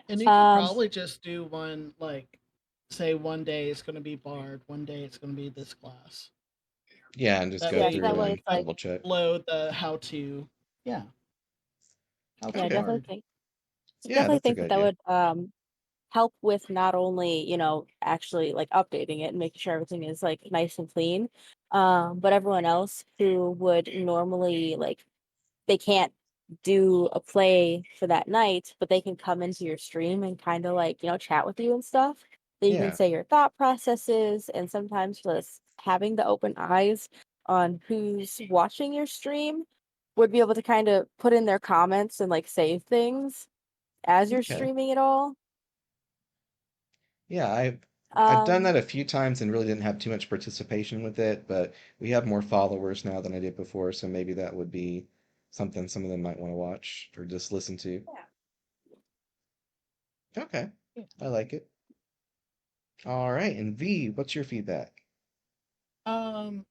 And you could
Um,
probably just do one like, say one day it's going to be Bard, one day it's going to be this class.
Yeah, and just
That
go
yeah,
way
so
you
that
through
can
way
and
it's like,
double check.
upload the yeah, how
yeah,
to
I
Okay.
definitely
Bard.
think, I
Yeah,
definitely
that's a
think
good
that that
idea.
would help with not only, actually like updating it and making sure everything is like nice and clean, but everyone else who would normally like they can't do a play for that night, but they can come into your stream and kind of like, chat with you and stuff. That you can
Yeah.
say your thought processes, and sometimes just having the open eyes on who's watching your stream would be able to kind of put in their comments and like save things as you're
Okay.
streaming it all.
Yeah, I've done
Um,
that a few times and really didn't have too much participation with it, but we have more followers now than I did before, so maybe that would be something some of them might want to watch or just listen to. Okay.
Yeah.
I like it. All right, and V, what's your feedback?
Um,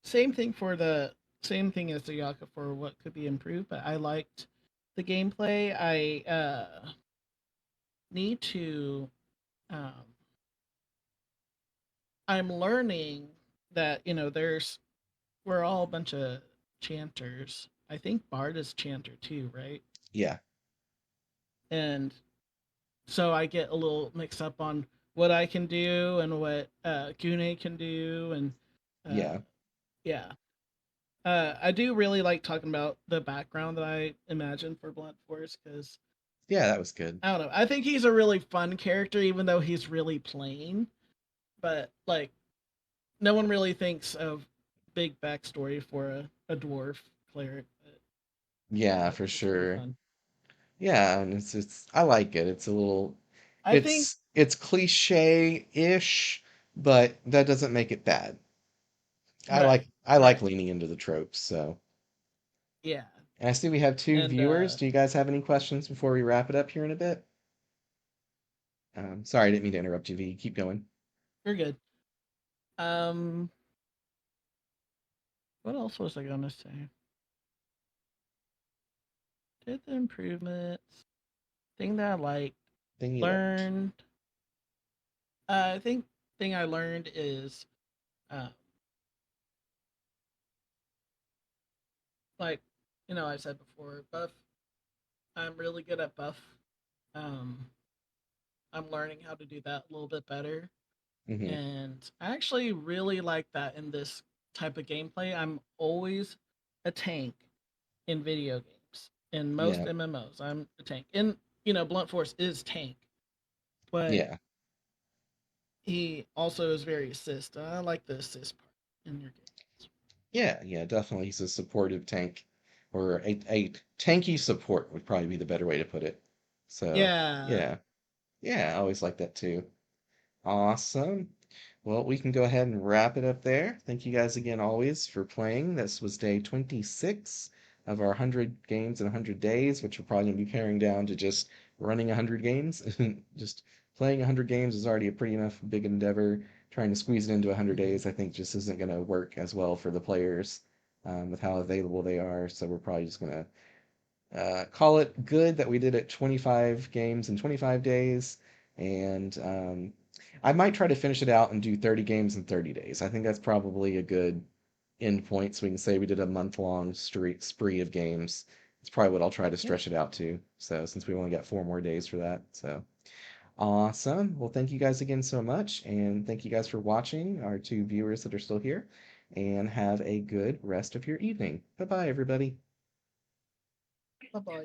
same thing for the same thing as the Yaka for what could be improved, but I liked the gameplay. I need to um I'm learning that, there's we're all a bunch of chanters. I think Bard is chanter too, right?
Yeah.
And so I get a little mixed up on what I can do and what Gune can do, and uh,
Yeah.
yeah, I do really like talking about the background that I imagine for Blunt Force because
Yeah, that was good.
I don't know. I think he's a really fun character, even though he's really plain. But like, no one really thinks of big backstory for a dwarf cleric. But yeah,
Yeah, for
it's pretty
sure.
fun.
Yeah, and it's I like it. It's a little
I think
it's cliche-ish, but that doesn't make it bad.
right,
I like
right,
leaning into the tropes, so.
yeah,
And I see we have two
and
viewers. Do you guys have any questions before we wrap it up here in a bit? Sorry, I didn't mean to interrupt you, V. Keep going.
you're good. Um, what else was I gonna say? Did the improvements thing that I like
Thing you liked.
learned. I think thing I learned is uh, like I said before, buff. I'm really good at buff. Um, I'm learning how to do that a little bit better,
Hmm.
and I actually really like that in this type of gameplay. I'm always a tank in video games. In most
Yeah,
MMOs, I'm a tank. And Blunt Force is tank, but
yeah,
he also is very assist. I like the assist part in your games.
yeah. Definitely, he's a supportive tank, or a tanky support would probably be the better way to put it. So,
Yeah.
yeah, yeah. I always like that too. Awesome. Well, we can go ahead and wrap it up there. Thank you guys again always for playing. This was day 26 of our 100 games in 100 days, which we're probably going to be paring down to just running 100 games. Just playing 100 games is already a pretty enough big endeavor. Trying to squeeze it into 100
Mhm.
days, I think, just isn't going to work as well for the players with how available they are. So we're probably just going to call it good that we did it 25 games in 25 days. And I might try to finish it out and do 30 games in 30 days. I think that's probably a good end point. So we can say we did a month-long spree of games. It's probably what I'll try to
Yeah.
stretch it out to. So since we only got 4 more days for that. So awesome. Well, thank you guys again so much. And thank you guys for watching, our two viewers that are still here. And have a good rest of your evening. Bye bye, everybody.
Bye bye.